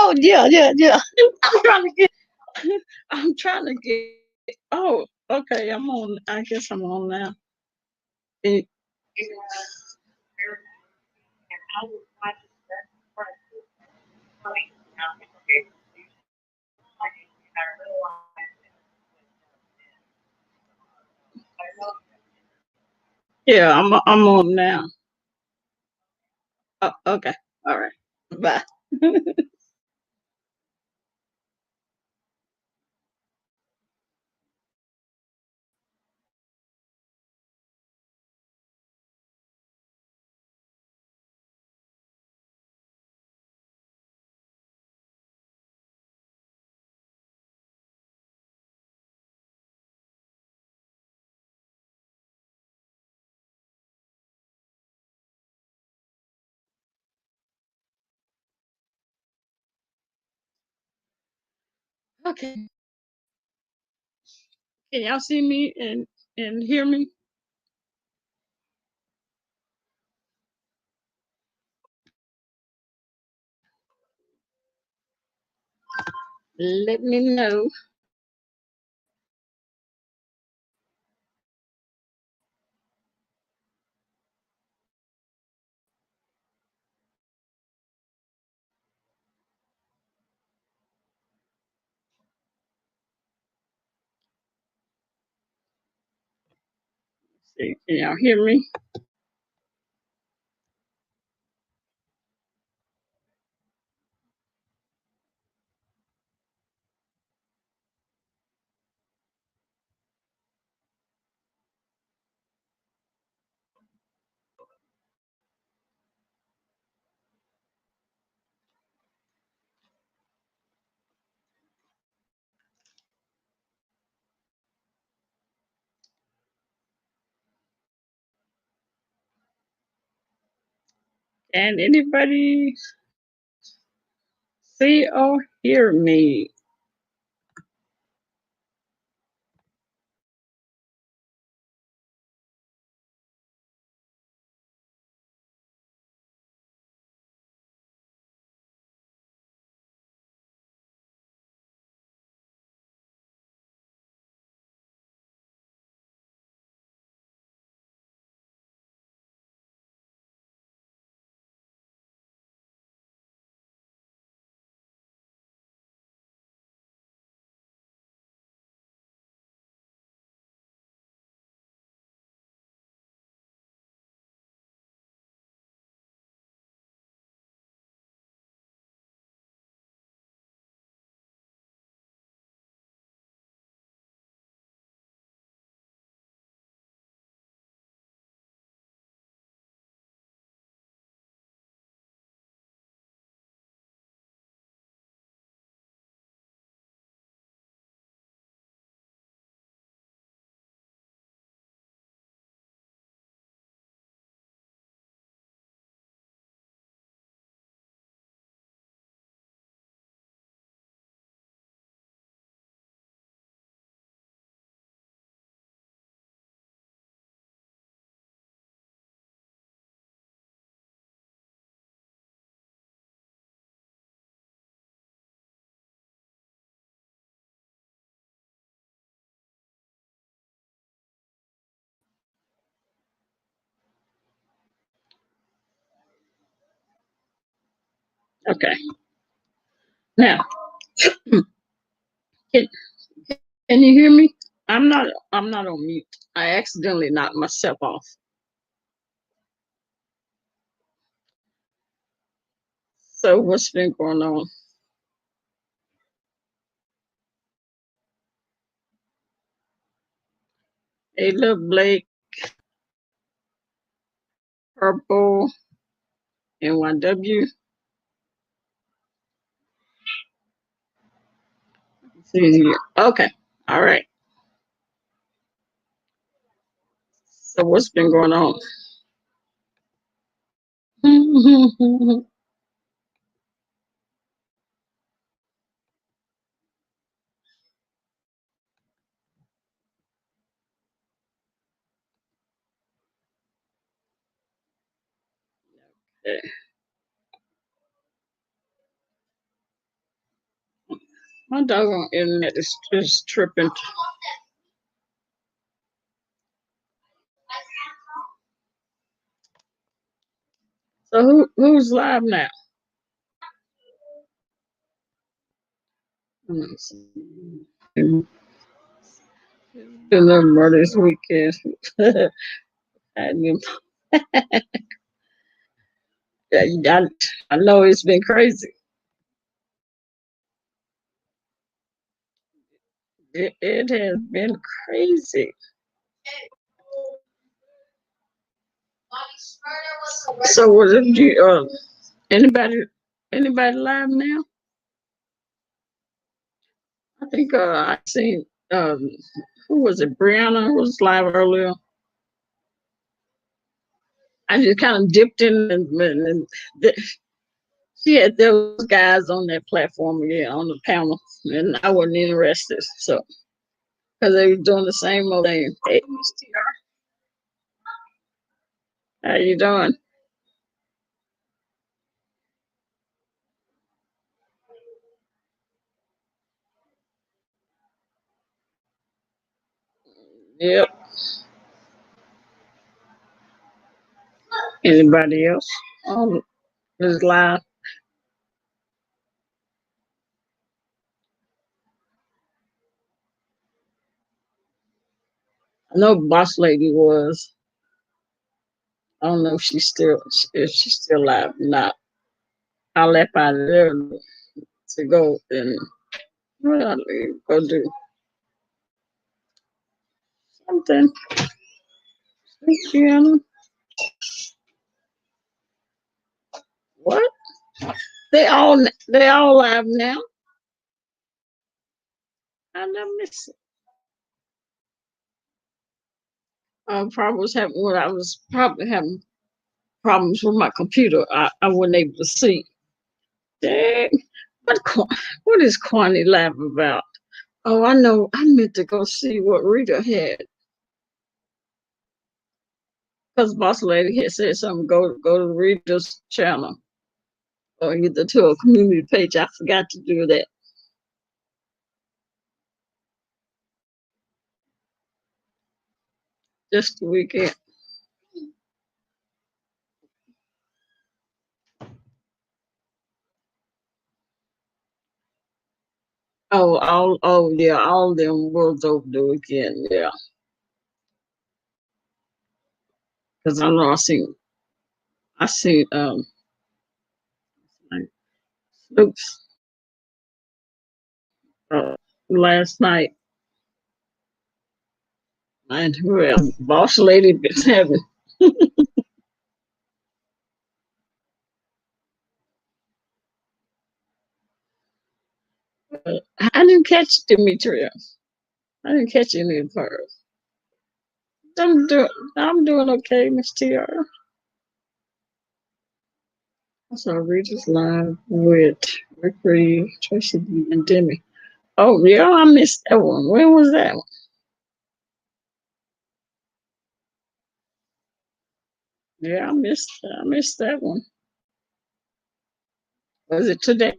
Oh yeah, yeah, yeah. I'm trying to get. I'm trying to get. Oh, okay. I'm on. I guess I'm on now. Eh, Yeah, I'm on now. Oh, okay. All right. Bye. Okay. Can y'all see me and hear me? Let me know. See, can y'all hear me? Can anybody see or hear me? Okay. Now, can, can you hear me? I'm not on mute. I accidentally knocked myself off. So what's been going on? Hey, look, Blake, Purple, NYW. See here. Okay. All right. So what's been going on? Okay. My doggone internet is just tripping. So who's live now? Let me see. Been there more this weekend. I, I know it's been crazy. It has been crazy. So what did you anybody anybody live now? I think I seen who was it? Brianna was live earlier. I just kind of dipped in and she had those guys on that platform again on the panel, and I wasn't interested. So because they were doing the same old thing. Hey, Miss TR, how you doing? Yep. Anybody else on this live? I know Boss Lady was. I don't know if she's still alive or not. I left out of there to go and well, go do something. Gianna. What? They all live now. I never miss it. Probably was having when I was probably having problems with my computer. I wasn't able to see. Dang. What is Kwani laughing about? Oh, I know. I meant to go see what Rita had because Boss Lady had said something. Go to Rita's channel or either to a community page. I forgot to do that just the weekend. Oh yeah, all of them was over the weekend. Yeah, because I know I seen like, Snoop's last night, and who else? Boss Lady been having. I didn't catch Demetria. I didn't catch any of hers. I'm doing I'm doing okay, Miss Tiara. I saw Regis live with Rick Reed, Tracy D, and Demi. Oh yeah, I missed that one. When was that one? Yeah, I missed that one. Was it today?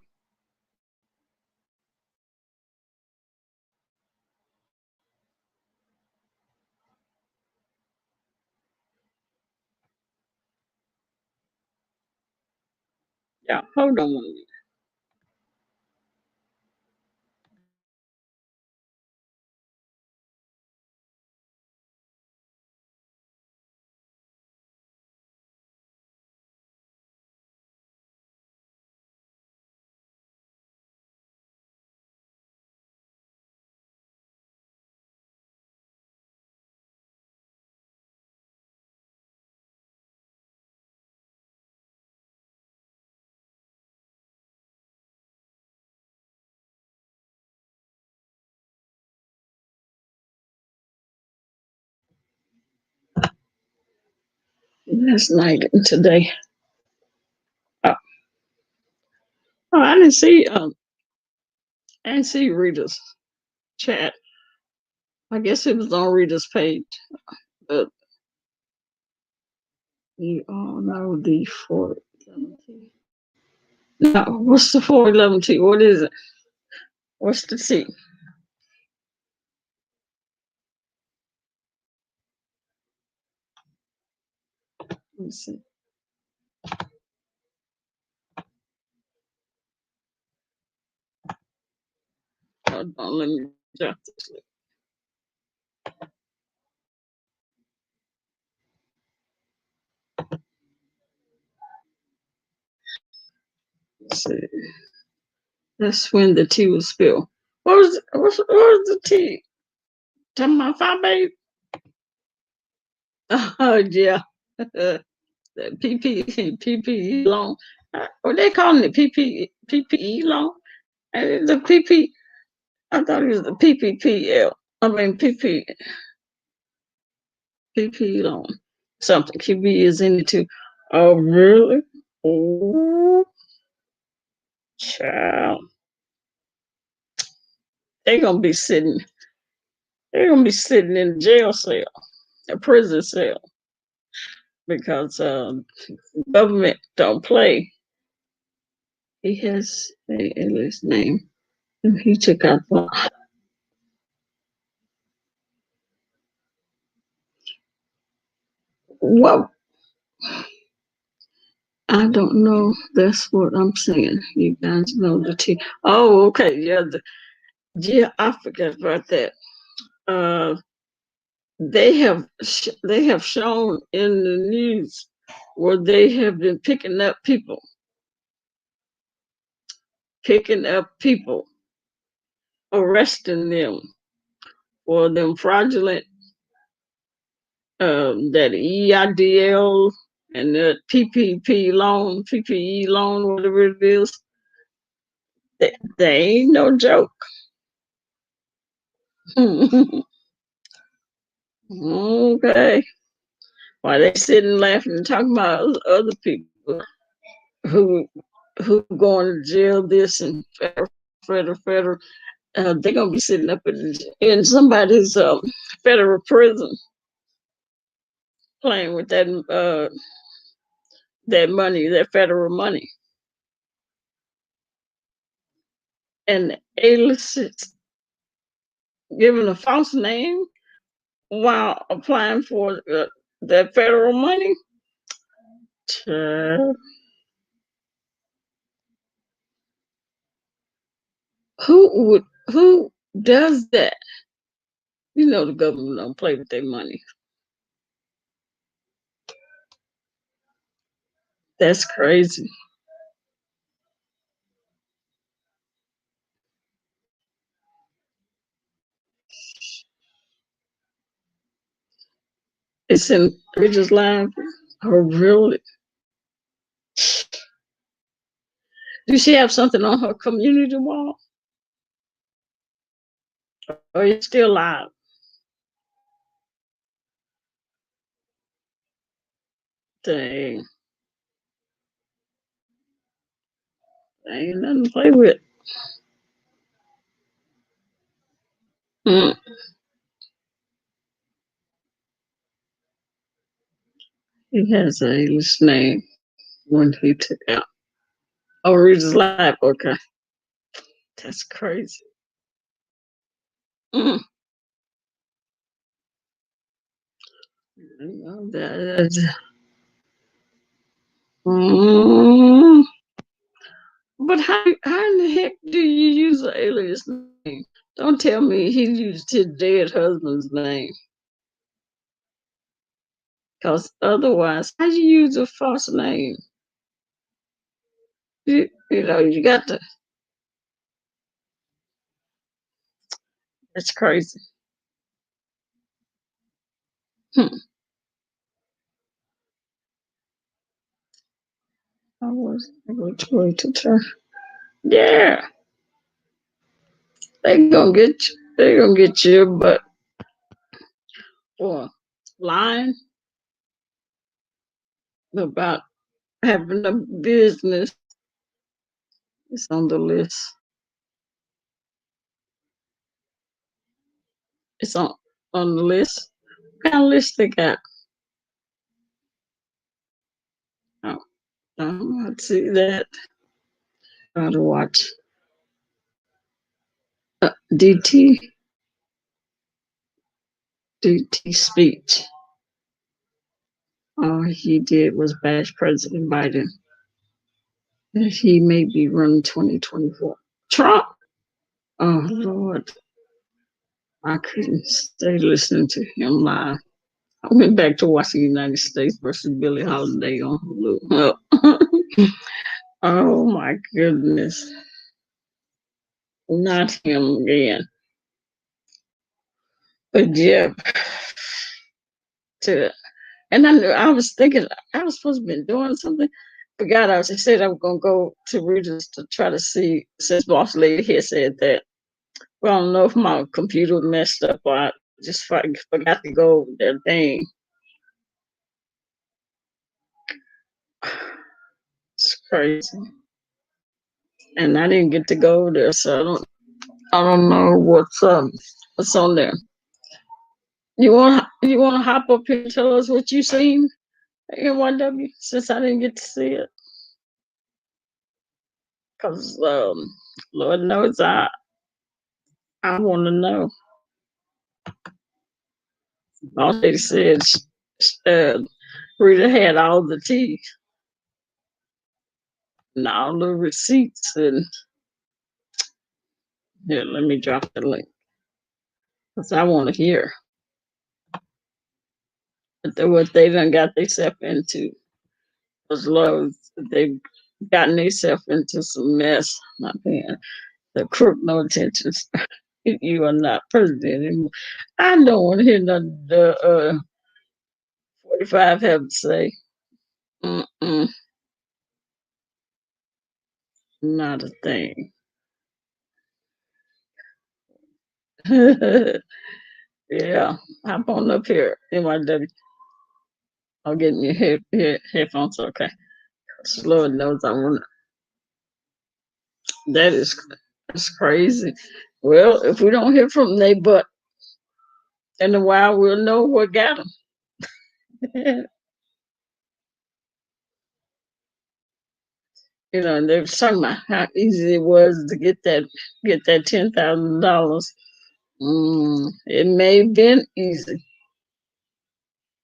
Yeah, hold on 1 minute. Last night and today. Oh, oh I didn't see Rita's chat. I guess it was on Rita's page, but you all know the 411T. No, what's the 411T? What is it? What's the T? Let me see. Hold on, let me jot this. Let's see. That's when the tea was spilled. What was the tea? Talking about fire babe? Oh yeah. The PPE loan. What they calling it? PPE loan? And the PP. I thought it was the PPPL. I mean PP loan. Something QB is in it too. Oh really? Oh child. They're gonna be sitting. They're gonna be sitting in a jail cell, a prison cell, because government don't play. He has a alias name, and he took out what? I don't know. That's what I'm saying. You guys know the T. Oh, okay. Yeah, yeah. I forgot about that. Uh, they have shown in the news where they have been picking up people, arresting them for them fraudulent that EIDL and the PPE loan, whatever it is. They ain't no joke. Okay. While they sitting laughing and talking about other people who going to jail, this and federal, they're gonna be sitting up in somebody's federal prison playing with that money, that federal money, and illicit giving a false name while applying for that federal money. Who does that? You know the government don't play with their money. That's crazy. It's in Bridges Line. Oh, really? Do she have something on her community wall? Or is it still live? Dang. Ain't nothing to play with. Mm. He has a English name when he took out. Oh, Regis Live. Okay. That's crazy. Mm. Mm. But how in the heck do you use an alias name? Don't tell me he used his dead husband's name. Because otherwise, how you use a false name? You got to. That's crazy. Hmm. I was going to turn. Yeah, they gonna get you. They gonna get you, but for lying about having a business, it's on the list. It's on the list. What kind of list they got? Oh, I don't see that. Gotta watch. DT DT speech. All he did was bash President Biden. He may be running 2024. Trump. Oh Lord, I couldn't stay listening to him live. I went back to watching United States versus Billie Holiday on Hulu. Oh my goodness. Not him again. But yeah, to and I was thinking I was supposed to be doing something. Forgot I said I was gonna go to Readers to try to see since boss lady here said that. Well, I don't know if my computer messed up or I just forgot to go over their thing. It's crazy. And I didn't get to go over there, so I don't know what's on there. You wanna hop up here and tell us what you seen in 1W since I didn't get to see it? Cause Lord knows I want to know. All they said, uh, Rita had all the tea and all the receipts, and here, let me drop the link because I want to hear what they done got themselves into. Because Lord, they've gotten themselves into some mess. Not paying the crook no attention. You are not president anymore. I don't want to hear nothing the 45 have to say. Mm-mm, not a thing. Yeah, hop on up here, NYW. I'll get me headphones, okay? Lord knows I want that's crazy. Well, if we don't hear from they but in a while, we'll know what got them. And they were talking about how easy it was to get that $10,000. It may have been easy,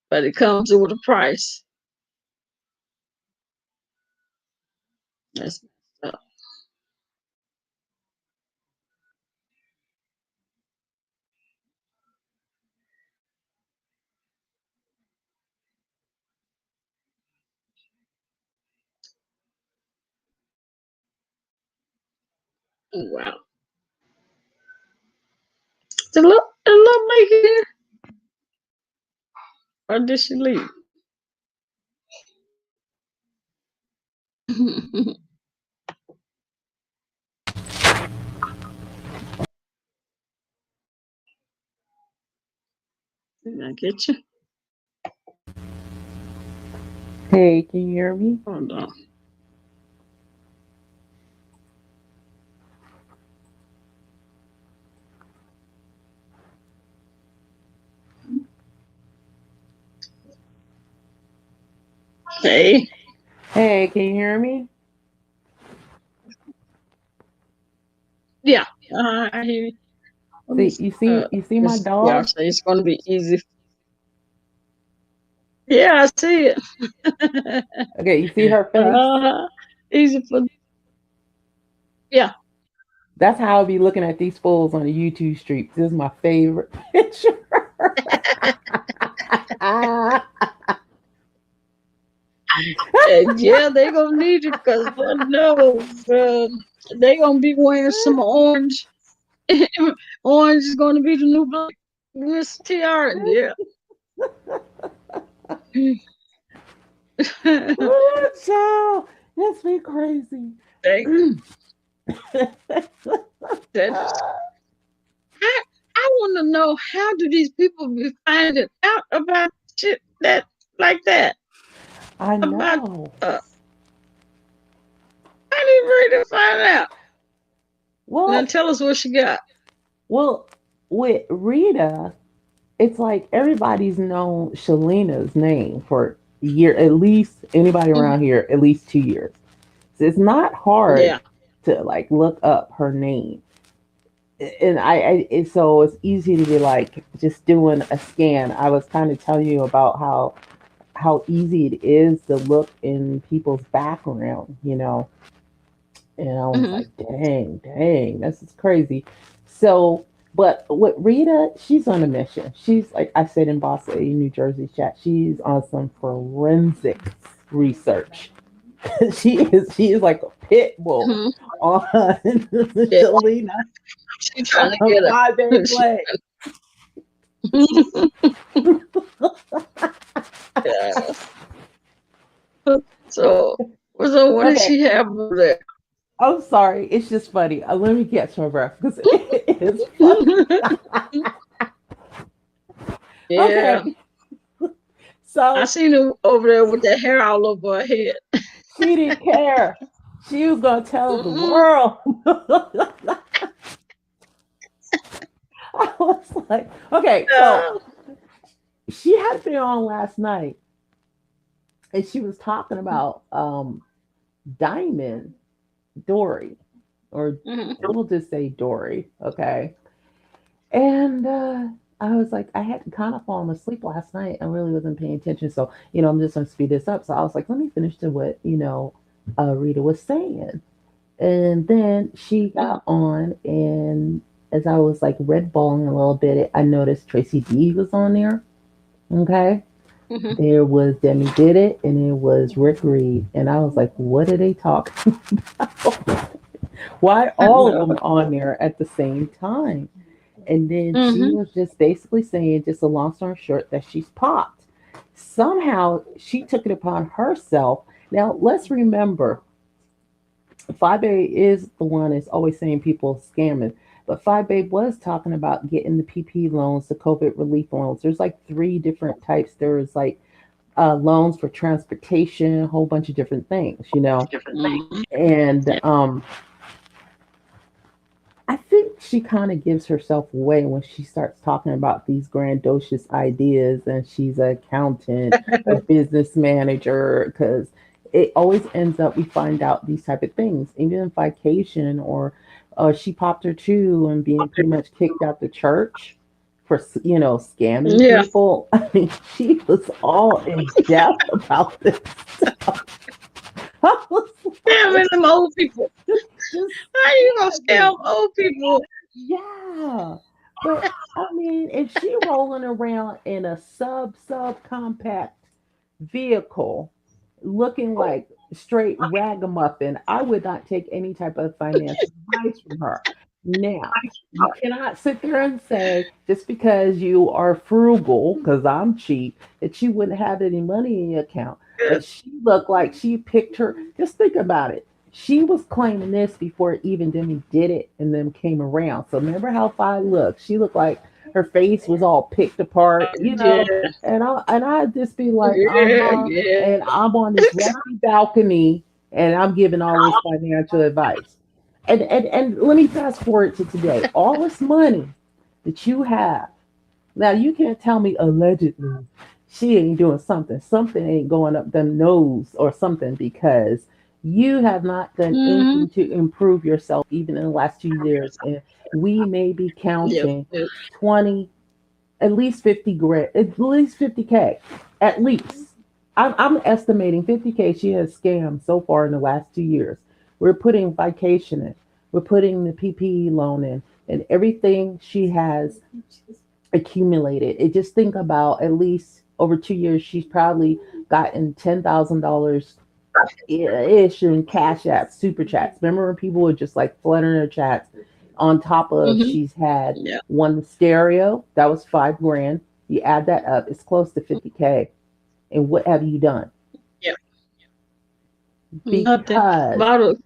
but it comes with a price. That's messed up. Wow. The little lady here, or did she leave? Did I get you? Hey, can you hear me? Hold on. Hey. Hey, can you hear me? Yeah. I hear you. You see my Yeah, dog? so it's going to be easy. Yeah, I see it. Okay, you see her face? Easy for yeah. That's how I'll be looking at these fools on the YouTube streets. This is my favorite picture. Yeah, they gonna need it because no, they gonna be wearing some orange. Orange is gonna be the new black. Miss Tiara, yeah. Oh, child, that's me crazy. They, that is, I want to know how do these people be finding out about shit that like that? I About know. how do you ready to find out? Now Well, tell us what she got. well, with Rita, it's like everybody's known Shalina's name for a year, at least anybody around here, at least 2 years. So it's not hard Yeah. to like look up her name. and so it's easy to be like just doing a scan. I was kind of telling you about how easy it is to look in people's background, and I was Hmm. like, dang, this is crazy. So, but with Rita, she's on a mission. She's like I said in Boss Lady, New Jersey chat, she's on some forensics research. She is like a pit bull Hmm. on Yeah, Shalina she's trying to on get 5A it. play. Yeah. So, so what does Okay, she have over there? I'm sorry. It's just funny. Let me catch my breath because it is funny. Yeah, Okay, I so seen her over there with that hair all over her head. she didn't care. She was gonna tell the Mm-mm. world. I was like, okay, so Yeah. she had been on last night, and she was talking about Diamond Dory, or Mhm. we'll just say Dory, okay? And I was like, I had kind of fallen asleep last night. I really wasn't paying attention. So, I'm just going to speed this up. So I was like, let me finish to what, Rita was saying. And then she Mhm. got on, and as I was like red balling a little bit, I noticed Tracy D was on there. Okay. Mhm. There was Demi Did It, and it was Rick Reed. And I was like, what are they talking about? Why I all of know. them on there at the same time? And then she Mhm. was just basically saying, just a long story short, that she's popped. Somehow she took it upon herself. Now, let's remember, 5A is the one that's always saying people scamming. But 5A was talking about getting the PP loans, the COVID relief loans. There's like three different types. There's like loans for transportation, a whole bunch of different things. Mhm. And Yeah. I think she kind of gives herself away when she starts talking about these grandiose ideas and she's an accountant, a business manager, because it always ends up we find out these type of things, even in vacation or she popped her too and being pretty much kicked out the church for scamming Yeah. people. I mean, she was all in depth about this stuff. I was Damn like, it, them old people. just How you gonna scamming. scam old people? Yeah. But I mean, if she rolling around in a sub compact vehicle looking like straight ragamuffin, I would not take any type of financial advice from her. Now, you cannot sit there and say just because you are frugal, because I'm cheap, that you wouldn't have any money in your account. But she looked like she picked her. Just think about it. She was claiming this before even Demi did it and then came around. So remember how Fi looked? She looked like her face was all picked apart, Yeah. and I'd just be like, Yeah. uh-huh. Yeah. And I'm on this rusty balcony and I'm giving all this financial advice. And let me fast forward to today. All this money that you have. Now you can't tell me allegedly she ain't doing something. Something ain't going up them nose or something because you have not done Mhm. anything to improve yourself even in the last 2 years. And we may be Yep. counting Yep. 20, at least 50 grand, at least 50K, at least. I'm estimating 50K she has scammed so far in the last 2 years. We're putting vacation in, we're putting the PPE loan in, and everything she has accumulated. It just think about at least over 2 years, she's probably gotten $10,000 ish in cash apps, super chats. Remember when people would just like flutter their chats on top of Mhm. she's had Yeah. one stereo, that was 5 grand. You add that up, it's close to 50K. And what have you done? Yeah. Nothing. Because Bought a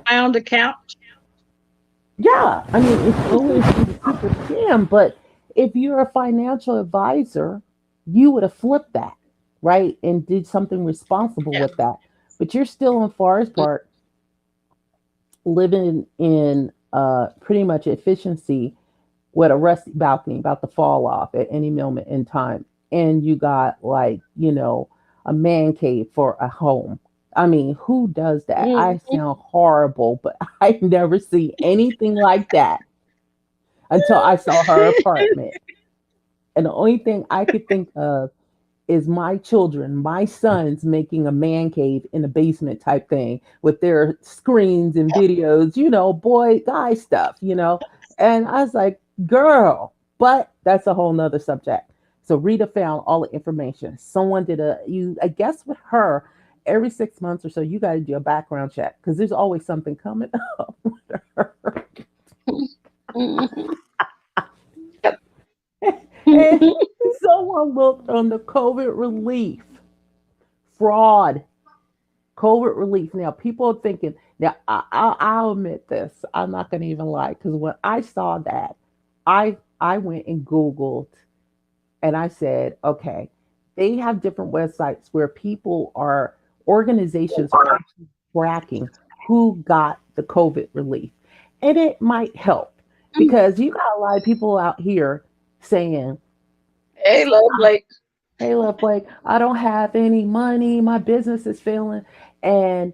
pound account. yeah, I mean it's always been a super scam, but if you're a financial advisor, you would have flipped that, right? And did something responsible Yeah. with that. But you're still in Forest Park living in pretty much efficiency with a rusty balcony about to fall off at any moment in time. And you got like, a man cave for a home. I mean, who does that? I Mhm. sound horrible, but I never see anything like that until I saw her apartment. And the only thing I could think of is my children, my sons making a man cave in the basement type thing with their screens and videos, boy, guy stuff, And I was like, girl, but that's a whole nother subject. So Rita found all the information. Someone did I guess with her, every 6 months or so, you got to do a background check because there's always something coming up with her. Mhm. And someone looked on the COVID relief fraud, COVID relief. Now, people are thinking, now, I'll admit this. I'm not going to even lie because when I saw that, I went and Googled and I said, okay, they have different websites where organizations are actually tracking who got the COVID relief. And it might help because you got a lot of people out here saying, Hey, love Blake. hey, look, like, I don't have any money, my business is failing. And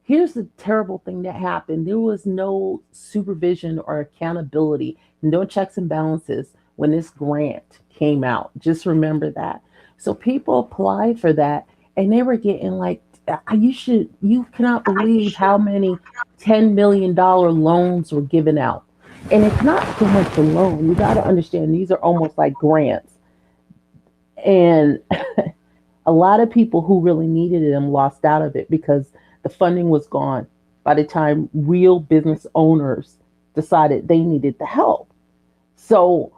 here's the terrible thing that happened there was no supervision or accountability, no checks and balances when this grant came out. Just remember that. So people applied for that and they were getting like, you cannot believe how many $10 million loans were given out. And it's not so much a loan. You got to understand these are almost like grants. And a lot of people who really needed them lost out of it because the funding was gone by the time real business owners decided they needed the help. So,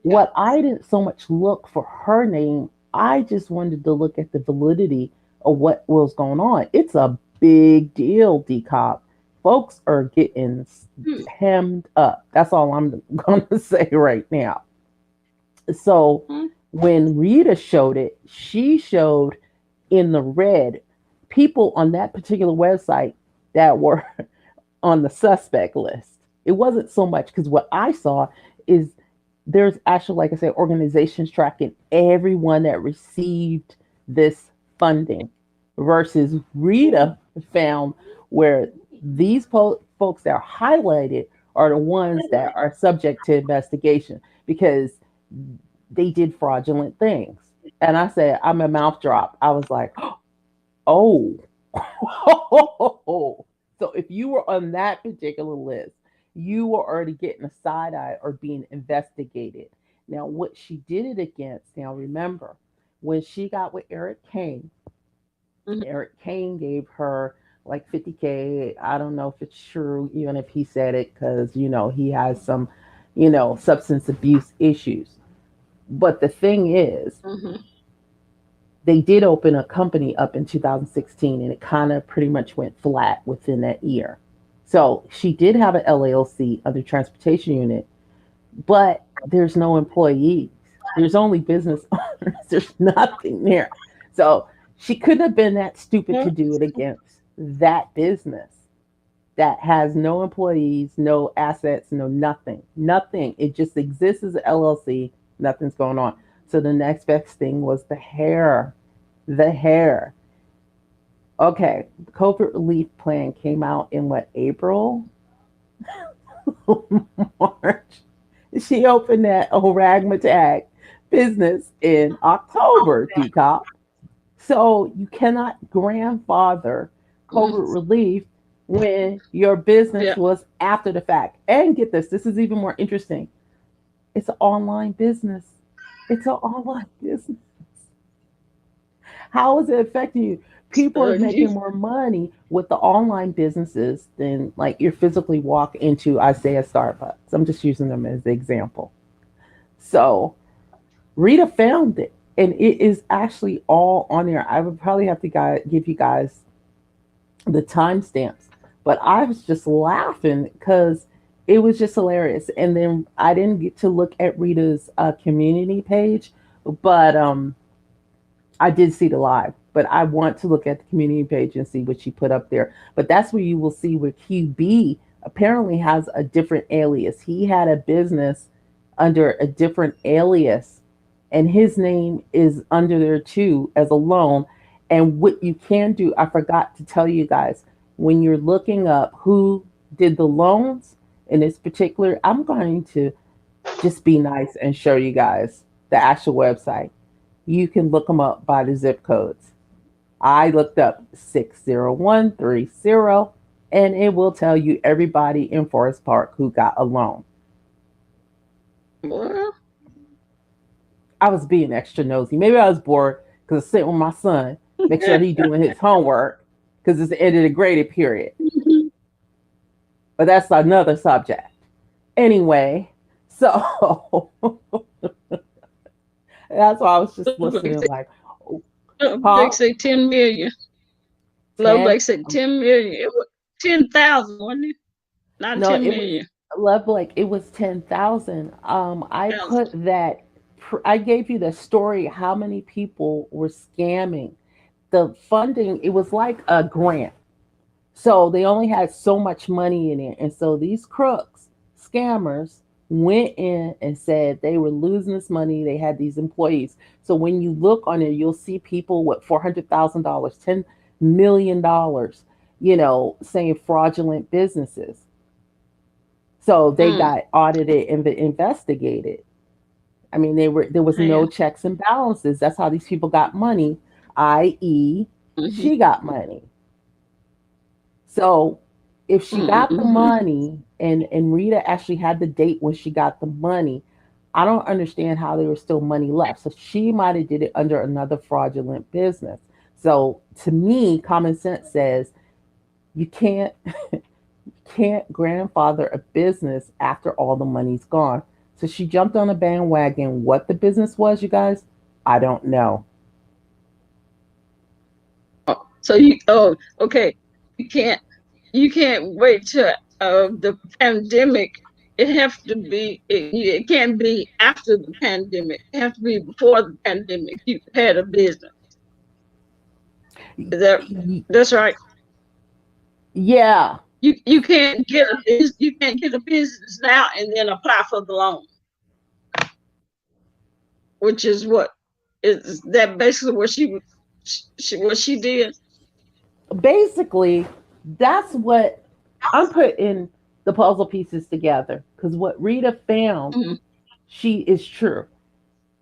Yeah. what I didn't so much look for her name, I just wanted to look at the validity of what was going on. It's a big deal, DCOP. Folks are getting Hmm. hemmed up. That's all I'm going to say right now. So Hmm. when Rita showed it, she showed in the red people on that particular website that were on the suspect list. It wasn't so much because what I saw is there's actually, like I said, organizations tracking everyone that received this funding versus Rita found where these folks that are highlighted are the ones that are subject to investigation because they did fraudulent things. And I said, I'm a mouth drop. I was like, oh, so if you were on that particular list, you were already getting a side eye or being investigated. Now, what she did it against, now remember, when she got with Mhm. Eric Kane gave her like 50K. I don't know if it's true, even if he said it, because, he has some, substance abuse issues. But the thing is, Mhm. they did open a company up in 2016 and it kind of pretty much went flat within that year. So she did have an LLC under transportation unit, but there's no employees. There's only business owners. There's nothing there. So she couldn't have been that stupid to do it against that business that has no employees, no assets, no nothing. Nothing. It just exists as an LLC. Nothing's going on. So the next best thing was the hair. The hair. Okay, the COVID relief plan came out in what, April? March. She opened that Oragmatag business in October, DCOP. So you cannot grandfather Mhm. COVID relief when your business Yeah. was after the fact. And get this is even more interesting. It's an online business. It's an online business. How is it affecting you? People are making You. more money with the online businesses than like you physically walk into, I say, a Starbucks. I'm just using them as the example. So Rita found it, and it is actually all on there. I would probably have to give you guys the timestamps, but I was just laughing because it was just hilarious. And then I didn't get to look at Rita's community page, but I did see the live, but I want to look at the community page and see what she put up there. But that's where you will see where QB apparently has a different alias. He had a business under a different alias, and his name is under there too as a loan. And what you can do, I forgot to tell you guys, when you're looking up who did the loans in this particular, I'm going to just be nice and show you guys the actual website. You can look them up by the zip codes. I looked up 60130, and it will tell you everybody in Forest Park who got a loan. Well, I was being extra nosy. Maybe I was bored because I was sitting with my son, make sure he doing his homework because it's the end of the graded period. But that's another subject. Anyway, so that's why I was just listening like, Blake huh? say 10 million. Love 10? Blake said 10 million. It was 10,000, wasn't it? Not No, 10 it was million. Love like it was 10,000. I put 10,000. that I gave you the story how many people were scamming. The funding, it was like a grant. So they only had so much money in it. And so these crooks, scammers, went in and said they were losing this money. They had these employees. So when you look on it, you'll see people with $400,000, $10 million, saying fraudulent businesses. So they Mm. got audited and investigated. I mean, there was Yeah. no checks and balances. That's how these people got money, i.e., Mm-hmm. she got money. So if she got the Mm-hmm. money and Rita actually had the date when she got the money, I don't understand how there was still money left. So she might have did it under another fraudulent business. So to me, common sense says you can't grandfather a business after all the money's gone. So she jumped on a bandwagon. What the business was, you guys, I don't know. So okay. You can't you can't wait till the pandemic. It has to be it can't be after the pandemic. It has to be before the pandemic. You had a business. Is that that's right? Yeah, You you can't get a business now and then apply for the loan, which is what is that basically what she did. basically, that's what I'm putting the puzzle pieces together. Because what Rita found, Mm-hmm. she is true.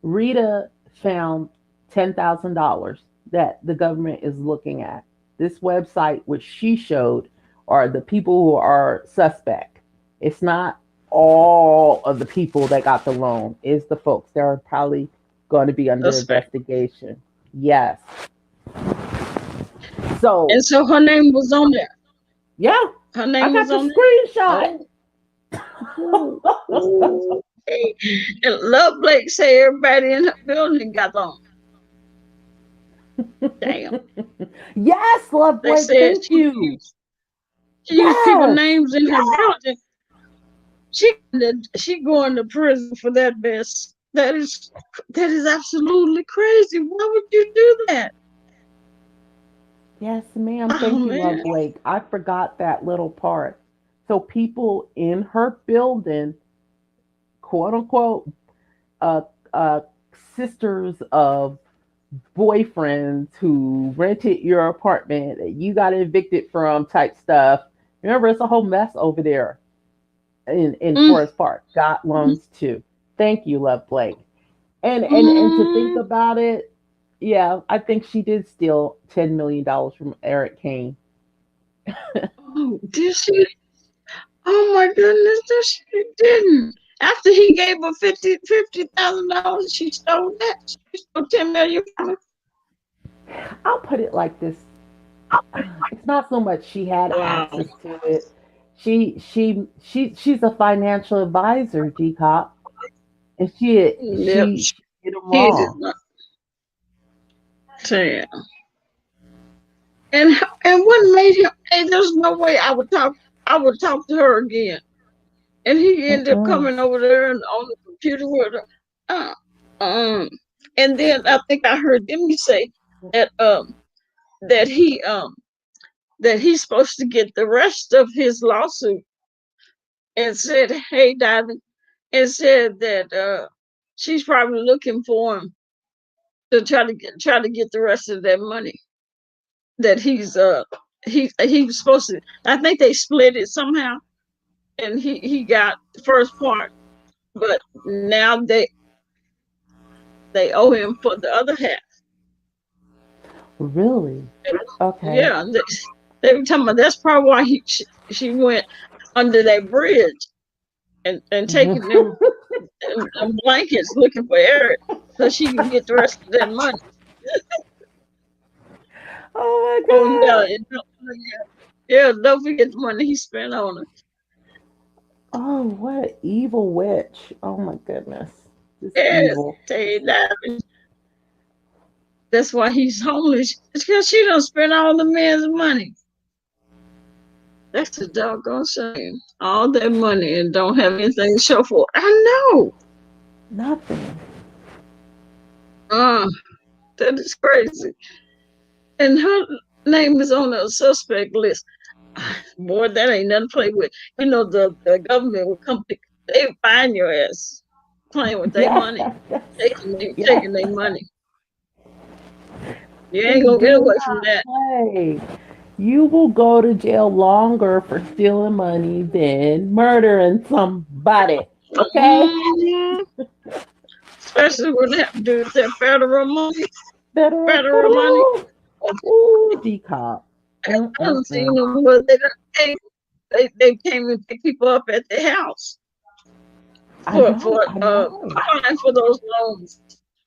Rita found $10,000 that the government is looking at. This website, which she showed, are the people who are suspect. It's not all of the people that got the loan. It's the folks that are probably going to be under Suspect. investigation. Yes. So And so her name was on there. yeah, Her I name was got the on there. screenshot. Oh, ooh, ooh. Hey. And Love Blake say everybody in her building got on. Damn. Yes, Love They Blake. said Thank you. she used people Yes. names in her building. She going to prison for that mess. That is absolutely crazy. Why would you do that? Yes, ma'am. Oh Thank you, Love man. Blake. I forgot that little part. So people in her building, quote unquote, uh, uh, sisters of boyfriends who rented your apartment that you got evicted from type stuff. Remember, it's a whole mess over there in Mm, Forest Park. Got mm, loans too. Thank you, Love Blake. And to think mm. about it, yeah, I think she did steal $10 million from Eric Kane. Oh, did she? Oh my goodness, she didn't. After he gave her $50,000, she stole that. She stole 10 million from him. I'll put it like this: it's not so much she had Wow. access to it. She's a financial advisor, DCOP, and Yep. she did them He did wrong. not tell. And what made him? Hey, there's no way I would talk. I would talk to her again. And he ended up Mm-mm. coming over there and on the computer with her. Uh, um, and then I think I heard them say that that he that he's supposed to get the rest of his lawsuit and said, "Hey, darling," and said that she's probably looking for him to try to get the rest of that money that he was supposed to. I think they split it somehow, and he got the first part, but now they owe him for the other half. Really? Okay. Yeah, they were talking about that's probably why she went under that bridge and taking them blankets looking for Eric so she can get the rest of that money. Oh Oh yeah, my God. yeah. Don't forget the money he spent on her. Oh, what an evil witch. Oh my goodness. Just Yes, evil. tell you that. That's why he's homeless. It's because she don't spend all the man's money. That's a doggone shame. All that money and don't have anything to show for it. I know. Nothing. Uh, that is crazy. And her name is on the suspect list. Boy, that ain't nothing to play with. You know, the government will come pick, they find your ass playing with their Yes. money, Yes. taking their money. You They ain't gonna get do away from not that. play. You will go to jail longer for stealing money than murdering somebody. Okay? Mhm. Especially when they have to do with that federal money. Federal, Federal money. federal. Ooh, DCOP. I don't see Mm-mm-mm. them where they came and pick people up at their house I for know, I know. applying for those loans,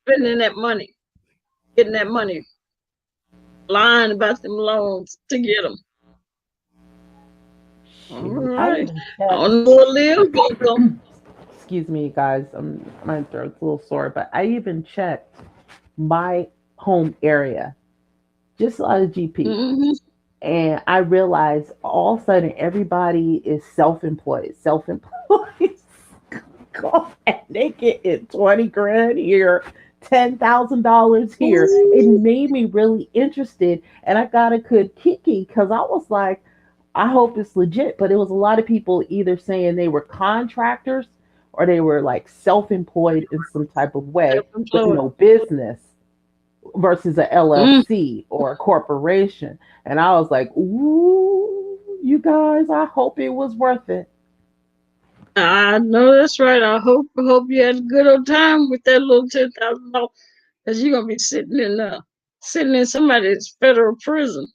spending that money, getting that money, lying about them loans to get them. All Shoot, I right. even I checked. don't know what Lil gonna go. Excuse me, guys. My throat's a little sore, but I even checked my home area, just out of GP, Mm-hmm. and I realized all of a sudden everybody is self-employed. Self-employed. God, they get it 20 grand here, $10,000 here. It made me really interested, and I got a good kiki because I was like, I hope it's legit. But it was a lot of people either saying they were contractors or they were like self-employed in some type of way with Self-employed. no business versus a Mm. LLC or a corporation. And I was like, ooh, you guys, I hope it was worth it. I know that's right. I hope you had a good old time with that little $10,000 because you're gonna be sitting in somebody's federal prison.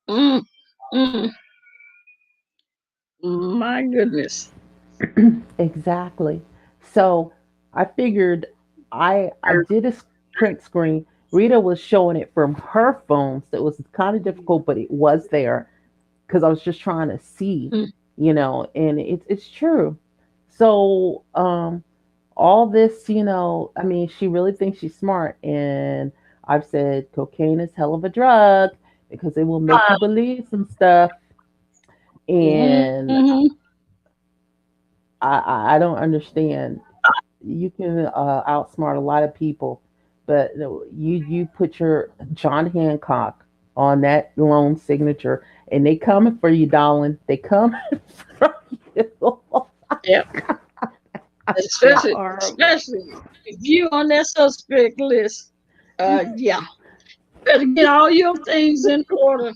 Mm, mm, my goodness. Exactly. So I figured I did a print screen. Rita was showing it from her phone, so it was kind of difficult, but it was there because I was just trying to see, Mm. and it's true. So all this, I mean, she really thinks she's smart, and I've said cocaine is hell of a drug because it will make you believe some stuff, and Mm-hmm. I don't understand. You can outsmart a lot of people, but you put your John Hancock on that loan signature, and they coming for you, darling. They coming for you. Yeah. I feel Especially, horrible. especially if you on that suspect list. Yeah. Better get all your things in order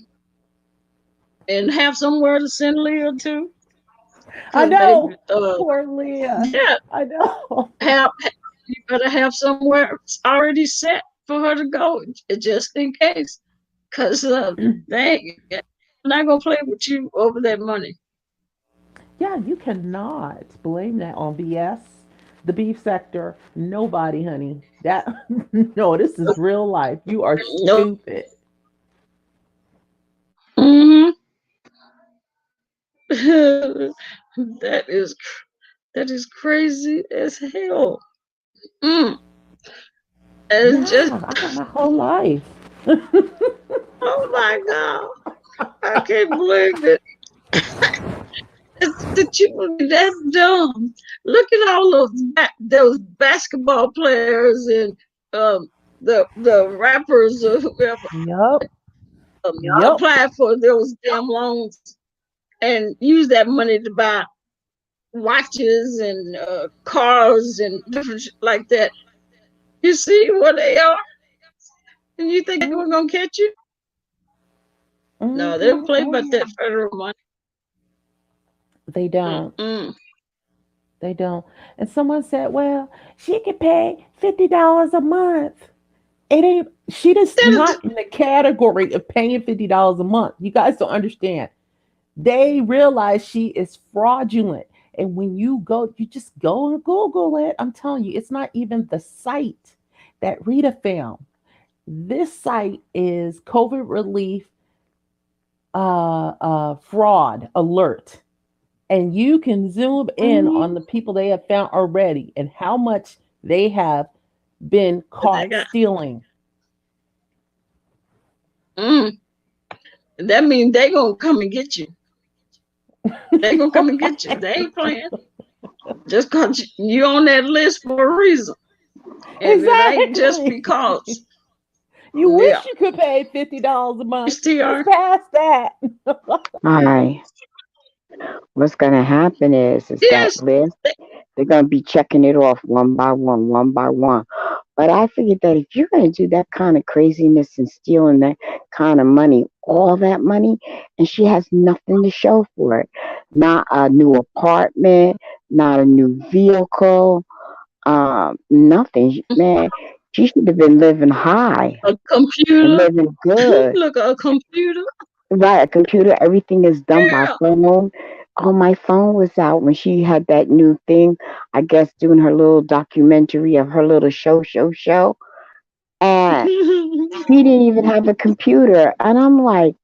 and have somewhere to send Leah to. I Cause know, baby, poor Leah. yeah, I know. have you better have somewhere already set for her to go, just in case. Cause they ain't not gonna play with you over that money. Yeah, you cannot blame that on BS. The beef sector, nobody, honey. That no, this is real life. You are No. stupid. Mm-hmm. that is that is crazy as hell. Mm. And just Yeah, I got my whole life. oh my god, I can't believe it. That you would be that dumb. Look at all those basketball players and um, the rappers or whoever Yup. Yup. apply for those damn loans and use that money to buy watches and cars and different like that. You see what they are, and you think we're gonna catch you? No, they don't Mm-hmm. play Oh about that yeah. federal money. They don't. Mm-mm. They don't. And someone said, well, she could pay $50 a month. It ain't, she just That not in the category of paying $50 a month. You guys don't understand. They realize she is fraudulent. And when you go, you just go and Google it. I'm telling you, it's not even the site that Rita found. This site is COVID relief fraud alert. And you can zoom in mhm, on the people they have found already and how much they have been they caught got. stealing. Mm, that means they gonna come and get you. They gonna come and get you. They ain't playing. Just cause you on that list for a reason, and it ain't just Exactly. because. You Yeah, wish you could pay $50 a month. It's STR. past that. Hi. What's gonna happen is that Yes. list, they're gonna be checking it off one by one, one by one. But I figured that if you're gonna do that kind of craziness and stealing that kind of money, all that money, and she has nothing to show for it. Not a new apartment, not a new vehicle, nothing. Man, she should have been living high A and computer. living good. Look, a computer. Right, a computer, everything is done by Yeah. phone. Oh, my phone was out when she had that new thing, I guess, doing her little documentary of her little show. And she didn't even have a computer. And I'm like,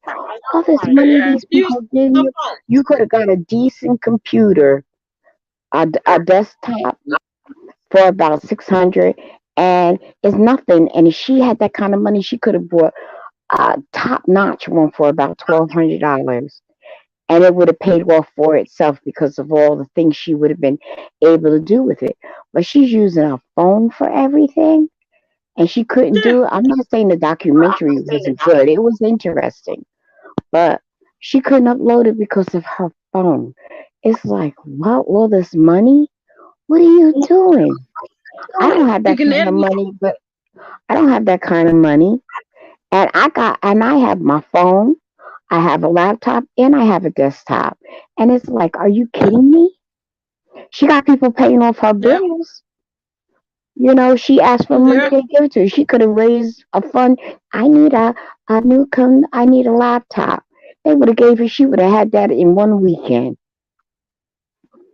all this money Yeah. these Use people give the you, phone. you could have got a decent computer, a desktop for about 600, and it's nothing. And if she had that kind of money, she could have bought a top notch one for about $1,200, and it would have paid off for itself because of all the things she would have been able to do with it. But she's using a phone for everything, and she couldn't Yeah. do it. I'm not saying the documentary wasn't good, it was interesting, but she couldn't upload it because of her phone. It's like, what? All this money? What are you doing? I don't have You that can kind of edit. money, but I don't have that kind of money. And I have my phone, I have a laptop, and I have a desktop. And it's like, are you kidding me? She got people paying off her Yeah. bills. You know, she asked for money, Yeah. they give it to her. She could have raised a fund. I need I need a laptop. They would have gave her. She would have had that in one weekend.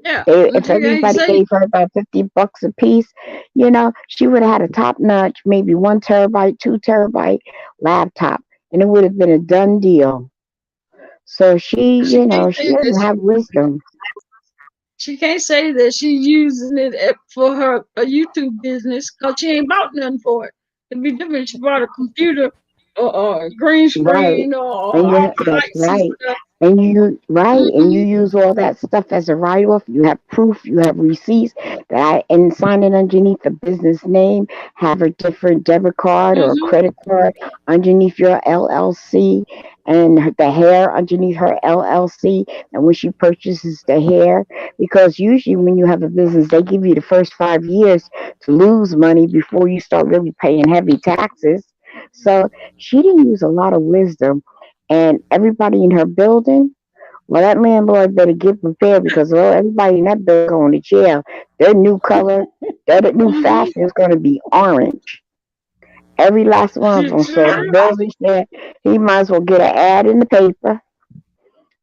Yeah. If You ain't everybody say gave her about $50 a piece, you know, she would have had a top notch, maybe 1 terabyte, 2 terabyte laptop, and it would have been a done deal. So she can't she say doesn't that. have wisdom. She can't say that she's using it for her a YouTube business because she ain't bought nothing for it. It'd be different. She bought a computer or a green Right. screen or And all you the that's lights and right. stuff. And you Hmm. use all that stuff as a write off. You have proof, you have receipts and sign it underneath the business name, have a different debit card or a Hmm. credit card underneath your LLC, and the hair underneath her LLC. And when she purchases the hair, because usually when you have a business, they give you the first 5 years to lose money before you start really paying heavy taxes. So she didn't use a lot of wisdom, and everybody in her building, well, that landlord better get prepared because everybody in that building going to jail. Their new color, their new Hmm. fashion is going to be orange. Every last one of them. So the building said he might as well get an ad in the paper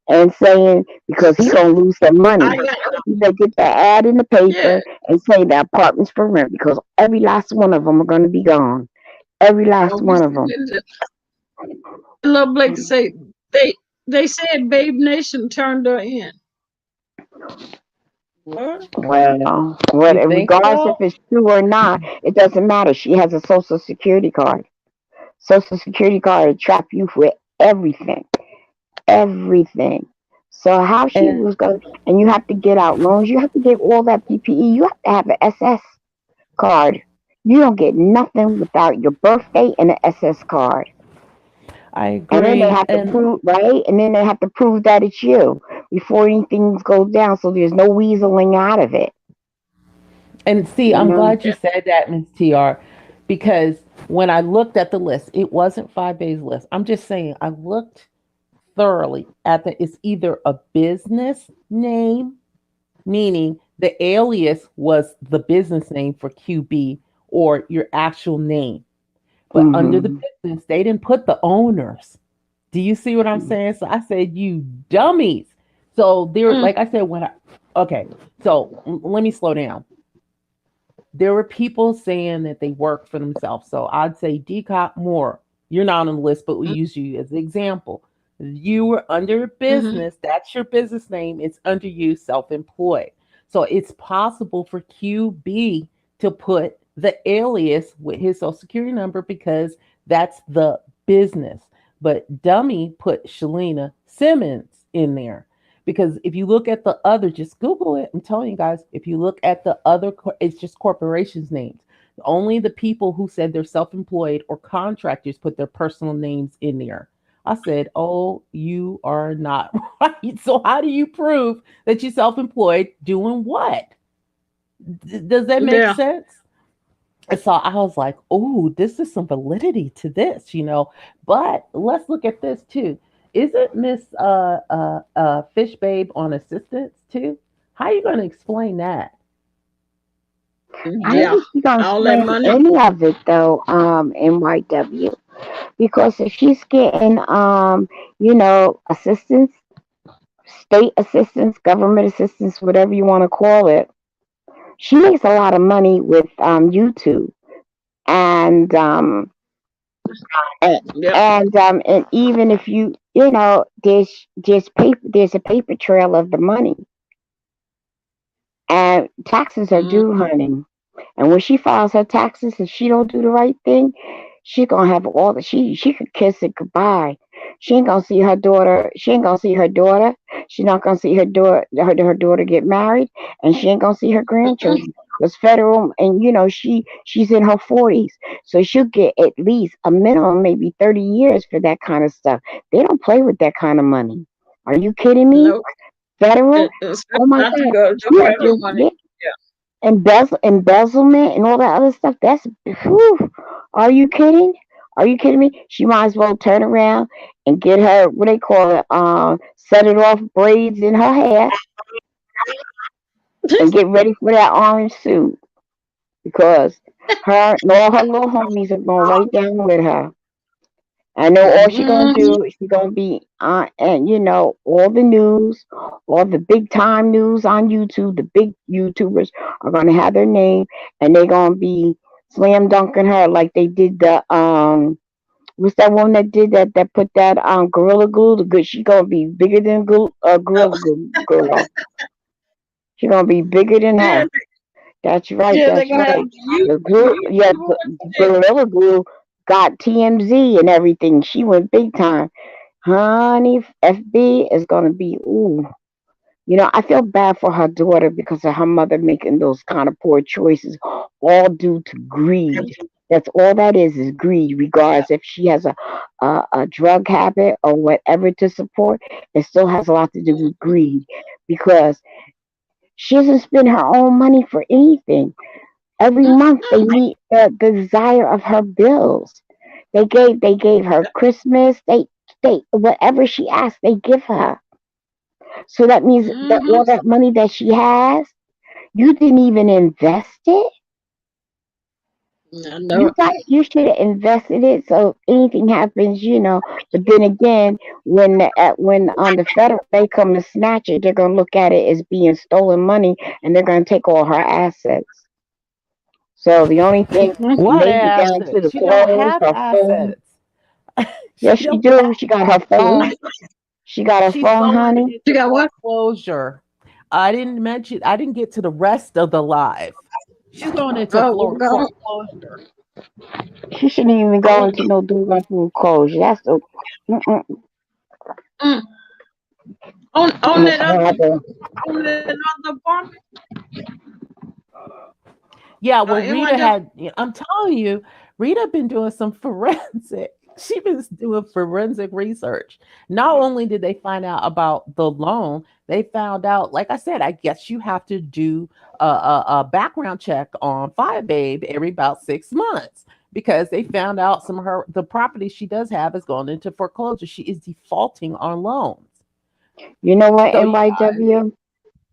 and saying, because he gonna lose some money. I got He better get the ad in the yeah. paper and say the apartments for rent because every last one of them are gonna be gone. Every last Don't be one of them. sitting there. Love Blake say they they said Babe Nation turned her in. What? Well, You think regardless if so? it's true or not, it doesn't matter. She has a social security card. Social security card will trap you for everything, everything. So how she And was going, and you have to get out loans. You have to get all that PPE. You have to have an SS card. You don't get nothing without your birthday and an SS card. I And then they agree. have to And prove, right? And then they have to prove that it's you before anything goes down. So there's no weaseling out of it. see, You I'm know? glad you said that, Miss TR, because when I looked at the list, it wasn't 5 days list. I'm just saying I looked thoroughly at the it's either a business name, meaning The alias was the business name for QB or your actual name. But under the Mm-hmm. business, they didn't put the owners. Do you see what I'm saying? So I said, you dummies. So there, Mm, like I said, okay, so let me slow down. There were people saying that they work for themselves. So I'd say DCOP more. You're not on the list, but we mm, use you as an example. You were under mhm. business. That's your business name. It's under you, self-employed. So it's possible for QB to put the alias with his social security number because that's the business. But Dummy put Shalina Simmons in there. Because if you look at the other, just Google it. I'm telling you guys, if you look at the other, it's just corporations' names. Only the people who said they're self employed or contractors put their personal names in there. I said, oh, you are not right. So, how do you prove that you're self employed doing what? Does that make Yeah. sense? And so I was like, oh, this is some validity to this. But let's look at this too. Isn't Miss Fish Babe on assistance too? How are you going to explain that? I don't Yeah. think she's gonna All that explain money. any of it though, NYW, because if she's getting assistance, state assistance, government assistance, whatever you want to call it, she makes a lot of money with YouTube and and Yep. and even if there's a paper trail of the money, and taxes are Mm, due, honey. And when she files her taxes and she don't do the right thing, she gonna have all the she could kiss it goodbye. She ain't gonna see her daughter. She ain't gonna see her daughter. She's not gonna see her daughter get married, and she ain't gonna see her mm, grandchildren. Because federal, and she's in her 40s, so she'll get at least a minimum, maybe 30 years for that kind of stuff. They don't play with that kind of money. Are you kidding me? no, Federal? especially Oh my not to God! go to Yeah, federal money. yeah, embezzlement and all that other stuff. That's whew. Are you kidding? Are you kidding me? She might as well turn around and get her what they call it, set it off braids in her hair Yeah. and get ready for that orange suit because her and all her little homies are going right down with her. I know all she gonna Mhm. do is she gonna be and all the news, all the big time news on YouTube. The big YouTubers are gonna have their name, and they're gonna be slam dunking her like they did the what's that one that did that put that Gorilla Glue? The good, she gonna be bigger than Gorilla Glue girl. She gonna be bigger than Yeah, her. That's right. yeah, they're That's gonna have right. The glue, yeah, you Gorilla Glue got TMZ and everything. She went big time. Honey, FB is gonna be ooh. I feel bad for her daughter because of her mother making those kind of poor choices, all due to greed. That's all that is greed. Regardless if she has a drug habit or whatever to support, it still has a lot to do with greed because she doesn't spend her own money for anything. Every month they meet the desire of her bills. They gave her Christmas. They whatever she asked, they give her. So that means that Mhm. all that money that she has, you didn't even invest it. I know. You should have invested it so if anything happens. But then again, when the federal they come and snatch it, they're gonna look at it as being stolen money, and they're gonna take all her assets. So the only thing Mhm. What maybe down to assets? the She don't clothes, have her phone. assets. Yes, She she don't do. have She got her to. phone. She got her She's phone, going honey. into You got what? foreclosure. I didn't get to the rest of the live. She's going into Oh, well, foreclosure. She shouldn't even go go into no dude food closure. That's the mm-mm, mm. On almost that other horrible. on that other apartment. Yeah, well, Rita NYW. had, I'm telling you, Rita been doing some forensic. She been doing forensic research. Not only did they find out about the loan, they found out, like I said, I guess you have to do a background check on Fire Babe every about 6 months because they found out some of the property she does have is going into foreclosure. She is defaulting on loans. You know what, So you NYW?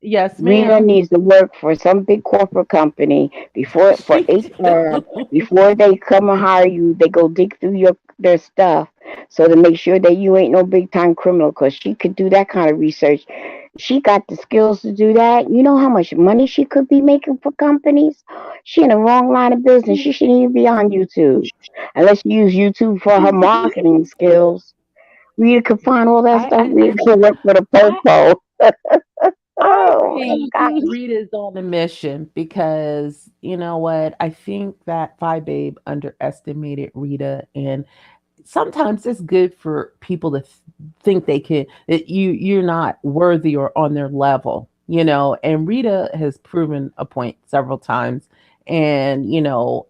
Yes, Rita ma'am. needs to work for some big corporate company before for She HR do. before they come and hire you. They go dig through their stuff so to make sure that you ain't no big time criminal. Cause she could do that kind of research. She got the skills to do that. You know how much money she could be making for companies. She in the wrong line of business. She shouldn't even be on YouTube unless you use YouTube for her marketing skills. Rita could find all that I stuff. I Rita could work for the I popo. I Oh my think God. Rita's on a mission because you know what? I think that Phi Babe underestimated Rita, and sometimes it's good for people to think they can that you're not worthy or on their level, you know. And Rita has proven a point several times, and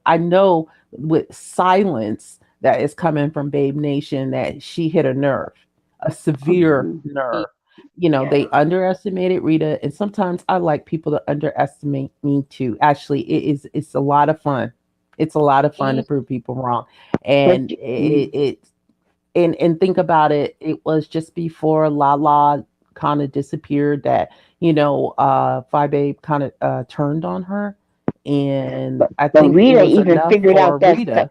I know with silence that is coming from Babe Nation that she hit a nerve, a severe Mhm. nerve. They underestimated Rita, and sometimes I like people to underestimate me too. Actually, it's a lot of fun. It's a lot of fun to prove people wrong, But and and think about it. It was just before Lala kind of disappeared that Phi Babe kind of turned on her, and I but think it Rita was even enough figured for out that stuff. Rita.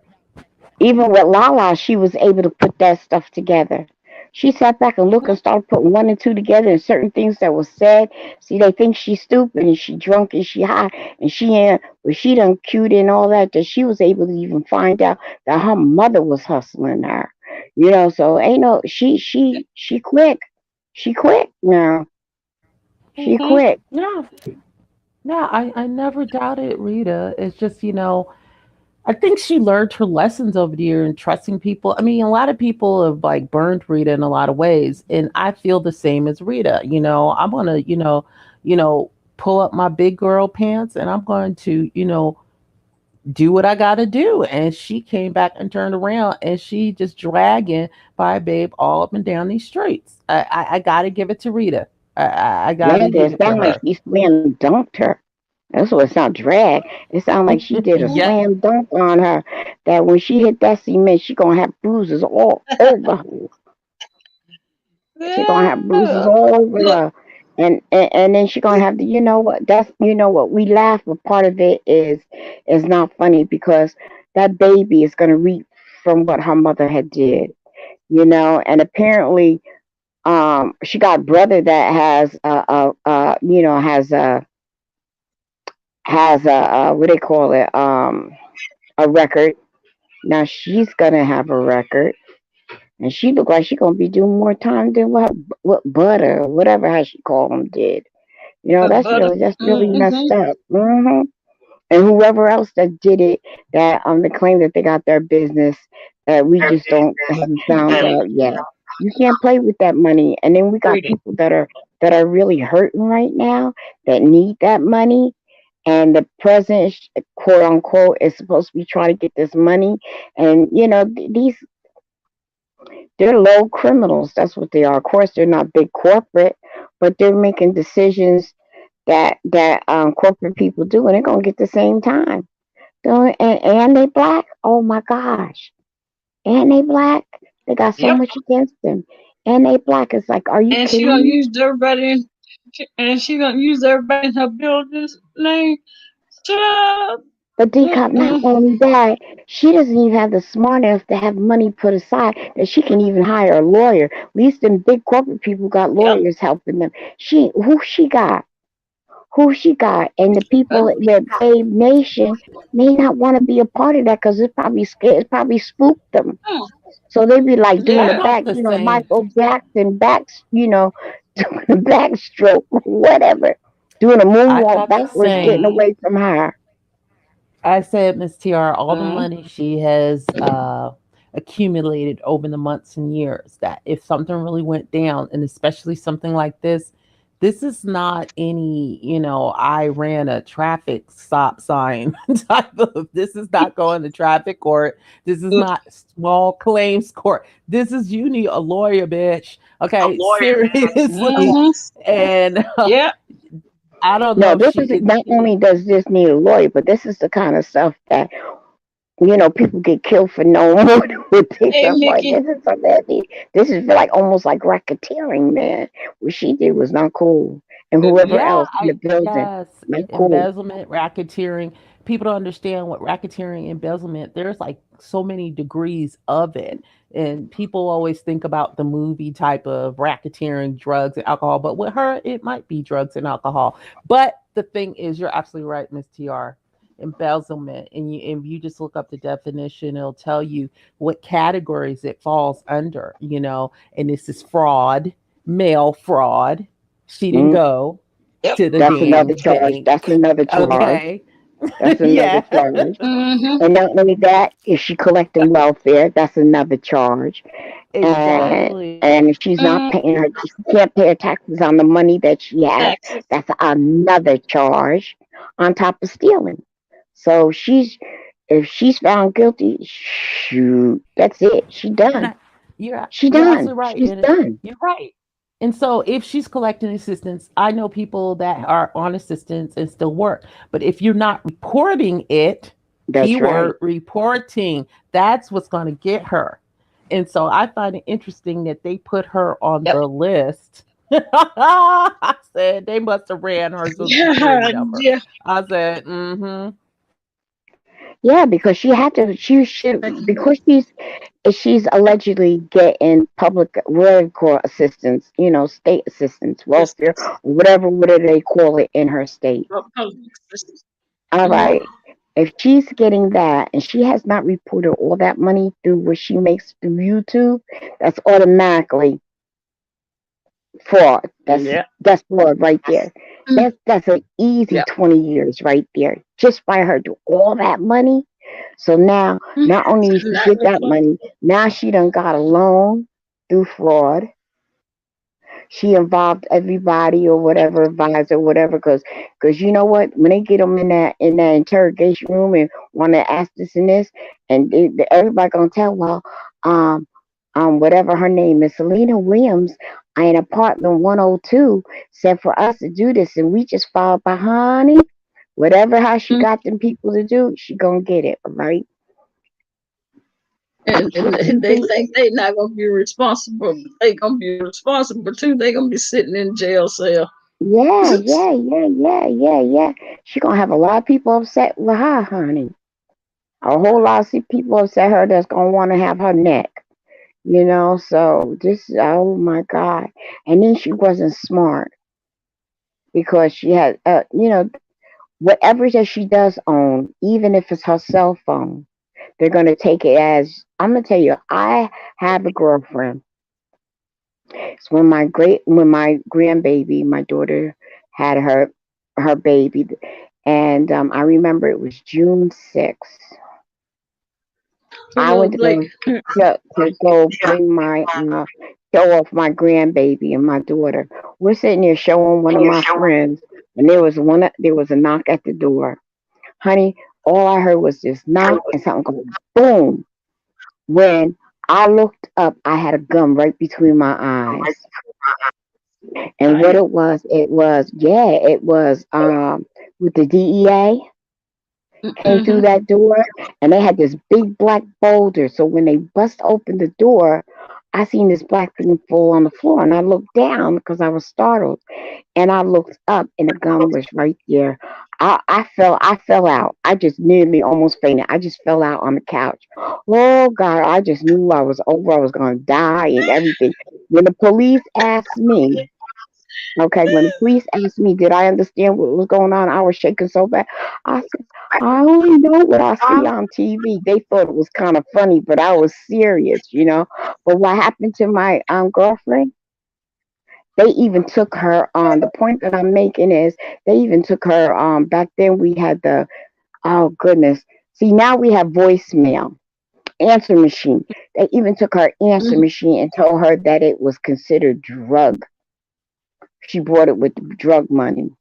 Even with Lala, she was able to put that stuff together. She sat back and looked and started putting one and two together and certain things that was said. See, they think she's stupid and she drunk and she high and she ain't, but she done cute and all that, that she was able to even find out that her mother was hustling her. So ain't no, she quick. She quick now. She quick. Yeah, yeah. I never doubted Rita. It's just I think she learned her lessons over the year and trusting people. I mean, a lot of people have like burned Rita in a lot of ways, and I feel the same as Rita. I'm gonna, pull up my big girl pants, and I'm going to, do what I gotta do. And she came back and turned around, and she just dragging by Babe all up and down these streets. I gotta give it to Rita. I Yeah, gotta give it it to sounded like her. she slam dunked her. That's what it sounded drag. It sounded like she did a Yeah. slam dunk on her. That when she hit that cement, she gonna have bruises all over her. She gonna have bruises Yeah. all over Look, her. And then she gonna have the you know what we laugh, but part of it is not funny because that baby is gonna reap from what her mother had did. And apparently she got a brother that has what they call it, a record. Now she's gonna have a record, and she look like she gonna be doing more time than what Butter, whatever how she called him, did. That's but really messed mm-hmm. up. And whoever else that did it, that they claim that they got their business, we just don't haven't found out yet. You can't play with that money. And then we got Reading. people that are really hurting right now that need that money, and the president, quote unquote, is supposed to be trying to get this money. And they're low criminals. That's what they are. Of course, they're not big corporate, but they're making decisions that corporate people do, and they're gonna get the same time. And they black. Oh my gosh, and they black. They got so Yep. much against them, and they black. It's like, are you And she kidding gonna me? use everybody and she gonna use everybody in her building's name. Shut up. But DCOP, not Mm-mm. only that, she doesn't even have the smart enough to have money put aside that she can even hire a lawyer. At least them big corporate people got Yep. lawyers helping them. Who she got? Who she got? And the Uh, people with Babe Nation may not want to be a part of that because it's probably scared, it's probably spooked them. mm, So they be like doing I the yeah. felt back, the same. Michael Jackson doing the backstroke, whatever, doing a I moonwalk felt the backwards, getting same. away from her. I said, Miss TR, all the Uh, money she has accumulated over the months and years, that if something really went down, and especially something like this is not any, I ran a traffic stop sign type of, this is not going to traffic court. This is not small claims court. This is, you need a lawyer, bitch. Okay, seriously. mm-hmm. And Yeah. I don't know No, if this she, is not only does this need a lawyer, but this is the kind of stuff that people get killed for no more with this Hey, stuff. Like Mickey. this is something that this is like almost like racketeering, man. What she did was not cool, and whoever Yeah, else in the building. yes, Like, cool. embezzlement, racketeering. People don't understand what racketeering, embezzlement. There's like so many degrees of it, and people always think about the movie type of racketeering, drugs and alcohol. But with her, it might be drugs and alcohol. But the thing is, you're absolutely right, Miss Tr. Embezzlement, and if you just look up the definition, it'll tell you what categories it falls under. And this is fraud, mail fraud. She didn't Mm, go to the that's another damn charge. That's bank. another charge. Okay. That's another Yeah. charge. Mm-hmm. And not only that, if she collecting welfare, that's another charge. And Exactly. and if she's not Mm, paying her, she can't pay her taxes on the money that she has. taxes. That's another charge on top of stealing. So if she's found guilty, shoot, that's it. She And done. She you're done. absolutely right. She's And done. you're right. And so if she's collecting assistance, I know people that are on assistance and still work. But if you're not reporting it, That's right. keyword reporting, that's what's going to get her. And so I find it interesting that they put her on Yep. the list. I said they must have ran her social security Yeah, number. yeah. I said, mm-hmm. Yeah, because she had to. She should because she's allegedly getting public what do you call assistance, state assistance, This welfare, whatever they call it in her state. public assistance. All Mm-hmm. right. If she's getting that and she has not reported all that money through what she makes through YouTube, that's automatically fraud. Yeah. That's fraud right there. Mm, That's an easy yeah. 20 years right there. Just by her do all that money. So now Mm, not only did she not get no that fun. money, now she done got a loan through fraud. She involved everybody or whatever advisor, whatever, because you know what? When they get them in that interrogation room and want to ask this and this, and everybody gonna tell, well, um, whatever her name is, Selena Williams, in apartment 102 said for us to do this, and we just followed behind it. Whatever how she Mm, got them people to do, she gonna get it, right? and they think they not gonna be responsible, but they gonna be responsible too. They gonna be sitting in jail cell. Yeah, yeah, yeah, yeah, yeah, yeah. She gonna have a lot of people upset with her, honey. A whole lot of people upset her that's gonna want to have her neck. So this, oh my God. And then she wasn't smart because she had, whatever that she does own, even if it's her cell phone, they're gonna take it as. I'm gonna tell you, I have a girlfriend. It's when my grandbaby, my daughter had her baby, and I remember it was June 6th. A I little went to late. to go bring my show off my grandbaby and my daughter. We're sitting there showing one of my friends, and there was a knock at the door. Honey, all I heard was this knock and something go boom. When I looked up, I had a gun right between my eyes. And what Damn. it was with the DEA came through Mm-hmm. that door, and they had this big black boulder. So when they bust open the door, I seen this black thing fall on the floor, and I looked down because I was startled, and I looked up, and the gun was right there. I fell out. I just nearly almost fainted. I just fell out on the couch. Oh God, I just knew I was over. I was gonna die and everything. When the police asked me, okay, when the police asked me, did I understand what was going on? I was shaking so bad. I said, I only know what I see on TV. They thought it was kind of funny, but I was serious. But what happened to my girlfriend? They even took her on. The point that I'm making is they even took her back then we had the oh goodness. See, now we have voicemail, answer machine. They even took her answer Mm-hmm. machine and told her that it was considered drug. She bought it with drug money.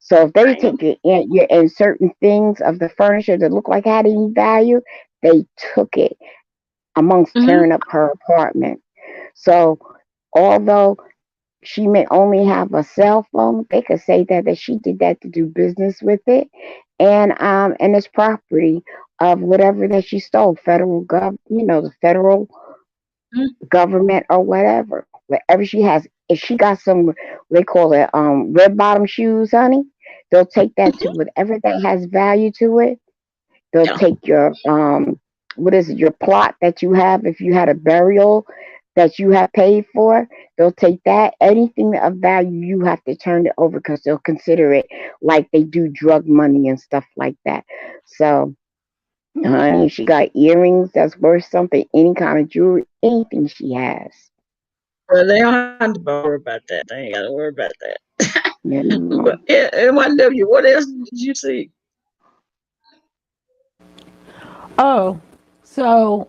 So if they Damn. take it in certain things of the furniture that look like had any value, they took it amongst Mm-hmm. tearing up her apartment. So although she may only have a cell phone, they could say that she did that to do business with it, and it's property of whatever that she stole, the federal government or whatever. whatever she has. If she got some, they call it red bottom shoes, honey, they'll take that to whatever that has value to it. They'll Yeah. take your what is it, your plot that you have if you had a burial that you have paid for. They'll take that. Anything of value you have to turn it over because they'll consider it like they do drug money and stuff like that. So honey, she got earrings that's worth something, any kind of jewelry, anything she has. Well, they don't have to worry about that. They ain't got to worry about that. You But know. MIW, what else did you see? Oh, so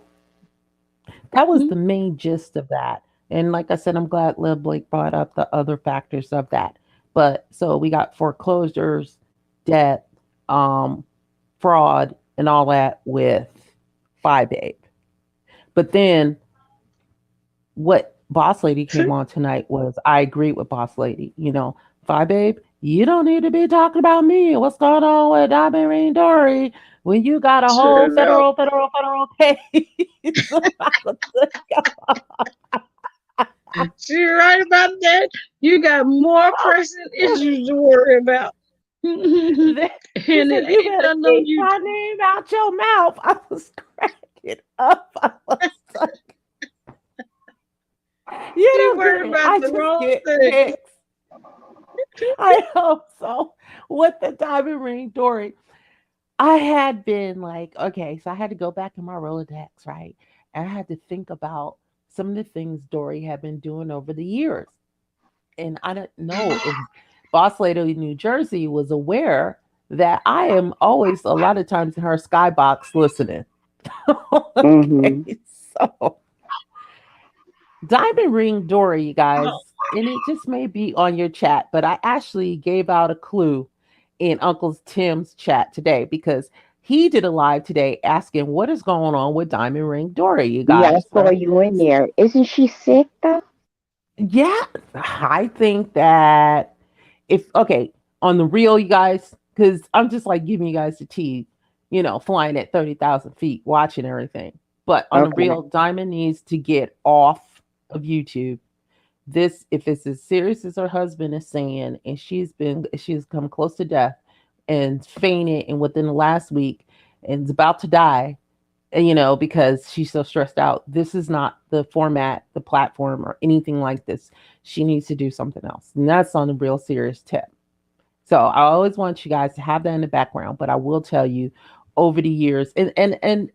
that was Mhm. the main gist of that. And like I said, I'm glad Lil Blake brought up the other factors of that. But so we got foreclosures, debt, um, fraud, and all that with Phi Babe. But then what Boss Lady came on tonight was I agree with Boss Lady. Phi Babe, you don't need to be talking about me. What's going on with Diamond Ring Dory when you got a Sure whole enough. federal case about to She right about that. You got more pressing go. issues to worry about. And Then she it said, "You ain't better nothing on keep you. my name out your mouth." I was cracking up. I was like, "You You don't get worry it. about I the just wrong get thing. kicks." I hope so. With the diamond ring, Dory, I had been like, okay, so I had to go back in my Rolodex, right? And I had to think about some of the things Dory had been doing over the years. And I don't know if Boss Lady in New Jersey was aware that I am always a lot of times in her skybox listening. Hmm. Okay, so Diamond Ring Dory, you Oh, guys, and it just may be on your chat, but I actually gave out a clue in Uncle Tim's chat today because he did a live today asking what is going on with Diamond Ring Dory, you Yeah, I guys, saw right? you in there. Isn't she sick though? Yeah, I think that if okay, on the real, you guys, because I'm just like giving you guys the tea, flying at 30,000 feet, watching everything. But on the Okay. real, Diamond needs to get off of YouTube. This, if it's as serious as her husband is saying, and she's come close to death and fainted, and within the last week, and is about to die, and, because she's so stressed out. This is not the format, the platform, or anything like this. She needs to do something else. And that's on a real serious tip. So I always want you guys to have that in the background, but I will tell you over the years, and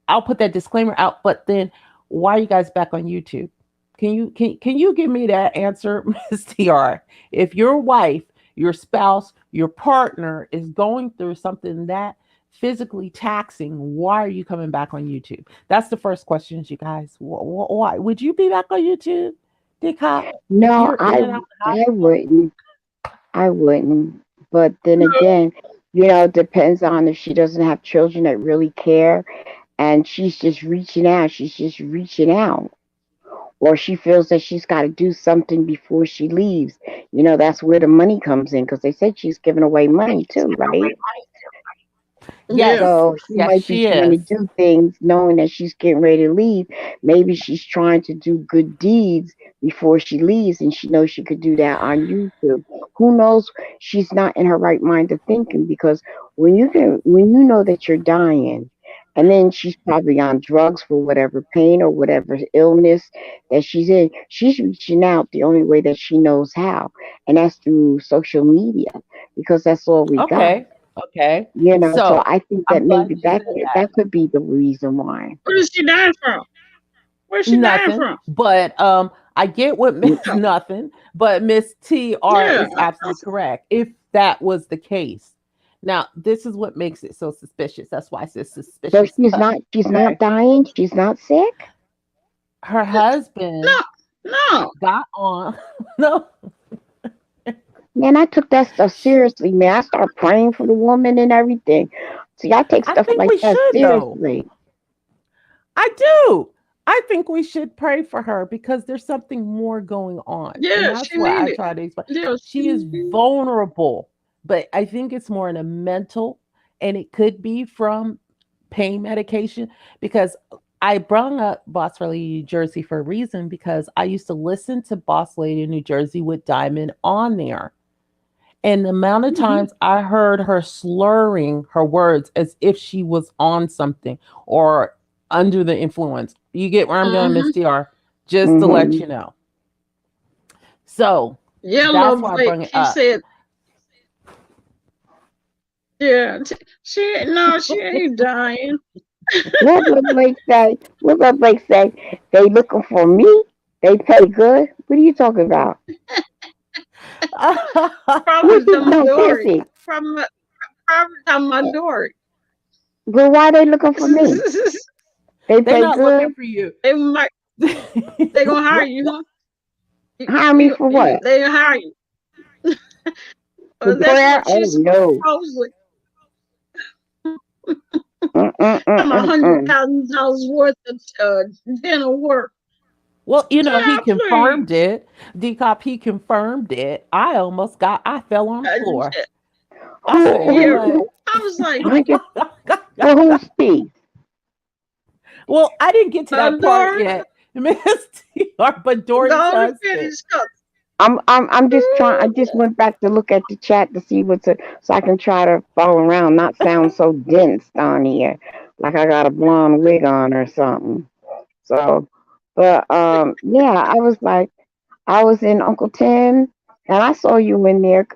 I'll put that disclaimer out, but then why are you guys back on YouTube? Can you give me that answer, Miss TR? If your wife, your spouse, your partner is going through something that physically taxing, why are you coming back on YouTube? That's the first question, you guys. Why would you be back on YouTube, Dick Hop, if No, you're in and out the I hospital? wouldn't. I wouldn't. But then no. again, it depends on if she doesn't have children that really care and she's just reaching out. She's just reaching out. Or she feels that she's got to do something before she leaves. That's where the money comes in because they said she's giving away money too, right? Yeah. Yes, So she yes, might be she trying to is. do things knowing that she's getting ready to leave. Maybe she's trying to do good deeds before she leaves and she knows she could do that on YouTube. Who knows? She's not in her right mind of thinking because when you know that you're dying and then she's probably on drugs for whatever pain or whatever illness that she's in, she's reaching out the only way that she knows how. And that's through social media because that's all we got. Okay, okay. So So I think I'm that glad maybe you said that. that could be the reason why. Where is she dying from? Where's she dying Nothing, from? but I get what Miss Yeah. Nothing, but Miss TR Yeah. is absolutely correct. If that was the case, now this is what makes it so suspicious. That's why I said So suspicious. she's not Okay, dying. She's not sick. her husband No. No. got on. No, Man, I took that stuff seriously. Man, I started praying for the woman and everything. See, I take I stuff think like we that should though. seriously. I do. I think we should pray for her because there's something more going on. And Yeah, that's she what need I it. try to explain. Yeah, she She is need it. vulnerable, but I think it's more in a mental, and it could be from pain medication because I brought up Boss Lady New Jersey for a reason because I used to listen to Boss Lady New Jersey with Diamond on there. And the amount of Mhm. times I heard her slurring her words as if she was on something or under the influence. You get where I'm going, Miss Mhm. TR? Just to let Mm-hmm. you know. So that's Yellow why I Blake, bring it he up. said, yeah, she ain't dying. What would Blake say? What would Blake say? They looking for me? They pay good? What are you talking about? Probably What you some no Dory. Cassie? Probably talking about Dory. Well, why they looking for me? They They're pay not looking good? for you. they might they gonna hire you, huh? Hire me for what? They hire you. For That's prayer? what Oh she's no. supposedly talking about Mm-mm-mm-mm-mm. $100,000 worth of dinner work. Well, he Child, confirmed please. it. Decop, he confirmed it. I fell on the floor. Uh, I said, Who, yeah, what? I was like, 100? Well, who's Steve? Well, I didn't get to that part Dory, yet, Miss TR, but Dory's go to husband. finish up. I'm just trying. I just went back to look at the chat to see what's so I can try to follow around, not sound so dense down here, like I got a blonde wig on or something. So, but yeah, I was like, I was in Uncle Tim, and I saw you in there,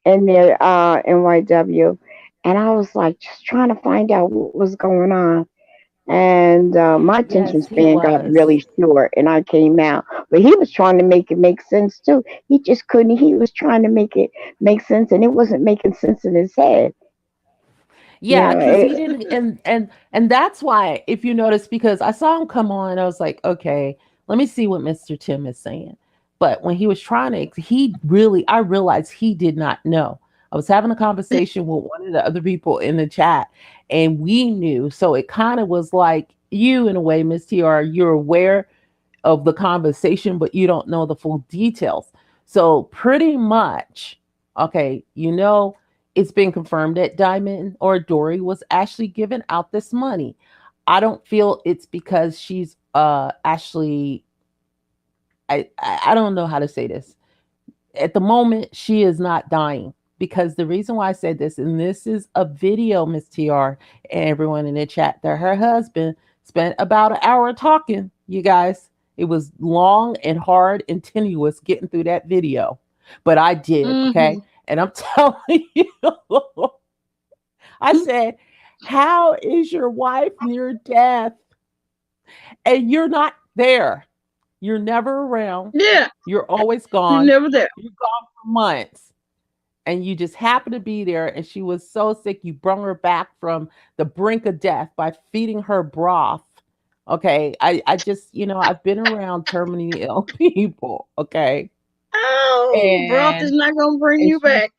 NYW, and I was like just trying to find out what was going on. And my attention Yes, he span got was. really short, and I came out. But he was trying to make it make sense too. He just couldn't. He was trying to make it make sense, and it wasn't making sense in his head. You Yeah, know, because he didn't, and that's why, if you notice, because I saw him come on, I was like, okay, let me see what Mr. Tim is saying. But when he was trying to, I realized he did not know. I was having a conversation with one of the other people in the chat, and we knew. So it kind of was like you, in a way, Miss TR, you're aware of the conversation, but you don't know the full details. So pretty much, okay, it's been confirmed that Diamond or Dory was actually giving out this money. I don't feel it's because she's actually I don't know how to say this. At the moment, she is not dying. Because the reason why I said this, and this is a video, Miss TR, and everyone in the chat, that her husband spent about an hour talking, you guys. It was long and hard and tenuous getting through that video. But I did, okay? Mm-hmm. And I'm telling you, I said, how is your wife near death and you're not there? You're never around. Yeah, You're always you gone. never there. You're gone for months. And you just happened to be there. And she was so sick, you brought her back from the brink of death by feeding her broth. Okay. I just, I've been around terminally ill people. Okay. Oh, broth is And not gonna bring and you she back.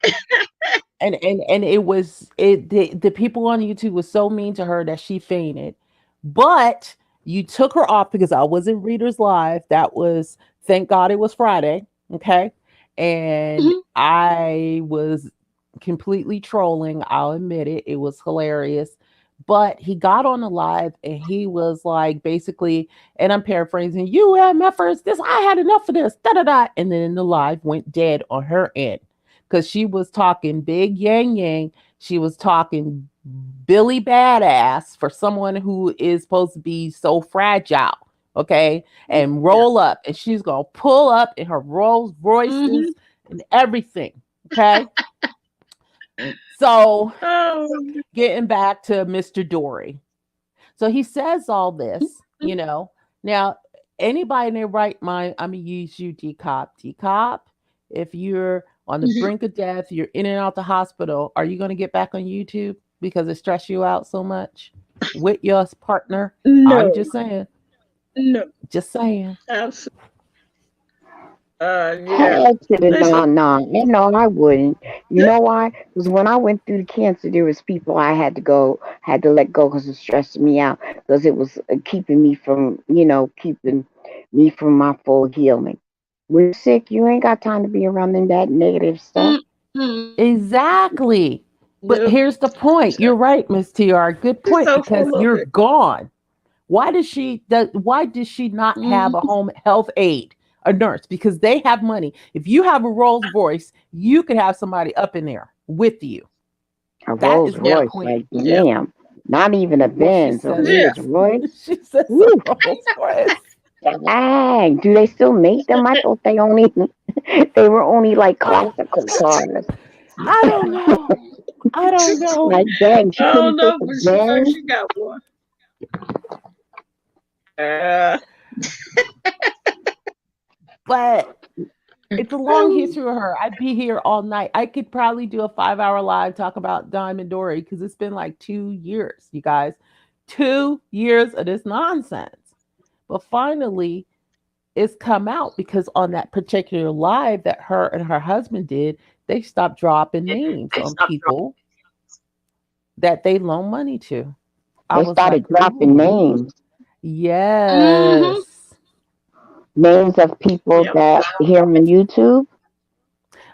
and it was the people on YouTube was so mean to her that she fainted. But you took her off because I was in Readers Live. That was, thank God it was Friday. Okay. And Mhm. I was completely trolling. I'll admit it. It was hilarious. But he got on the live and he was like, basically, and I'm paraphrasing, you MFers, this, I had enough of this, da da da. And then the live went dead on her end because she was talking big yang yang. She was talking Billy Badass for someone who is supposed to be so fragile, okay, and Yeah. roll up, and she's gonna pull up in her Rolls Mm-hmm. Royces and everything, okay. So Oh. getting back to Mr. Dory, so he says all this, Now, anybody in their right mind, I'm gonna use you, DCOP. DCOP, if you're on the Mhm. brink of death, you're in and out the hospital, are you gonna get back on YouTube because it stressed you out so much with your partner? I'm No, just saying, no, just saying. absolutely. Yeah. Heck to the no, Listen. no, no, I wouldn't. You know why? Because when I went through the cancer, there was people I had to let go because it stressed me out because it was keeping me from, keeping me from my full healing. When you're sick, you ain't got time to be around in that negative stuff. Mm-hmm. Exactly. But Nope. here's the point. You're right, Miss TR. Good She's point so because full of you're it. gone. Why did she not have a Mhm. home health aide, a nurse? Because they have money. If you have a Rolls Royce, you could have somebody up in there with you. A That Rolls is my Yeah. Royce, point. like Yeah. damn. Not even a Well, she Benz, a says Yeah. Rolls Royce. she says Woo, a Rolls Royce. dang. Do they still make them? I thought they only they were only like classical cars. I don't know. I don't know. Like dang, I she don't couldn't take know, a but she thinks Benz. she got one. Uh, But it's a long history with her. I'd be here all night. I could probably do a 5 hour live talk about Diamond Dory because it's been like 2 years, you guys. 2 years of this nonsense. But finally, it's come out because on that particular live that her and her husband did, they stopped dropping names on people that they loan money to. I They was like, started dropping ooh, names. mm-hmm. yes. Names of people Yep. that here on YouTube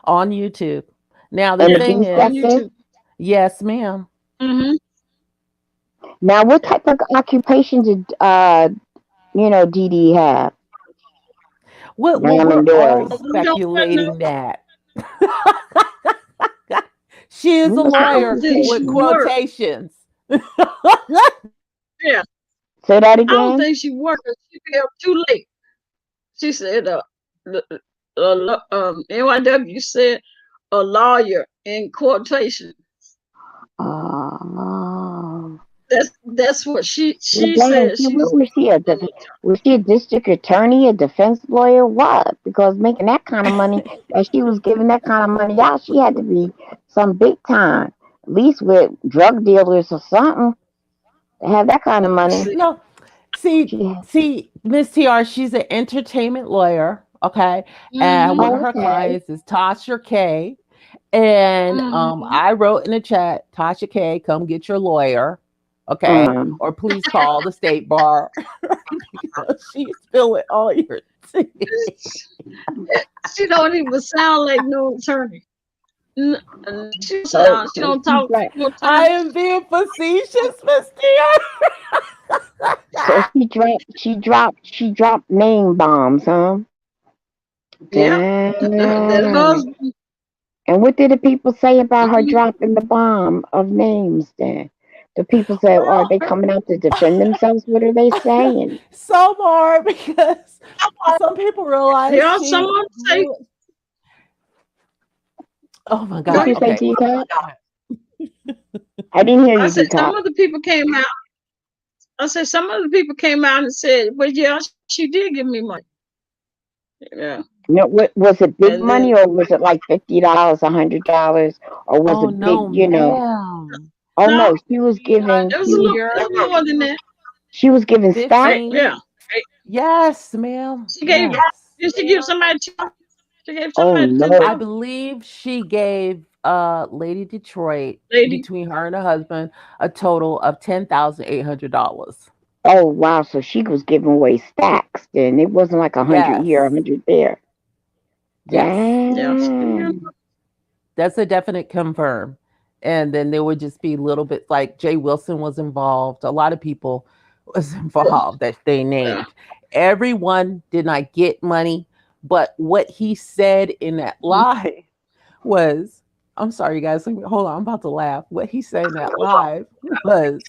On YouTube. Now, the in the Yeah. thing B On is, sector. YouTube. yes, ma'am. Mm-hmm. Now, what type of occupation did Dee Dee have? Well, we're Diamond all Dory. We don't know. speculating that. She is What a was her I don't lawyer think with she occupation? worked. quotations. Yeah. Say that I don't again. think she worked. She be up too late. She said, the, NYW said a lawyer in quotation. Oh. That's what Well, she dang, said. see, what She's was she? Was she a district attorney, a defense lawyer? What? Because making that kind of money, that she was giving that kind of money out, she had to be some big time, at least with drug dealers or something, to have that kind of money. see. No, see, She had, Miss TR, she's an entertainment lawyer. Okay. And Mm-hmm. one of oh, her okay. clients is Tasha K. And Mm-hmm. I wrote in the chat, Tasha K, come get your lawyer. Okay. Mm. Or please call the state bar because she's spilling all your tea. She don't even sound like no attorney. So, She so don't she talk drank. no I attorney. am being facetious, Miss TR. So she dropped name bombs, huh? Yep. That Damn. husband. And what did the people say about her Mhm. dropping the bomb of names then? The people say, are Well, they coming out to defend themselves? What are they saying? some are because some people realize There are some she of them say, really. Oh my go What God. you ahead. say, Okay. Decop? I didn't hear I you, said some Decop. of the people came out. I said some of the people came out and said, well, yeah, she did give me money. Yeah. No, what was it big And then money or was it like $50, $100, or was Oh it big, no, ma'am. Oh no, no, she was giving it was she a was little more than that. stacks. $15. Yeah. Yes, ma'am. She gave, Yes. did she give somebody, she gave Oh somebody I no. 10,000. believe she gave Lady Detroit, Lady. between her and her husband, a total of $10,800. Oh wow, so she was giving away stacks then. It wasn't like 100 here, Yes. 100 there. Yes. Yeah. Damn. That's a definite confirm. And then there would just be little bits like Jay Wilson was involved. A lot of people was involved that they Yeah. named. Everyone did not get money, but what he said in that live was, I'm sorry, you guys. Hold on, I'm about to laugh. What he said in that live was,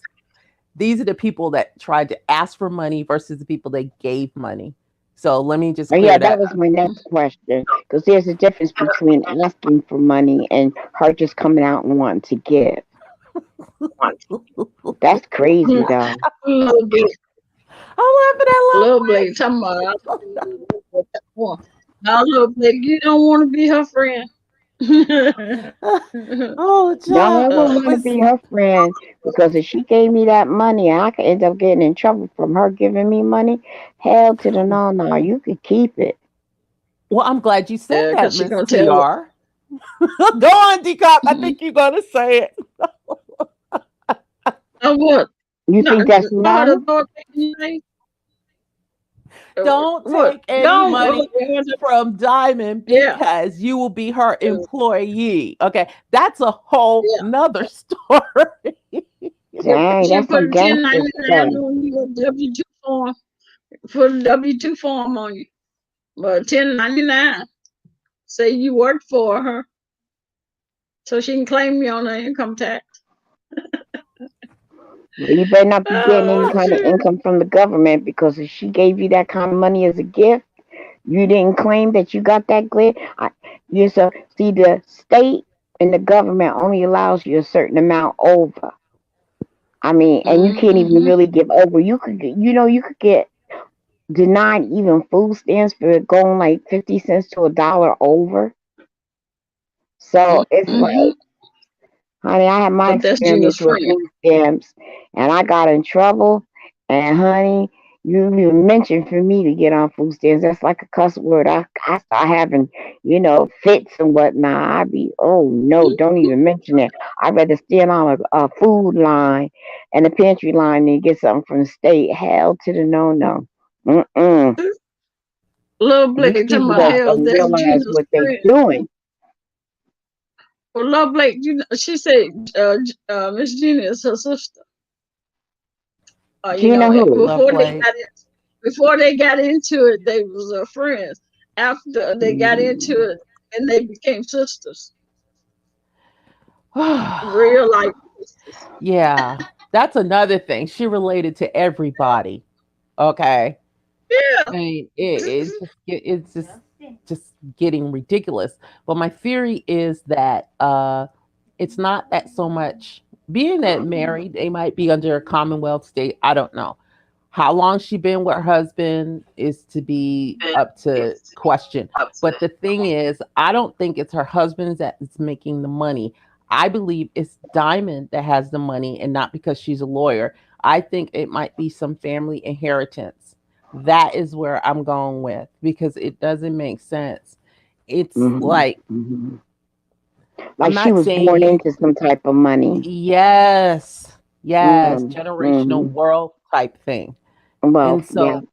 these are the people that tried to ask for money versus the people that gave money. So let me just Oh yeah, clear that that was up. my next question. Because there's a difference between asking for money and her just coming out and wanting to give. That's crazy Mhm. though. Little bit, I'm laughing little at bit. Talking about, now, little bit, you don't want to be her friend. love. Oh, No, I child. wouldn't want But to be her friend because if she gave me that money, I could end up getting in trouble from her giving me money. Hell to the no, no. You could keep it. well, I'm glad you said Yeah, that, because she Miss gonna tell her. TR. Go on, Decop. I Mhm. think you're gonna say it. Oh, what? You No, think that's know how to wrong? throw it back in your face? Don't What? take any Go on. money from Diamond Yeah. because you will be her employee. Okay, that's a whole Yeah. nother story. Dang, She that's put some a gangster 1099 stuff. on you, a W-2 form, put a W-2 form on you. But 1099, say you worked for her, so she can claim you on her income tax. Well, you better not be getting any Oh, kind of shit. income from the government because if she gave you that kind of money as a gift, you didn't claim that you got that gift. You so see the state and the government only allows you a certain amount over. I mean, and you can't even Mm-hmm. really give over. You could get, you could get denied even food stamps for going like 50 cents to $1 over. So it's Mm-hmm. like, honey, I had my But that's Gina's experience with friend. food stamps, and I got in trouble. And honey, you even mentioned for me to get on food stamps. That's like a cuss word. I start having, fits and whatnot. I be, oh no, don't even mention it. I'd rather stand on a food line and a pantry line than get something from the state. Hell to the no. Mm-mm. Love These Blake talking people about hell, don't that's realize Gina's what they friend. doing. Well, Love Blake, she said Miss Gina is her sister. Gina who? Love Blake. Before they got into it, they was friends. After they got into Mm. it, and they became sisters, real life sisters. Yeah, that's another thing. She related to everybody. Okay. Yeah. I mean, it's just getting ridiculous. But my theory is that it's not that so much being that married, they might be under a Commonwealth state. I don't know. How long she been with her husband is to be up to question. But the thing is, I don't think it's her husband that is making the money. I believe it's Diamond that has the money and not because she's a lawyer. I think it might be some family inheritance. That is where I'm going with because it doesn't make sense. It's Mhm, like, mhm. I'm Like she not was saying born you, into some type of money. yes, yes, generational Mhm. wealth type thing. Well, And yeah. so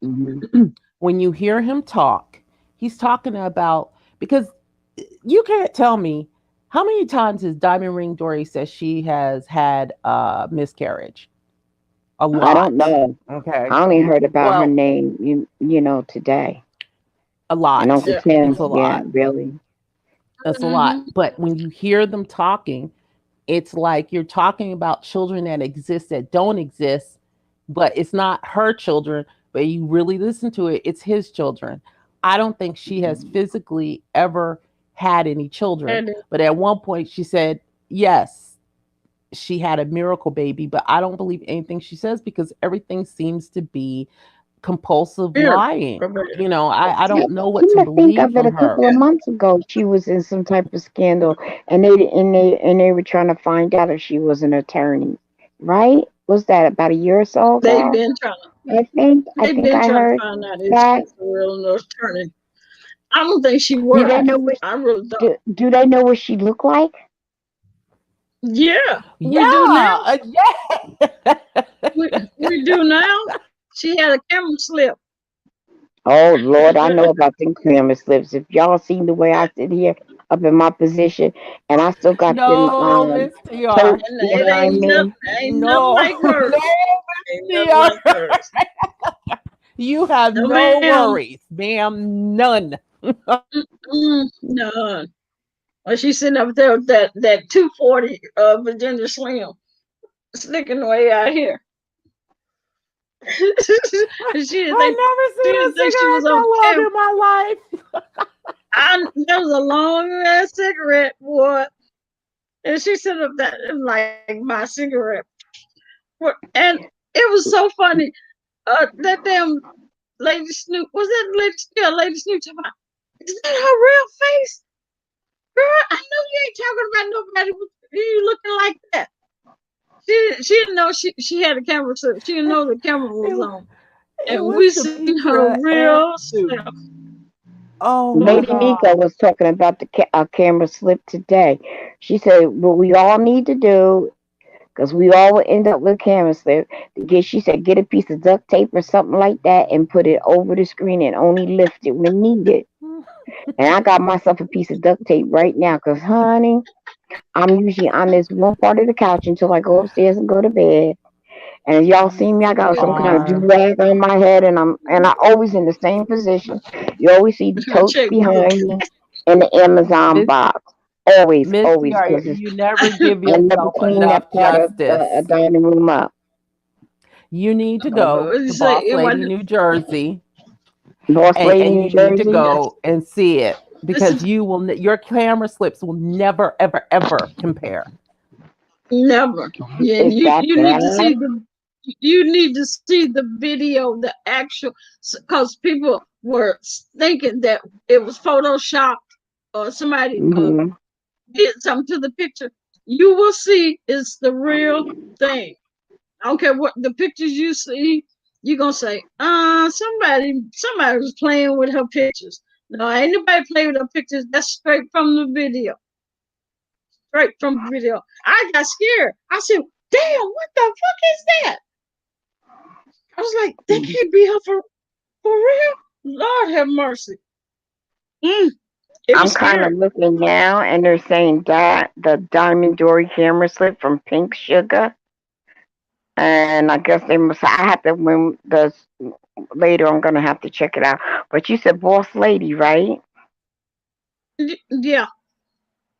when you hear him talk, he's talking about because you can't tell me how many times has Diamond Ring Dory says she has had a miscarriage? A I don't lot. know. Okay. I only heard about her Well, name, today. a And lot. Uncle Yeah. It's Tim, a yeah, lot. really. It's a lot. Mm-hmm. But when you hear them talking, it's like you're talking about children that exist that don't exist, but it's not her children, but you really listen to it, it's his children. I don't think she has Mhm. physically ever had any children, And but at one point she said, yes, she had a miracle baby, but I don't believe anything she says because everything seems to be compulsive spirit. lying. I Yeah, don't know what come to to think believe of it, from a her. couple of months ago, she was in some type of scandal, and they were trying to find out if she was an attorney, right? Was that about a year or so They've ago? been trying. I They've think been I trying to heard find out if that. she's a real nurse attorney. I don't think she Do they worked. know what? I really don't. Do they know what she looked like? Yeah, we do now. Yeah, yeah. We do now. She had a camera slip. Oh Lord, I know about them camera slips. If y'all seen the way I sit here up in my position, and I still got them No, Miss TR. totes And behind me. ain't nothing No, like no, hers. Ain't Miss nothing like TR. hers. You have No, no ma'am. worries, ma'am. None. None. Well, she's sitting up there with that 240 Virginia Slim sticking way out here. she didn't think I she never didn't think she seen was a on cigarette that camera. long in my life. That was a long ass cigarette, boy. And she sitting up there like my cigarette. And it was so funny. That damn Lady Snoop, was that Lady, yeah, Lady Snoop talking about, is that her real face? Girl, I know you ain't talking about nobody with you looking like that. She didn't know she had a camera, so she didn't know the camera was It, on. it And was we seen her Demetra and real Snoop. self. Oh my Lady God. Mika was talking about the camera slip today. She said, "What we all need to do, because we all will end up with camera slip, to get." She said, "Get a piece of duct tape or something like that, and put it over the screen, and only lift it when needed." And I got myself a piece of duct tape right now, cause honey, I'm usually on this one part of the couch until I go upstairs and go to bed. And if y'all see me, I got Yeah, some kind of do are. rag on my head, and I always in the same position. You always see the I totes check with you. behind me and the Amazon Miss box. Always, Miss always, Tiara, because you never give I never yourself clean that enough part of the justice. dining room up. You need to What go you to say? Boss It Lady, wasn't. New Jersey, Boss Lady, and New you need to Jersey. go and see it This because is you will your camera slips will never ever ever compare. never. Yeah, Is that you need to see bad? the. You need to see the video, the actual, because people were thinking that it was photoshopped or somebody Hmm. did something to the picture. You will see it's the real thing. I don't care what the pictures you see, you're gonna say, somebody was playing with her pictures. No, ain't nobody playing with her pictures. That's straight from the video. Straight from the video. I got scared. I said, damn, what the fuck is that? I was like, that can't be her for real? Lord have mercy. Mm, it I'm was kind of scary. looking now, and they're saying that the Diamond Dory camera slip from Pink Sugar, and I guess they must. I have to when the later. I'm gonna have to check it out. But you said Boss Lady, right? Yeah.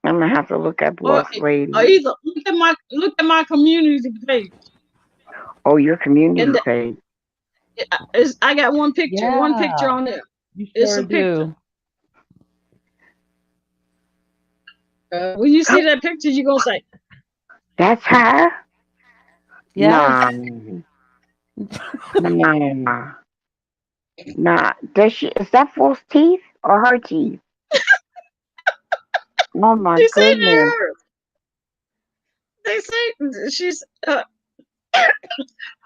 I'm gonna have to look at Or, Boss or Lady. either look at my community page. Oh, your And community page. I got one picture Yeah, on there. you It's sure a picture. do. When you see that picture, you're gonna say, That's her. Nah, Yes. nah, nah. Does she? Is that false teeth or her teeth? Oh my they say they're goodness. hers. They say she's her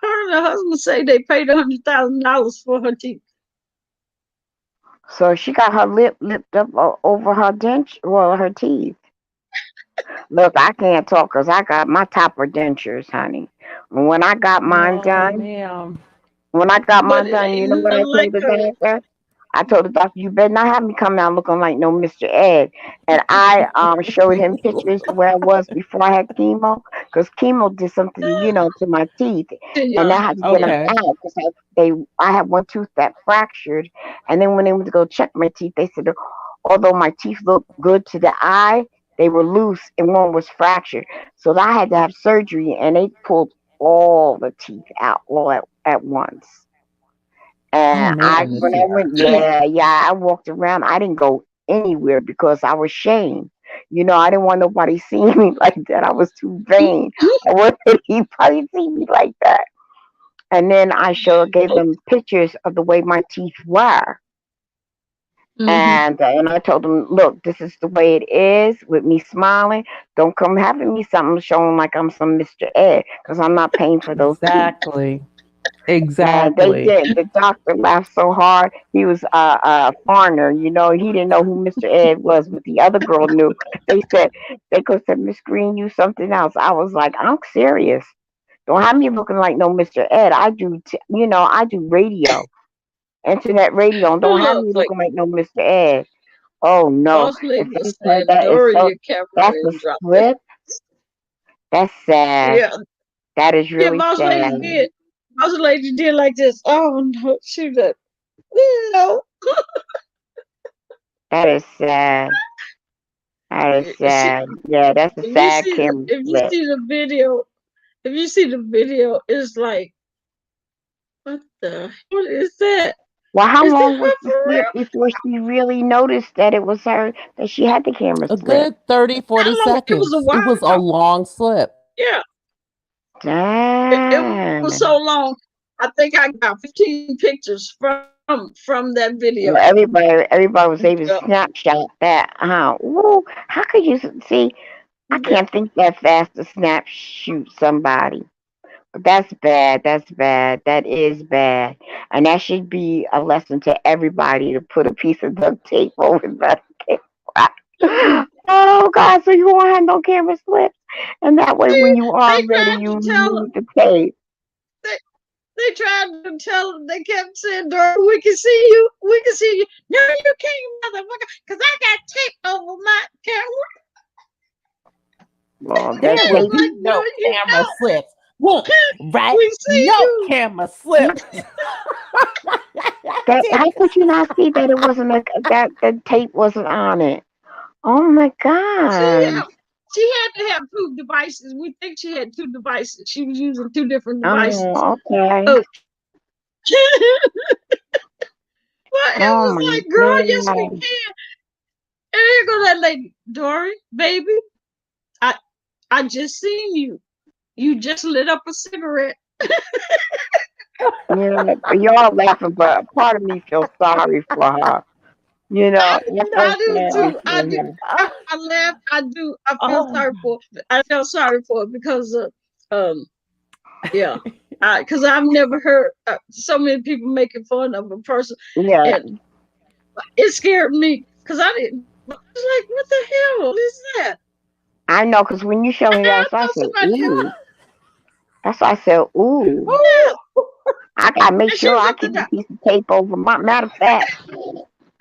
and her husband say they paid $100,000 for her teeth. So she got her lip lipped up over her dent, well, her teeth. Look, I can't talk 'cause I got my topper dentures, honey. When I got mine No, done, ma'am. when I got But mine it done, you know ain't what I nothing like told the hers. doctor? I told the doctor, you better not have me come out looking like no Mr. Ed. And I showed him pictures of where I was before I had chemo, because chemo did something, to my teeth, and I Yeah. had to get them Okay. out because I had one tooth that fractured, and then when they went to go check my teeth, they said although my teeth looked good to the eye, they were loose and one was fractured, so I had to have surgery, and they pulled all the teeth out all at once. Oh And man, when Miss I Tiara. went, yeah, I walked around. I didn't go anywhere because I was ashamed. I didn't want nobody seeing me like that. I was too vain. I wanted anybody see me like that. And then gave them pictures of the way my teeth were. Mm-hmm. And I told them, look, this is the way it is with me smiling. Don't come having me something showing like I'm some Mr. Ed, because I'm not paying for those teeth. Exactly. And they Exactly. did. The doctor laughed so hard. He was a foreigner, he didn't know who Mr. Ed was, but the other girl knew. They said they could have said Miss Green, you something else. I was like, I'm serious. Don't have me looking like no Mr. Ed. I do radio, internet radio, and don't have Look, me like looking like no Mr. Ed. Oh no! boss If lady they say said, that is so, Doria that's a Cameron dropped it. slip. That's sad. Yeah, That is yeah, really boss lady sad. did. Boss lady did like this. Oh no, she was like, no. That is sad. That is She, sad. Yeah, that's a if you sad see the camera if you flip. see the video, if you see the video, it's like, what is that? Well, how Is that long was her the for slip real? before she really noticed that it was her, that she had the camera A slip? good 30, 40 How long? It was a seconds. It was a while. long slip. Yeah, it was so Dang. long. I think I got 15 pictures from that video. Well, everybody was able to Yeah, snapshot that. Ooh, how could you see? I yeah. can't think that fast to snap shoot somebody. That's bad. That's bad. That is bad. And that should be a lesson to everybody to put a piece of duct tape over that camera. Oh God! So you won't have no camera slips, and that way, See, when you they are ready, tried you to tell her. remove the tape. They, They tried to tell them. They kept saying, "Dory, we can see you. We can see you." No, you can't, motherfucker, because I got tape over my camera. Well, that There will tape. be Like, no, no you camera don't. slips. Won't, right? We see No you. camera slips. That how could you not see that it wasn't that the tape wasn't on it? Oh my She god. had, she had to have two devices. We think she had two devices. She was using two different devices. Oh, okay. Oh. But it Oh was my like, girl, yes, we god. can. And here go that lady, Dory, baby. I I just seen you. You just lit up a cigarette. Yeah, y'all laughing, but part of me feels sorry for her. You know, I, I feel I do sorry too. I for do. her. I laugh. I do. I feel Oh, sorry for. I feel sorry for it because um yeah, because I've never heard so many people making fun of a person, Yeah, and it scared me because I didn't. I was like, what the hell is that? I know, because when you showed me that, I so I thought said, somebody else. ooh. That's why I said, ooh. Yeah, I gotta make and she sure I looked keep at a that. piece of tape over my. Matter of fact,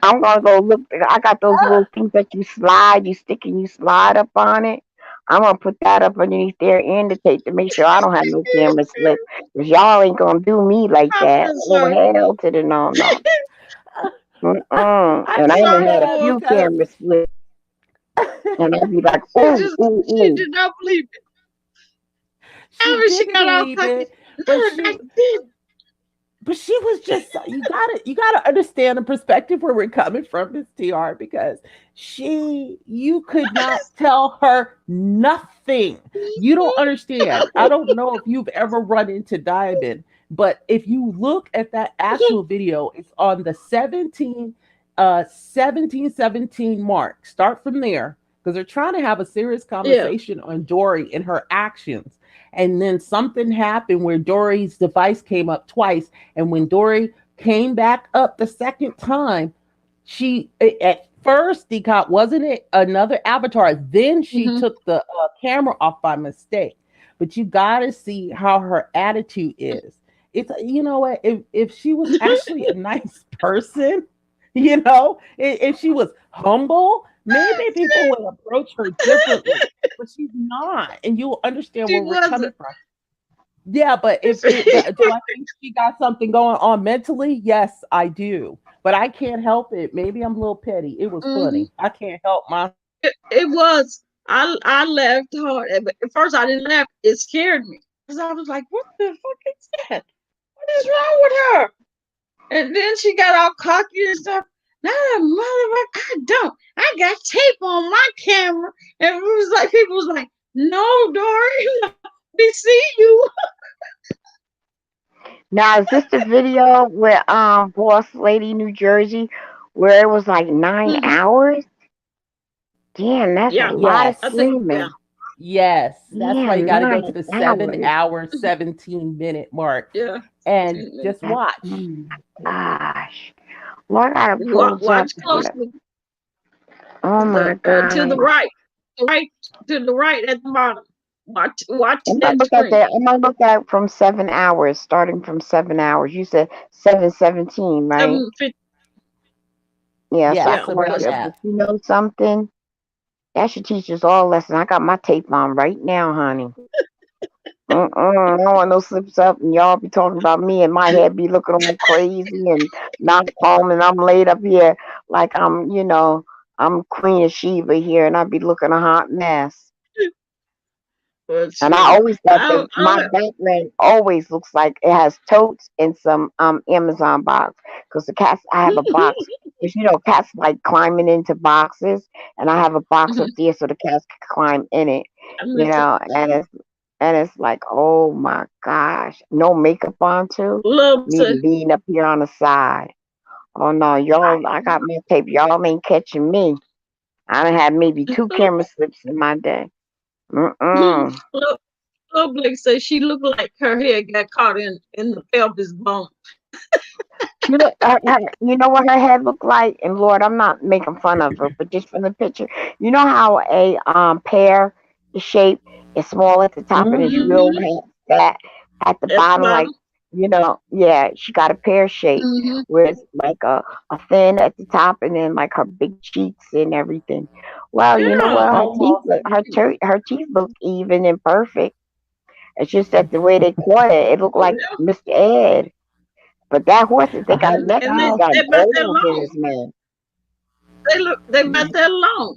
I'm gonna go look. I got those little things that you slide, you stick and you slide up on it. I'm gonna put that up underneath there and the tape to make sure I don't have no camera slip. Cause y'all ain't gonna do me like I that. feel Oh sorry for hell her. to the no no. I, Mm-mm. I And I feel even Sorry had a for bad her. few because camera slips, and I'd be like, She ooh just ooh she ooh. did not believe it. she I mean, she didn't got all believe cocky. it, No, but I did. she was just you gotta understand the perspective where we're coming from, Miss TR, because you could not tell her nothing. You don't understand. I don't know if you've ever run into Diamond, but if you look at that actual video, it's on the 1717 mark. Start from there because they're trying to have a serious Yeah. conversation on Dory and her actions. And then something happened where Dory's device came up twice. And when Dory came back up the second time, at first DCOP wasn't it another avatar. Then she Hmm. took the camera off by mistake. But you got to see how her attitude is. It's you know what, if she was actually a nice person, if she was humble, maybe people would approach her differently. But she's not, and you'll understand She where we're coming wasn't. from. Yeah, but do I think she got something going on mentally? Yes, I do. But I can't help it. Maybe I'm a little petty. It was Hmm. funny. I can't help my. It was. I laughed hard. At first, I didn't laugh. It scared me because I was like, "What the fuck is that? What is wrong with her?" And then she got all cocky and stuff. Now, motherfucker, I don't. I got tape on my camera, and it was like people was like, "No, Dory, no, we see you." Now is this the video with Boss Lady New Jersey where it was like 9 hours? Damn, that's a Yeah, lot of Yes. I think yeah. screaming. Yes. That's Yeah, why you got to go to the 7 9 hours. hour, 17-minute mark Yeah. and just That's, watch. oh my gosh. Well, I gotta pull this up. Watch closely. Oh my To the god. right, right to the right at the bottom. Watch I'm gonna that look at screen. that. I'm gonna look at from 7 hours, starting from 7 hours. You said 7:17, right? 7:50. Yeah, so I Yes, Yeah, can work around because it. But that. you know something? That should teach us all a lesson. I got my tape on right now, honey. I don't want no slips up, and y'all be talking about me, and my head be looking all crazy and not calm, and I'm laid up here like I'm Queen of Sheba here, and I be looking a hot mess. well, And I shoot, always got my background always looks like it has totes and some Amazon box because the cats I have a box because cats like climbing into boxes, and I have a box up there so the cats can climb in it, I miss it. and it's like, oh my gosh, no makeup on too, Love me to. lean up here on the side. Oh no, y'all, I got my tape. Y'all ain't catching me. I done had maybe two camera slips in my day. Mm-mm. Look, Love Blake says she looked like her head got caught in the pelvis bone. You know what her head looked like? And Lord, I'm not making fun of her, but just from the picture, you know how a pear is shaped is small at the top and is real Hmm. fat at the At the bottom, like bottom. Yeah, she got a pear shape Mm-hmm. where it's like a thin at the top and then like her big cheeks and everything. Well, you know Yeah. what? Almost. Her teeth look even and perfect. It's just that the way they caught it, it looked like Yeah. Mr. Ed. But that horse that they got next And to they Now, got they about that gold in long. his mouth. They about that long.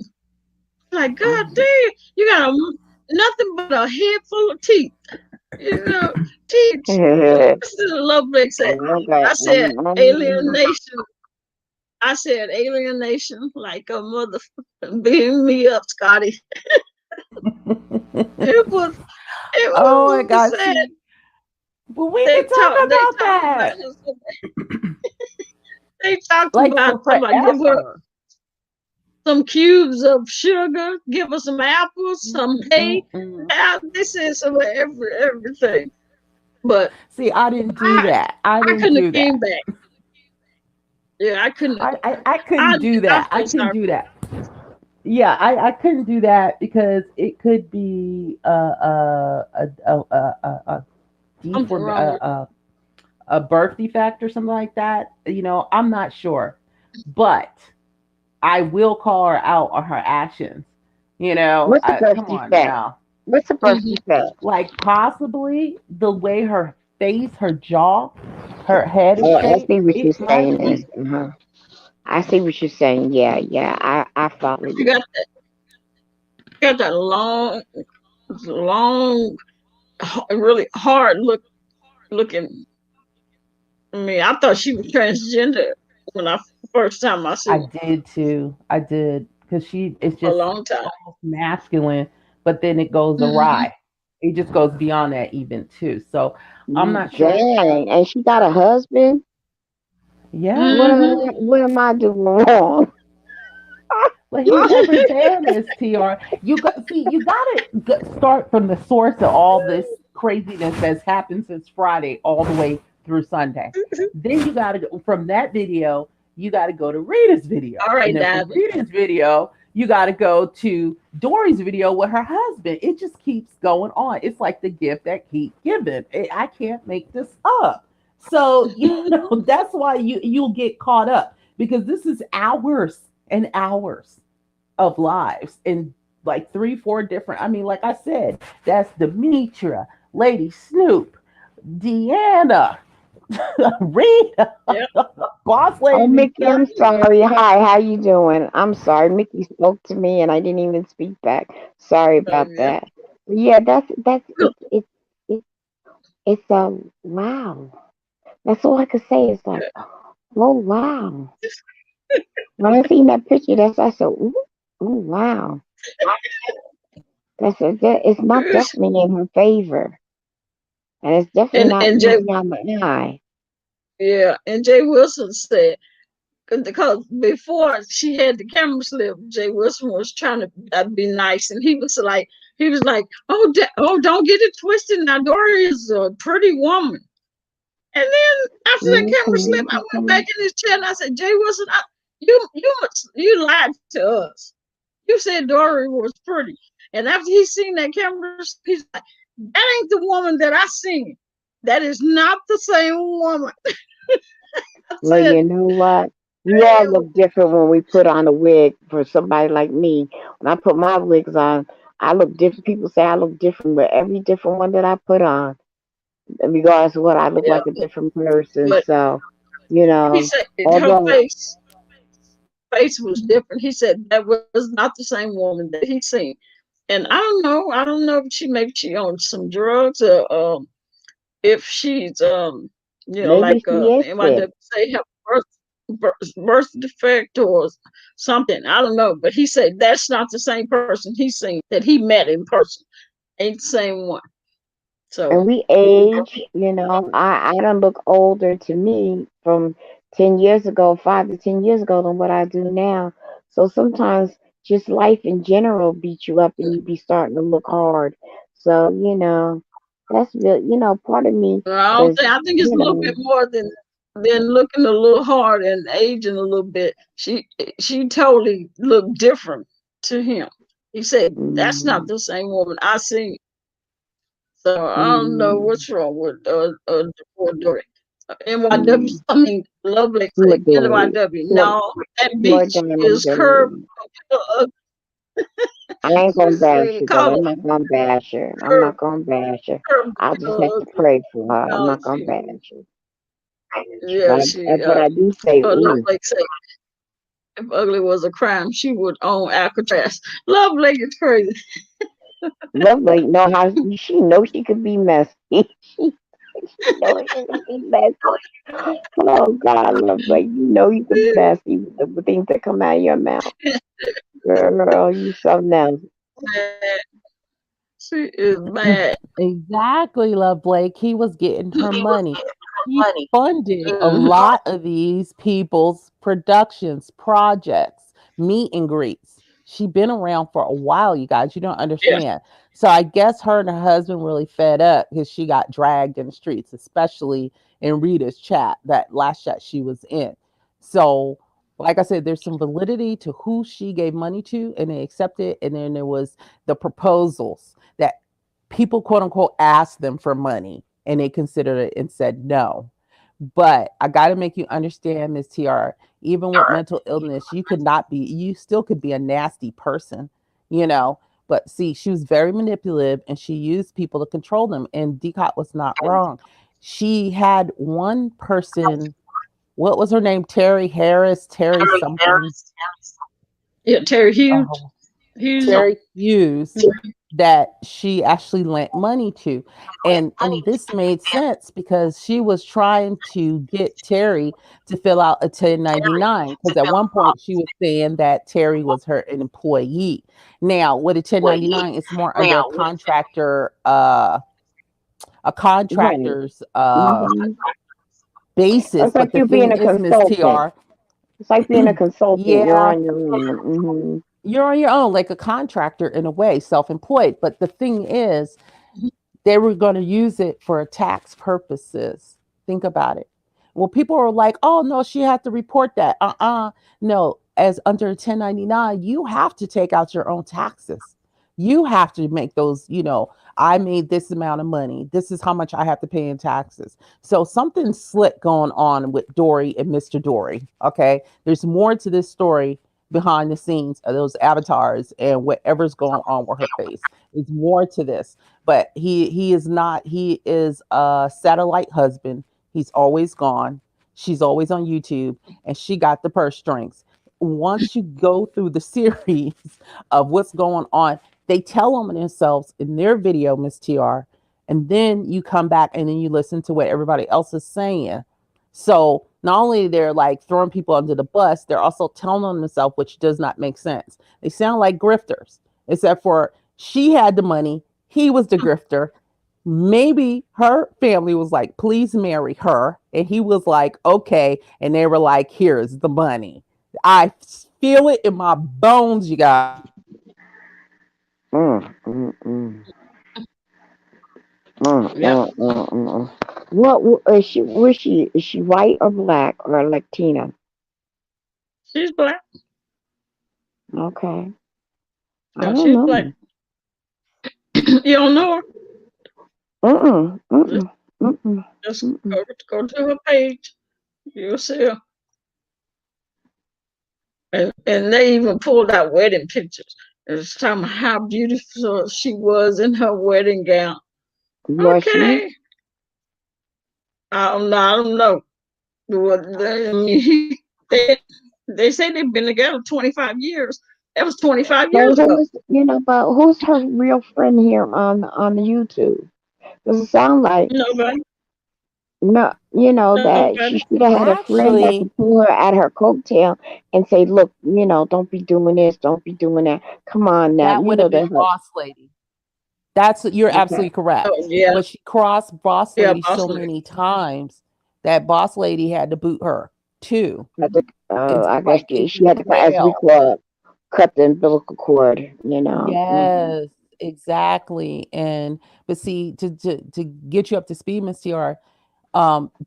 Like, God damn, you got nothing but a head full of teeth. You know, teach. This is a lovely said. Okay. I said alienation. I said alienation like a mother beating me up, Scotty. It was it oh my was God. sad. See, but we can talk They about talked about that it. They talked like about for somebody give her forever. some cubes of sugar, give her some apples, some hay. Mm-mm-mm. Yeah, this is some everything. But See, I didn't do I that. I I didn't couldn't have do came that. back. Yeah, I couldn't. I couldn't do I that. I feel couldn't sorry. do that. Yeah, I couldn't do that because it could be a Something deform wrong with. a birth defect or something like that. I'm not sure, but I will call her out on her actions. What's a birth Come on defect? now, What's a birth Hmm. defect? like possibly the way her face, her jaw, her head is Oh, I shaped. see what you're It might saying. be. I see what you're saying. Yeah, yeah. I follow She you. got that long, really hard looking. I mean, I thought she was transgender when I first time I I seen her did too. I did because she it's for a just long time. almost masculine, but then it goes Hmm. awry. It just goes beyond that even too. So I'm not sure. Dang, and she got a husband. Yeah. Hmm. What am I doing wrong? Well, he's never there, Miss TR. You gotta start from the source of all this craziness that's happened since Friday all the way through Sunday. Then you gotta go from that video. You gotta go to Rita's video, All and right, then from Davin. Rita's video, you gotta go to Dory's video with her husband. It just keeps going on. It's like the gift that keeps giving. I can't make this up. So that's why you'll get caught up because this is hours and hours of lives in like three, four different. I mean, like I said, that's Demetra, Lady Snoop, Deanna, Rita, Yep. Boss Oh, Lady Mickey, I'm Victoria. sorry. Hi, how you doing? I'm sorry. Mickey spoke to me and I didn't even speak back. Sorry about Yep. that. Yeah, that's it's wow. That's all I could say. It's like, oh wow. When I seen that picture, I said, ooh, wow. It's not definitely in her favor, and it's definitely not And easy on the eye. And Jay Wilson said because before she had the camera slip, Jay Wilson was trying to be nice, and he was like, oh, don't get it twisted. Now Dory is a pretty woman. And then after that camera slip, I went back in his chair and I said, Jay Wilson, you lied to us. You said Dory was pretty. And after he seen that camera, he's like, that ain't the woman that I seen. That is not the same woman. I Well, said, you know what? We all damn. look different when we put on a wig. For somebody like me, when I put my wigs on, I look different. People say I look different with every different one that I put on. Regardless of what, I look Yeah, like a different person. but So, he said her although face was different. He said that was not the same woman that he seen. And I don't know. I don't know if maybe she on some drugs or if she's maybe like she is sick. NYWC have birth defect or something. I don't know. But he said that's not the same person he seen that he met in person. Ain't the same one. So And we age, I don't look older to me from 10 years ago, 5 to 10 years ago than what I do now. So sometimes just life in general beats you up and you be starting to look hard. So, that's real, part of me I don't is, think. I think it's you a little bit know, more than looking a little hard and aging a little bit. She totally looked different to him. He said that's not mm, the same woman I seen. So I don't know Mm, what's wrong with poor Dory. NYW, mm. I mean, Lovely Poor say Dory. NYW. Poor, No, that poor beach Diamond is curved. Dory. I ain't She gonna bash said, her though. call I'm it not gonna bash her. I'm curved, not gonna bash her. curved. I'll just have to pray for her. I'm No, not gonna bash her. yeah, she, But I do say, ooh, Lovely say if ugly was a crime, she would own Alcatraz. Lovely is crazy. Lovely know how she knows she could be messy. She knows she can be messy. Oh God, Lovely, you know you could be messy with the things that come out of your mouth. Girl, you something else. She is mad. Exactly, Love Blake. He was getting her money. He funded a Mhm. lot of these people's productions, projects, meet and greets. She been around for a while, you guys. You don't Yeah. understand. So I guess her and her husband really fed up because she got dragged in the streets, especially in Rita's chat, that last chat she was in. So, like I said, there's some validity to who she gave money to, and they accepted. And then there was the proposals that people quote unquote asked them for money and they considered it and said no. But I got to make you understand, Miss TR, even with mental illness, you could not be, you still could be a nasty person, you know. But see, she was very manipulative and she used people to control them. And DCOT was not wrong. She had one person, what was her name? Terry Harris, Terry something. Yeah, Terry Hughes. Oh, Hughes. Terry Hughes that she actually lent money to. And this made sense because she was trying to get Terry to fill out a 1099 because at one point she was saying that Terry was her an employee. Now, with a 1099 it's more under a Right. contractor's Hmm. basis, It's like but the you being thing a is, Miss consultant. TR, It's like being a consultant. You're yeah, on your own. Hmm. you're on your own like a contractor in a way, self-employed, but the thing is they were going to use it for tax purposes. Think about it. Well, people are like, oh, no, she had to report that. No, as under 1099, you have to take out your own taxes. You have to make those, I made this amount of money. This is how much I have to pay in taxes. So something's slick going on with Dory and Mr. Dory. Okay. There's more to this story behind the scenes of those avatars and whatever's going on with her face. There's more to this, but he is not, he is a satellite husband. He's always gone. She's always on YouTube and she got the purse strings. Once you go through the series of what's going on, they tell them themselves in their video, Miss TR, and then you come back and then you listen to what everybody else is saying. So not only they're like throwing people under the bus, they're also telling on themselves, which does not make sense. They sound like grifters, except for she had the money, he was the grifter. Maybe her family was like, please marry her. And he was like, okay. And they were like, here's the money. I feel it in my bones, you guys. Mm, mm, mm. Mm, Yep. mm, mm, mm. Is she? Was she? Is she white or black or Latina? She's black. Okay, I Yeah, don't she's black. know. You don't know her? Mm, Just, mm, mm, just mm. go to her page. You'll see her. And they even pulled out wedding pictures. It's talking about how beautiful she was in her wedding gown. Was she? Okay. I don't know. I mean, they say they've been together 25 years. That was 25 But years ago. who's But who's her real friend here on the YouTube? Does it sound like Nobody. no? That she Nobody. should have had a friend that Actually, could pull her at her coattail and say, "Look, don't be doing this, don't be doing that. Come on now, that would have been that her." Boss Lady. You're Okay. absolutely correct. Oh, yeah. But she crossed Boss Yeah, Lady so possibly. many times that Boss Lady had to boot her too. It's I guess like it's she had to, as we well. call it, cut the umbilical cord. Hmm. Yes, exactly. And but see, to get you up to speed, Miss TR,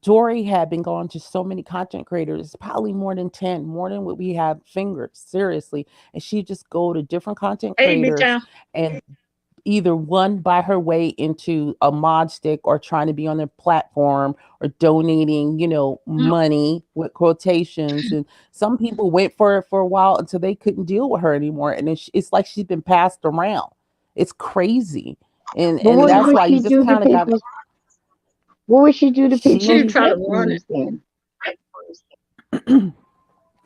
Dory had been going to so many content creators, probably more than 10, more than what we have fingers, seriously. And she just go to different content Hey, big creators town. and either one buy her way into a mod stick or trying to be on their platform or donating, Mm, money with quotations. And some people went for it for a while until they couldn't deal with her anymore. And it's like she's been passed around. It's crazy. And But and what that's would why you she just do to kind of got people's? What would she do to she she people's try to run it. victims then?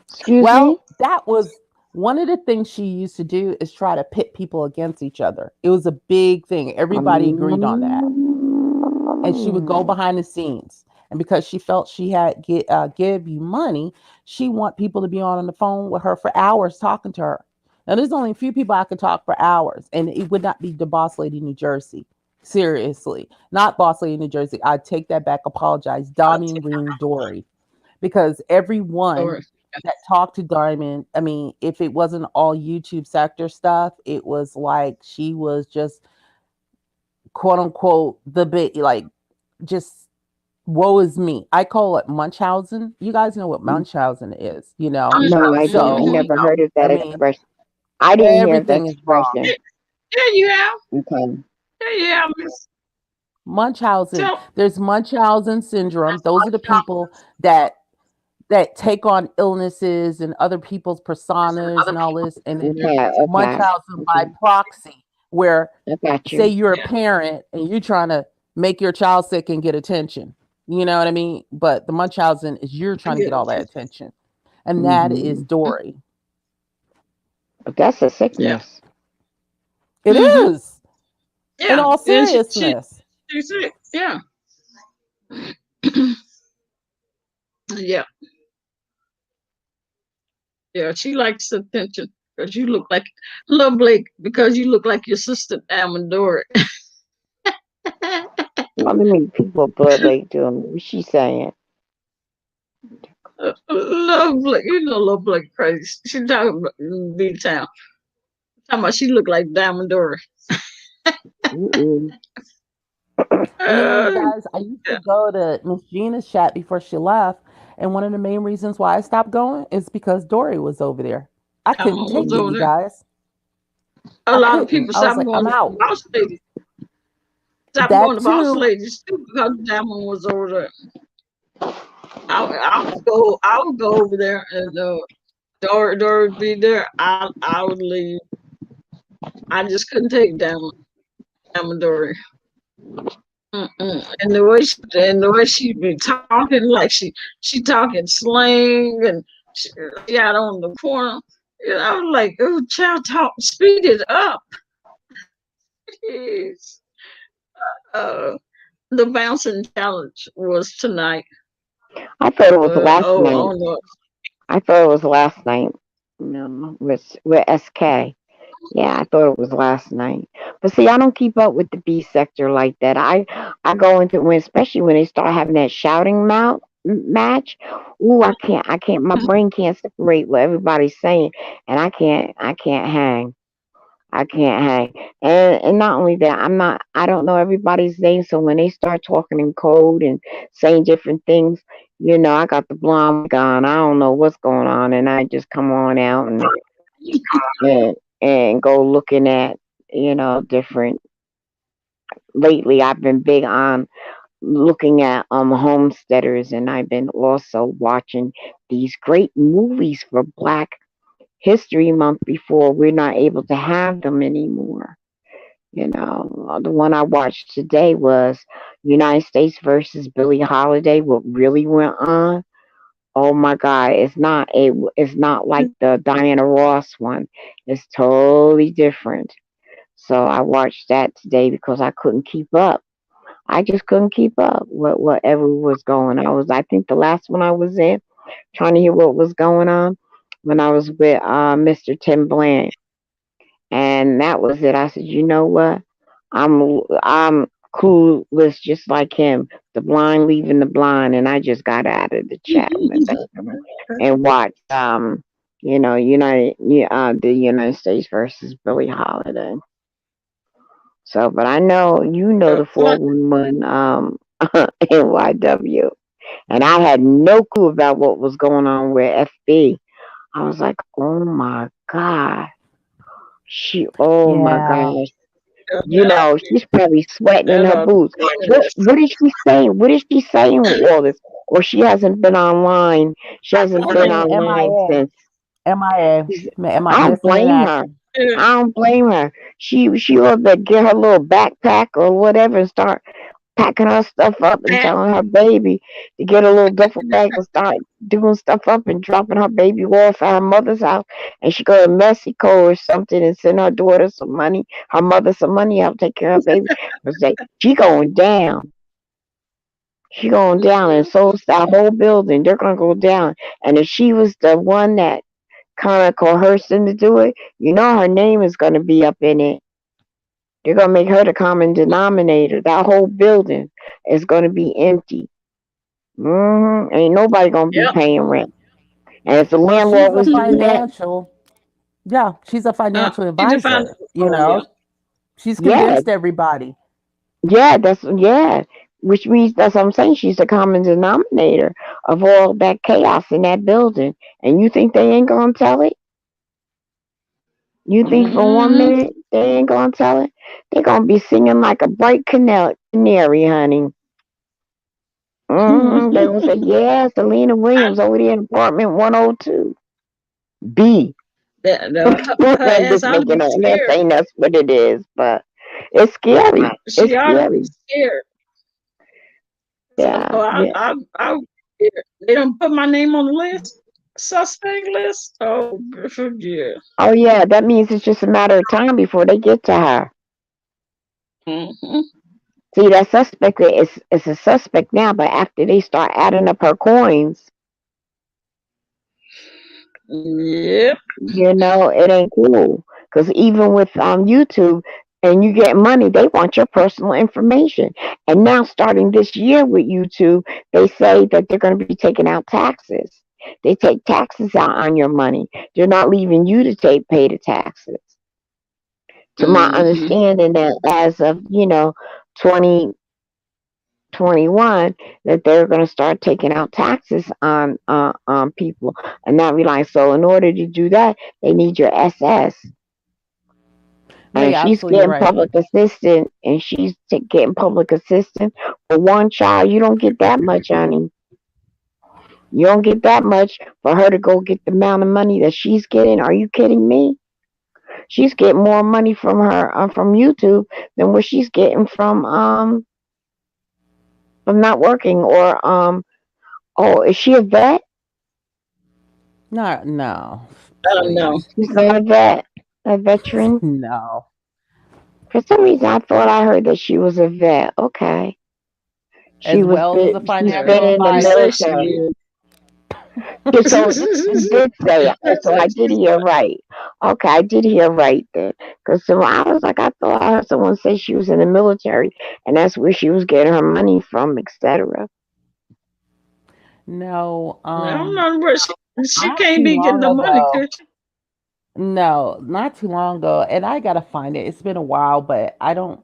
Excuse me. Well, that was one of the things she used to do is try to pit people against each other. It was a big thing. Everybody agreed on that. And she would go Um, behind the scenes. And because she felt she had give you money, she want people to be on the phone with her for hours talking to her. Now, there's only a few people I could talk for hours, and it would not be the boss lady New Jersey. Seriously, not boss lady New Jersey. I take that back. Apologize, Diamond Dory, because everyone Or that talked to Diamond, I mean, if it wasn't all YouTube sector stuff, it was like she was just quote unquote the bit like just woe is me. I call it Munchausen. You guys know what Munchausen is, no, I don't. I So, mm-hmm. never heard of I that mean, expression. I didn't hear that everything is wrong. expression. Yeah, you have. Okay. Yeah, you have. Miss. Munchausen. So, There's Munchausen syndrome. Those are the people that take on illnesses and other people's personas and all this. And then there's Okay. Okay. Munchausen by Okay. proxy, where I got say you. you're a parent and you're trying to make your child sick and get attention. You know what I mean? But the Munchausen is you're I trying to get get all it. that attention. And that is Hmm. Dory. But that's a Yeah. sickness. It Mm-hmm. is. In Yeah. all And seriousness. she's it. Yeah. Yeah. Yeah. She likes attention because you look like Love Blake because you look like your sister Amandora. How many people blood like doing? What's she saying? Love Blake, Love Blake crazy. She talking about B Town. Talking about she look like Diamond Dory. Mm-mm. And then you Uh, guys, I used to yeah, go to Miss Gina's chat before she left. And one of the main reasons why I stopped going is because Dory was over there. I couldn't Diamond was take it, over you there. guys. A I lot of couldn't. people I was stopped like, going I'm to out. boss ladies. Stopped going That to boss too. ladies too because Diamond was over there. I would go over there and Dory would be there. I would leave. I just couldn't take Diamond Dory. Mm-mm. And the way she be talking, like she talking slang, and she out on the corner. I was like, oh, child, talk, speed it up. Jeez. Uh, the bouncing challenge was tonight. I thought it was last night. Oh no. I thought it was last night. No, with SK. Yeah, I thought it was last night. But see, I don't keep up with the B sector like that. I go into when, especially when they start having that shouting match. Ooh, I can't. My brain can't separate what everybody's saying, and I can't hang. I can't hang. And not only that, I don't know everybody's name. So when they start talking in code and saying different things, I got the blind mic on. I don't know what's going on, and I just come on out and go looking at different. Lately, I've been big on looking at homesteaders, and I've been also watching these great movies for Black History Month before we're not able to have them anymore. The one I watched today was United States versus Billie Holiday. What really went on? Oh my God! It's not like the Diana Ross one. It's totally different. So I watched that today because I couldn't keep up. I just couldn't keep up with whatever was going. I think the last one I was in trying to hear what was going on when I was with Mr. Tim Bland, and that was it. I said, you know what? I'm clueless just like him. The blind leaving the blind, and I just got out of the chat with them and watched the United States versus Billie Holiday. So, but I know the Like, 411 NYW, and I had no clue about what was going on with FB. I was like, oh my God. Oh my Yeah. gosh. She's probably sweating in That her boots. What is she saying? What is she saying with all this? Or she hasn't been online. She hasn't I been mean, online MIA, since. MIA, I don't missing in blame her. action. Yeah. I don't blame her. She ought to get her little backpack or whatever and start packing her stuff up and Pat, telling her baby to get a little duffel bag and start doing stuff up and dropping her baby off at her mother's house. And she go to Mexico or something and send her daughter some money, her mother some money, help take care of her baby. But say, she going down. She going down and so is that whole building. They're gonna go down. And if she was the one that kind of coerced them to do it, her name is gonna be up in it. They're gonna make her the common denominator. That whole building is gonna be empty. Ain't nobody gonna be yep. paying rent. And if the Well, landlord was to do that, she's a financial She defined. advisor. Oh yeah. She's yeah, convinced everybody. yeah. Which means that's what I'm saying. She's the common denominator of all that chaos in that building. And you think they ain't gonna tell it? You think for one Mm-hmm. minute they ain't gonna tell it? They're gonna be singing like a bright canary, honey. They gonna say, yeah, Selena Williams over there in apartment 102 B. her I'm ass just ought to making be up. I'm not scared. saying that's what it is, but it's scary. She It's ought to be scary. scared. So Yeah, yeah. they don't put my name on the list, suspect list. Oh, yeah. Oh yeah, that means it's just a matter of time before they get to her. Mm-hmm. See, that suspect is a suspect now, but after they start adding up her coins, Yep. it ain't cool. Because even with YouTube, and you get money, they want your personal information. And now, starting this year with YouTube, they say that they're going to be taking out taxes. They take taxes out on your money. They're not leaving you to pay the taxes. To my Mm-hmm. understanding, that as of 2021, that they're going to start taking out taxes on people, and not realize. So in order to do that, they need your SS. No, And you're she's absolutely getting right. public assistance, and she's getting public assistance for one child. You don't get that much, honey. You don't get that much for her to go get the amount of money that she's getting. Are you kidding me? She's getting more money from her from YouTube than what she's getting from not working. Or oh, is she a vet? No, no, I don't know. please, She's not a vet, a veteran. no. For some reason, I thought I heard that she was a vet. Okay, As well as a she's been financial Yeah, in the she advisor. said she military. is. So you did say it. So I did hear right. Okay, I did hear right then. Because so I was like, I thought I heard someone say she was in the military, and that's where she was getting her money from, etc. No, I don't know where she not can't too be getting long the money, ago. could she? No, not too long ago, and I gotta find it. It's been a while, but I don't.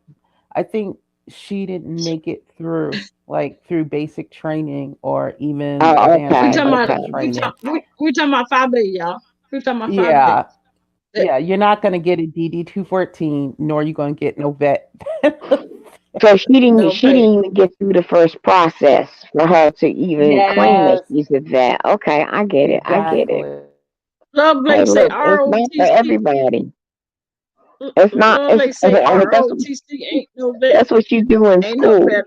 I think she didn't make it through, like through basic training or even Oh, advanced We okay, talking about military okay. training. we talking about 5A, y'all. We talking about 5A. Yeah, yeah. You're not gonna get a DD 214, nor you gonna get no vet. So she didn't. No She pay. didn't even get through the first process for her to even claim that Yes, she's a vet. Okay, I get it. I get it. exactly. Love Hey, Blake say look, it's not for ROTC. everybody. It's not. Love It's Blake say that's ROTC ain't no vet. that's what you do in Ain't no school. vet.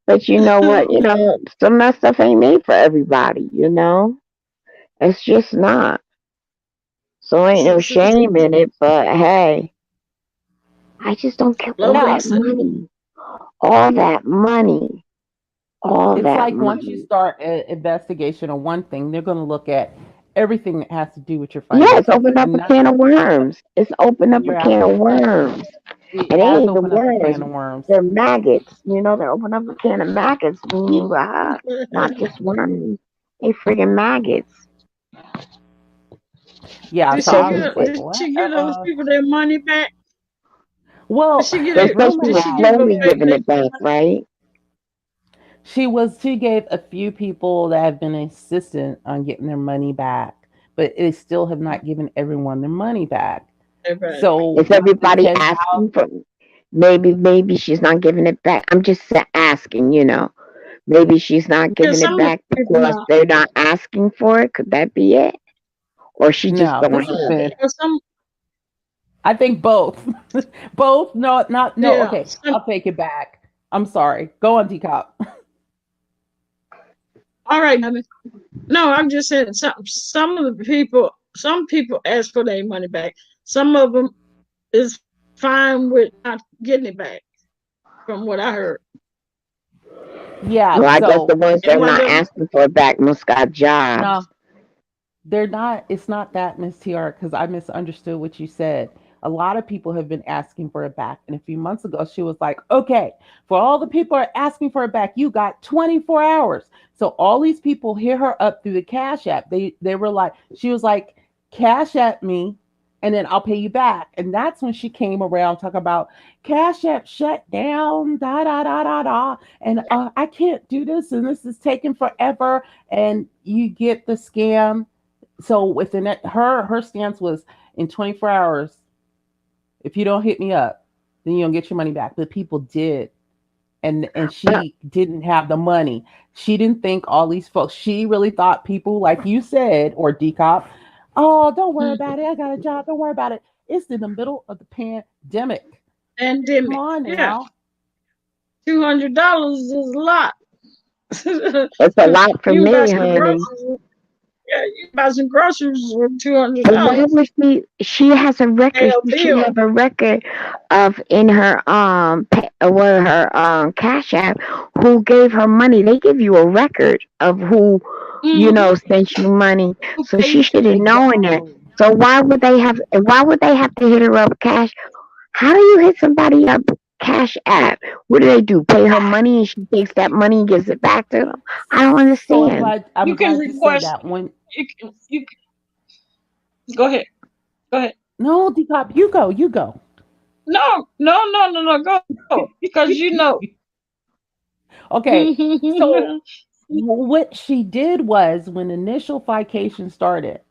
But you know what? Some of that stuff ain't made for everybody. It's just not. So ain't no shame in it. But hey, I just don't get Love all Blake No, that say money. All that money. All it's that like once you money. start an investigation on one thing, they're gonna look at everything that has to do with your Yeah, it's finances, opened up and a not can of worms. It's opened up a you're can of absolutely right. worms. It And they has ain't even opened up a worms. can of worms. They're maggots. They open up a can of maggots, meaning not just worms. They friggin' maggots. Yeah, did so Because I was like, did what? she give those people their money back? Did Well, she get they're it? supposed to Did be she Omaha, give them slowly giving it back, right? she gave a few people that have been insistent on getting their money back, but they still have not given everyone their money back. Everybody. So Is with the everybody 10,000, asking for? Maybe she's not giving it back. I'm just asking. Maybe she's not Yeah, giving it some of back the people because not. they're not asking for it. Could that be it? Or she just no, don't this has have been, it? Yeah, some. I think both. Both, no, not, no, Yeah, okay, some. I'll take it back. I'm sorry. Go on, DCOP. All right, honey. No, I'm just saying some of the people. Some people ask for their money back. Some of them is fine with not getting it back. From what I heard, Yeah, Well, I guess the so ones that and are one of not them. asking for it back must got no, jobs. they're not, it's not that, Miss TR, because I misunderstood what you said. A lot of people have been asking for it back. And a few months ago, she was like, okay, for all the people are asking for it back, you got 24 hours. So all these people hear her up through the Cash App. They were like, she was like, Cash App me and then I'll pay you back. And that's when she came around talking about Cash App shut down, da da da da da. And I can't do this, and this is taking forever. And you get the scam. So within it, her stance was in 24 hours, if you don't hit me up, then you don't get your money back. But people did. And But she didn't have the money. She didn't think all these folks, she really thought people like you said, or decop, oh, don't worry Mm, about it. I got a job. Don't worry about it. It's in the middle of the pandemic. Come pandemic. on Yeah, now. $200 is a lot. it's a lot for You can buy me, some honey. groceries. Yeah, you can buy some groceries for two hundred And why dollars. would she has a Pay record. a She should bill. have a record of in her her Cash App who gave her money. They give you a record of who Mm-hmm. sent you money. Who So paid she you? should have known that. Exactly. So why would they have to hit her up cash? How do you hit somebody up Cash App? What do they do? Pay her money and she takes that money and gives it back to them? I don't So I'm understand. glad I'm You can glad you said request. that. When You go ahead. Go ahead. no, Decop, you go. No, no, no, no, no. Go because you know. Okay. So what she did was when initial fication started,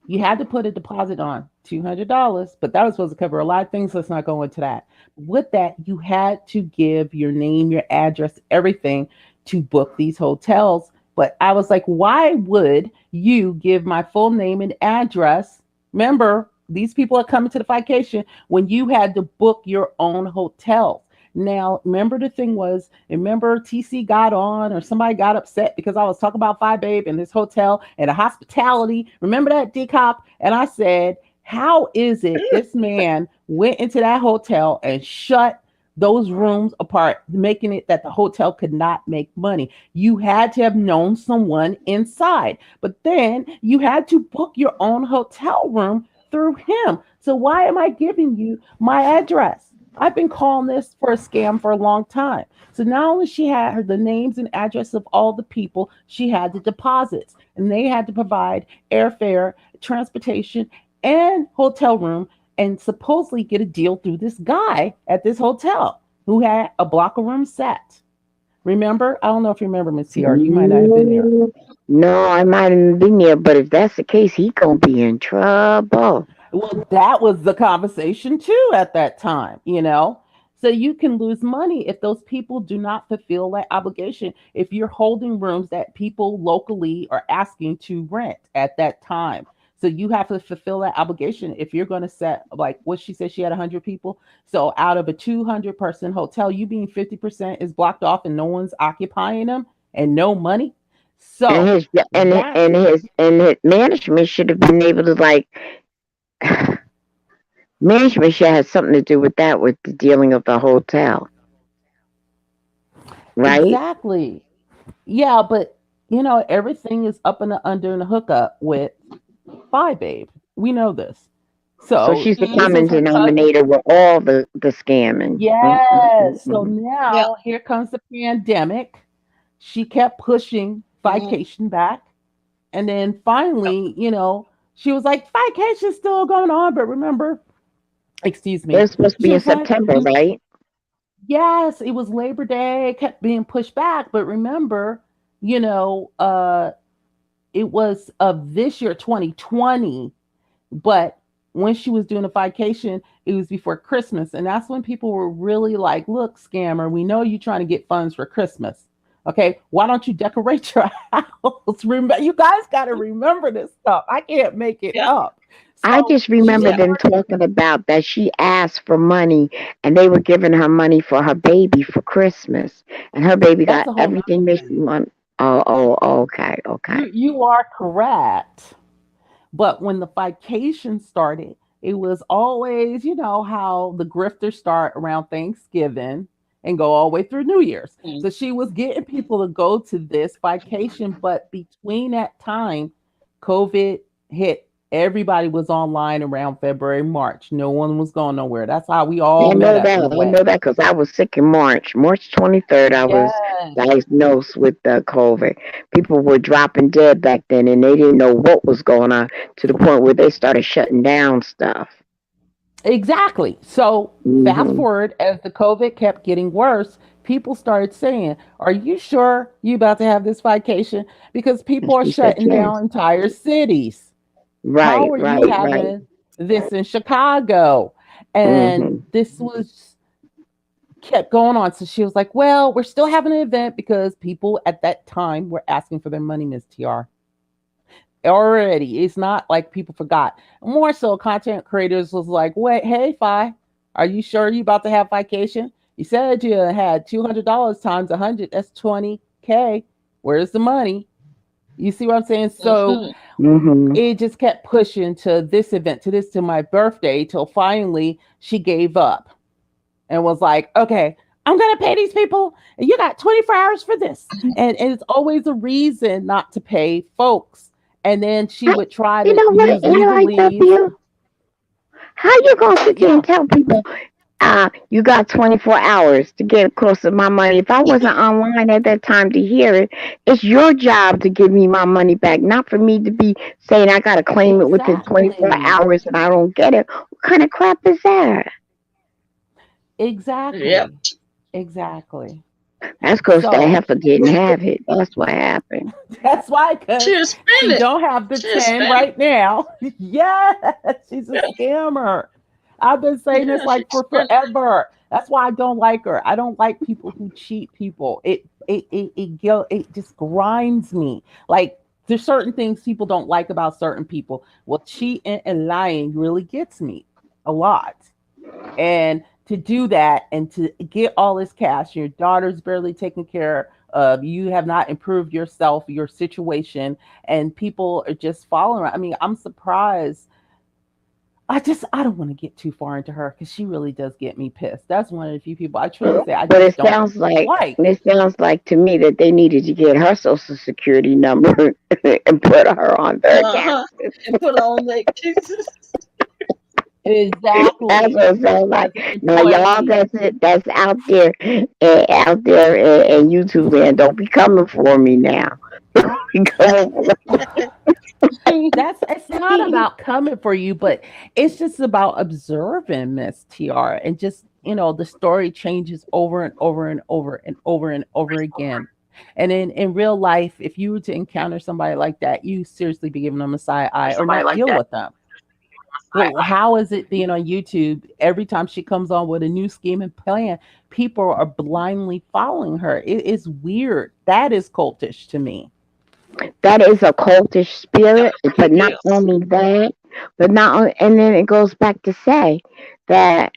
you had to put a deposit on $200, but that was supposed to cover a lot of things. Let's not go into that. With that, you had to give your name, your address, everything to book these hotels. But I was like, why would you give my full name and address? Remember, these people are coming to the vacation when you had to book your own hotels. Now, remember the thing was, remember TC got on or somebody got upset because I was talking about Phi Babe and this hotel and the hospitality. Remember that decop? And I said, how is it this man went into that hotel and shut those rooms apart, making it that the hotel could not make money? You had to have known someone inside, but then you had to book your own hotel room through him. So why am I giving you my address? I've been calling this for a scam for a long time. So not only she had her the names and address of all the people, she had the deposits, and they had to provide airfare, transportation, and hotel room, and supposedly get a deal through this guy at this hotel who had a block of room set. Remember? I don't know if you remember, Miss CR. You might not have been there. Mm, no, I might have been there, but if that's the case, he gonna be in trouble. Well, that was the conversation too at that time, you know? So you can lose money if those people do not fulfill that obligation. If you're holding rooms that people locally are asking to rent at that time. So you have to fulfill that obligation if you're going to set, like what she said, she had 100 people. So out of a 200-person hotel, you being 50% is blocked off and no one's occupying them and no money. And So his and that's and his management should have been able to management should have something to do with that, with the dealing of the hotel, right? exactly. Yeah, but everything is up and under and the hookup with Phi Babe. We know this. So So she's the this Mm-hmm. common is her cousin. denominator with all the scamming. Yes. So Yeah. now here comes the pandemic. She kept pushing Mm-hmm. vacation back. And then finally, she was like, vacation's still going on. But remember, excuse It me, was supposed to she be in was like, September, right? yes, it was Labor Day, kept being pushed back. But remember, you know, uh, it was of this year 2020, but when she was doing a vacation, it was before Christmas. And that's when people were really like, look, scammer, we know you're trying to get funds for Christmas. Okay, why don't you decorate your house? Remember, you guys got to remember this stuff. I can't make it Yeah. up. I So just she remember Yeah. them started, talking about that she asked for money and they were giving her money for her baby for Christmas. And her baby that's got a whole nother everything that she thing. wanted. Oh, okay, okay. You are correct. But when the vacation started, it was always, you know, how the grifters start around Thanksgiving and go all the way through New Year's. Mm. So she was getting people to go to this vacation, but between that time, COVID hit. Everybody was online around February, March. No one was going nowhere. That's how we all met up in a I way. know that because I was sick in March. March 23rd, I was Yes, diagnosed with COVID. People were dropping dead back then and they didn't know what was going on to the point where they started shutting down stuff. exactly. So fast Hmm. forward as the COVID kept getting worse, people started saying, "Are you sure you about to have this vacation?" Because And people are she said, shutting yes. down entire cities. How Right, are you right, right. having this in Chicago? And Hmm. this was kept going on. So she was like, "Well, we're still having an event because people at that time were asking for their money, Miss TR. Already. It's not like people forgot. More so, content creators was like, wait, hey, Fi, are you sure you about to have vacation? You said you had $200 times 100. That's 20K. Where's the money? You see what I'm saying? So Mhm. Hmm. it just kept pushing to this event, to this, to my birthday, till finally she gave up and was like, okay, I'm going to pay these people. And you got 24 hours for this. And it's always a reason not to pay folks. And then she would try You to know what? use You know, I tell legalese. you, how you gonna sit there and Yeah, tell people, you got 24 hours to get close to my money? If I wasn't online at that time to hear it, it's your job to give me my money back, not for me to be saying I gotta claim it within 24 exactly. hours and I don't get it. What kind of crap is that? Yep. Exactly. Exactly. That's because that So heifer didn't have it. That's what happened. that's why, She because is she spending. don't have the She is 10 spending. right now. Yes, she's a Yeah. scammer. I've been saying this Yeah. She's like for spending. forever. That's why I don't like her. I don't like people who cheat people. It just grinds me. Like there's certain things people don't like about certain people. Well, cheating and lying really gets me a lot. And to do that and to get all this cash, your daughter's barely taken care of, you have not improved yourself, your situation, and people are just following around. I mean, I'm surprised. I don't want to get too far into her because she really does get me pissed. That's one of the few people I truly say I But just don't like. it sounds like to me that they needed to get her social security number and put her on their account. Uh-huh. And put on their cases. That's Exactly. what it sounds like. As an Now, y'all, employee. that's it. That's out there in YouTube land. Don't be coming for me now. Because That's it's not about coming for you, but it's just about observing Miss TR and just the story changes over and over and over and over and over again. And in real life, if you were to encounter somebody like that, you seriously be giving them a side eye or not deal with them. Well, how is it being on YouTube every time she comes on with a new scheme and plan? People are blindly following her. It is weird. That is cultish to me. that is a cultish Yep. spirit. But It not is. only that, and then it goes back to say that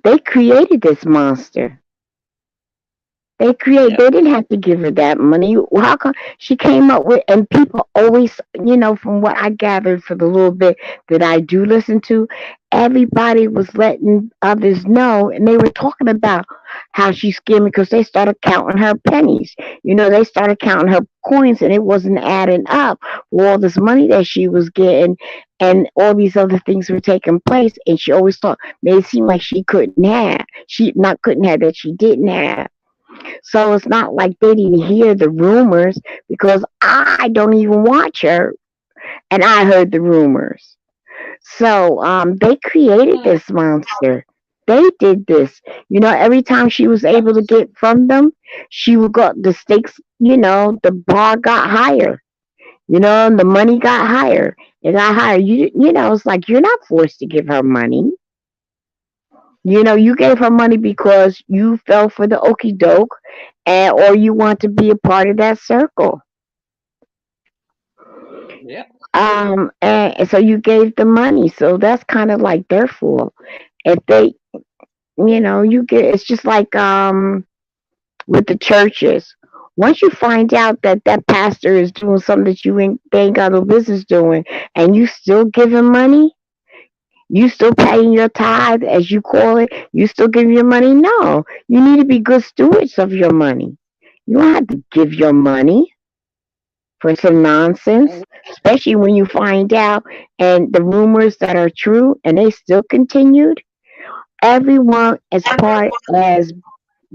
they created this monster. Yep. They didn't have to give her that money. How come she came up with, and people always, from what I gathered for the little bit that I do listen to, everybody was letting others know, and they were talking about how she's scamming because they started counting her pennies. They started counting her coins, and it wasn't adding up with all this money that she was getting, and all these other things were taking place. And she always thought, made it seem like she not couldn't have that she didn't have. So it's not like they didn't hear the rumors because I don't even watch her and I heard the rumors. So they created Mm. this monster. They did this. Every time she was Yep. able to get from them, she would go the stakes, the bar got higher, and the money got higher. You got hired. It's like you're not forced to give her money. You gave her money because you fell for the okey doke, and or you want to be a part of that circle. Yeah. And so you gave the money. So that's kind of like their fault. If they, you get. It's just like with the churches. Once you find out that that pastor is doing something that they ain't got no business doing, and you still giving money, you still paying your tithe, as you call it, you still giving your money. No, you need to be good stewards of your money. You don't have to give your money for some nonsense, especially when you find out and the rumors that are true and they still continued. Everyone as part as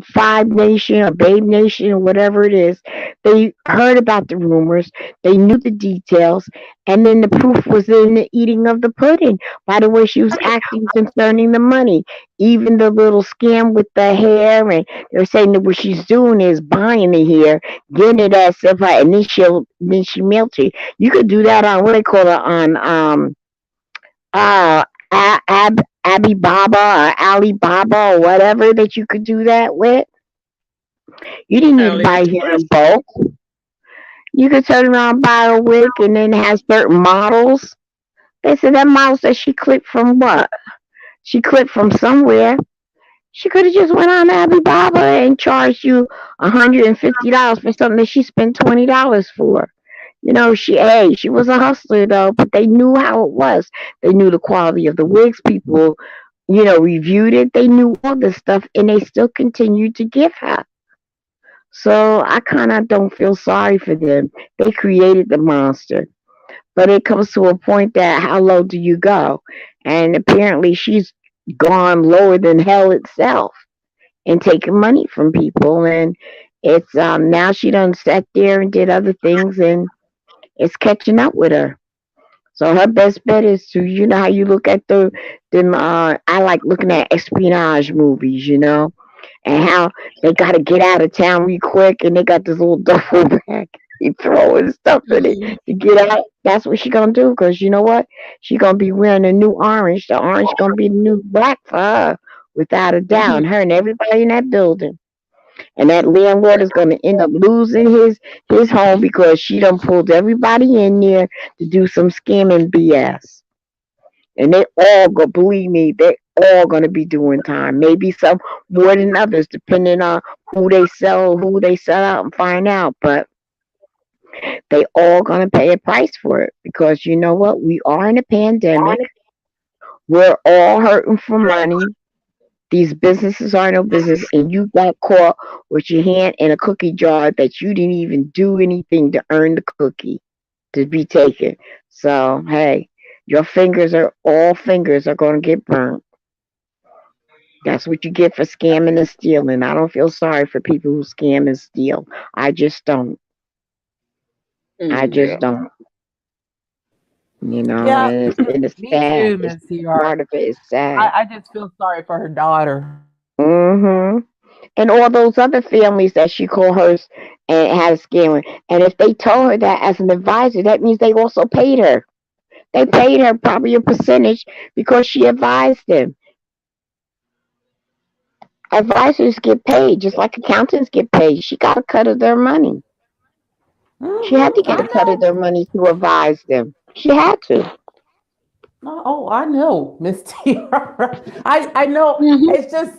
Five Nation or Babe Nation or whatever it is, they heard about the rumors, they knew the details, and then the proof was in the eating of the pudding by the way she was acting concerning the money. Even the little scam with the hair, and they're saying that what she's doing is buying the hair, getting it as stuff, and then she melts it. You could do that on what they call it on uh Abby Baba or Alibaba or whatever that you could do that with. You didn't need to buy hair in AliExpress. bulk. You could turn around and buy a wig and then have certain models. They said that model said she clipped from what? She clipped from somewhere. She could have just went on Alibaba and charged you $150 for something that she spent $20 for. She was a hustler though, but they knew how it was. They knew the quality of the wigs. People, reviewed it. They knew all this stuff, and they still continued to give her. So I kind of don't feel sorry for them. They created the monster. But it comes to a point that how low do you go? And apparently she's gone lower than hell itself and taking money from people. And it's now she done sat there and did other things, and it's catching up with her. So her best bet is to, how you look at them. I like looking at espionage movies, and how they got to get out of town real quick, and they got this little duffel bag. He throwing stuff in it Mhm. to get out. That's what she gonna do, cause you know what? She gonna be wearing a new orange. The orange gonna be the new black for her, without a doubt. Her and everybody in that building. And that landlord is gonna end up losing his home because she done pulled everybody in there to do some scamming BS. And they all go believe me, they all gonna be doing time. Maybe some more than others, depending on who they sell out and find out. But they all gonna pay a price for it because you know what? We are in a pandemic. We're all hurting for money. These businesses are no business, and you got caught with your hand in a cookie jar that you didn't even do anything to earn the cookie to be taken. So hey, all fingers are gonna get burnt. That's what you get for scamming and stealing. I don't feel sorry for people who scam and steal. I just don't. I just Yeah. don't. Yeah, And it's me sad. too, It's Miss CR. part of it is sad. I just feel sorry for her daughter. Hmm. And all those other families that she called hers and had a scamming. And if they told her that as an advisor, that means they also paid her. They paid her probably a percentage because she advised them. Advisors get paid just like accountants get paid. She got a cut of their money. She had to get a I cut of know. their money to advise them. She had to. Oh, I know, Miss TR. I know. Mhm. It's just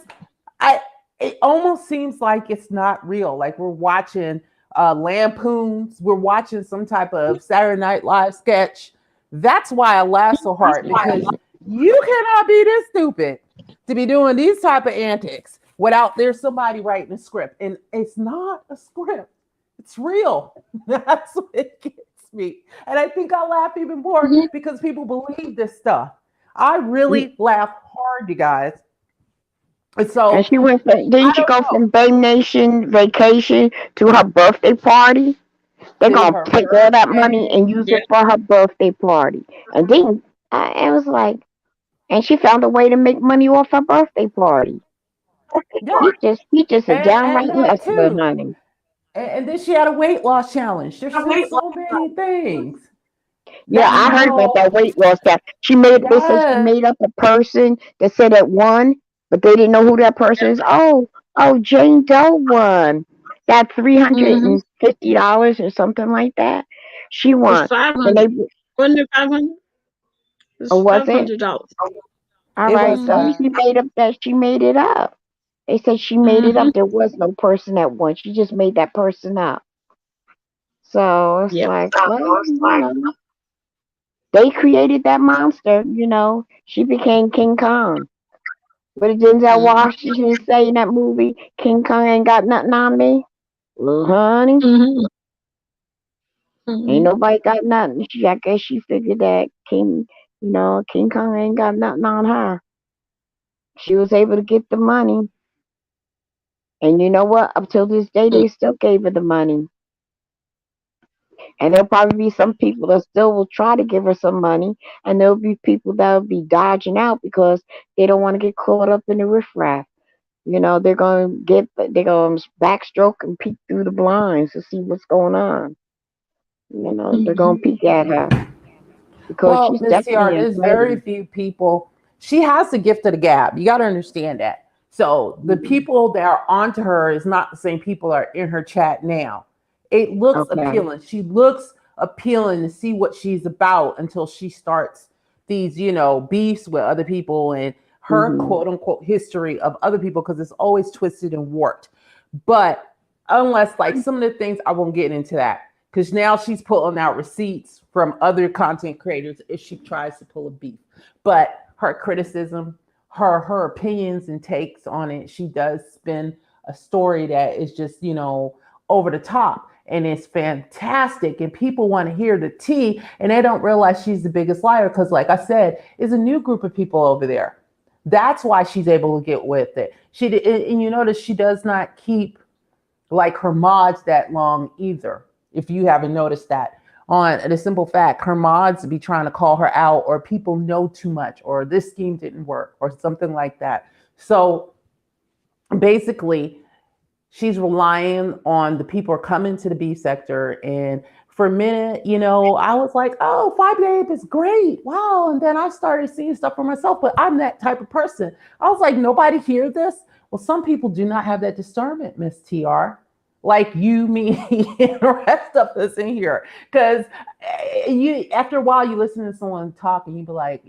I. It almost seems like it's not real. Like we're watching lampoons. We're watching some type of Saturday Night Live sketch. That's why I laugh so hard because you cannot be this stupid to be doing these type of antics without there's somebody writing a script, and it's not a script. It's real. That's what it gets me. And I think I laugh even more Mhm. because people believe this stuff. I really laugh hard, you guys. And And so she went from, I didn't she don't go know. from Bay Nation vacation to her birthday party? They're To gonna her take all that money birthday. and use Yeah. it for her birthday party. And then I was like, and she found a way to make money off her birthday party. Yeah. He just a And downright that hustler, too. honey. And then she had a weight loss challenge. There's just so many things. Yeah, That's I heard about how. that weight loss stuff. She made. They said she Yes, made up a person that said it won, but they didn't know who that person is. Oh, Jane Doe won. Got Mm-hmm. $350 or something like that. She It's won. Then 500. they, Wasn't it 500? It's or was it? $500. All it right. was So Mm-hmm. her. she made up that she made it up. They said she made it Mm-hmm. up. There was no person that won. She just made that person up. So it's Yep. like, well, they created that monster. She became King Kong. What did Denzel Mm-hmm. Washington say in that movie? King Kong ain't got nothing on me. Little honey, Mm-hmm. ain't Mm-hmm. nobody got nothing. I guess she figured that King Kong ain't got nothing on her. She was able to get the money. And you know what? Up till this day, they still gave her the money. And there'll probably be some people that still will try to give her some money. And there'll be people that'll be dodging out because they don't want to get caught up in the riffraff. They're going to backstroke and peek through the blinds to see what's going on. They're going to Mm-hmm. peek at her because Well, she's Miss definitely TR, there's very entitled. few people. She has the gift of the gab. You got to understand that. So the Mhm. people that are onto her is not the same people that are in her chat now. It looks Okay. appealing. She looks appealing to see what she's about until she starts these, beefs with other people and her Hmm. quote unquote history of other people because it's always twisted and warped. But unless like some of the things, I won't get into that because now she's pulling out receipts from other content creators if she tries to pull a beef. But her criticism, her opinions and takes on it, she does spin a story that is just over the top and it's fantastic and people want to hear the tea and they don't realize she's the biggest liar because like I said, it's a new group of people over there. That's why she's able to get with it. And you notice she does not keep like her mods that long either. If you haven't noticed that, on the simple fact, her mods be trying to call her out, or people know too much, or this scheme didn't work, or something like that. So basically, she's relying on the people who are coming to the B sector. And for a minute, I was like, oh, 5 Babe is great. Wow. And then I started seeing stuff for myself, but I'm that type of person. I was like, nobody hear this? Well, some people do not have that discernment, Miss TR. Like you, me, and the rest of us in here. Because you after a while you listen to someone talk and you be like,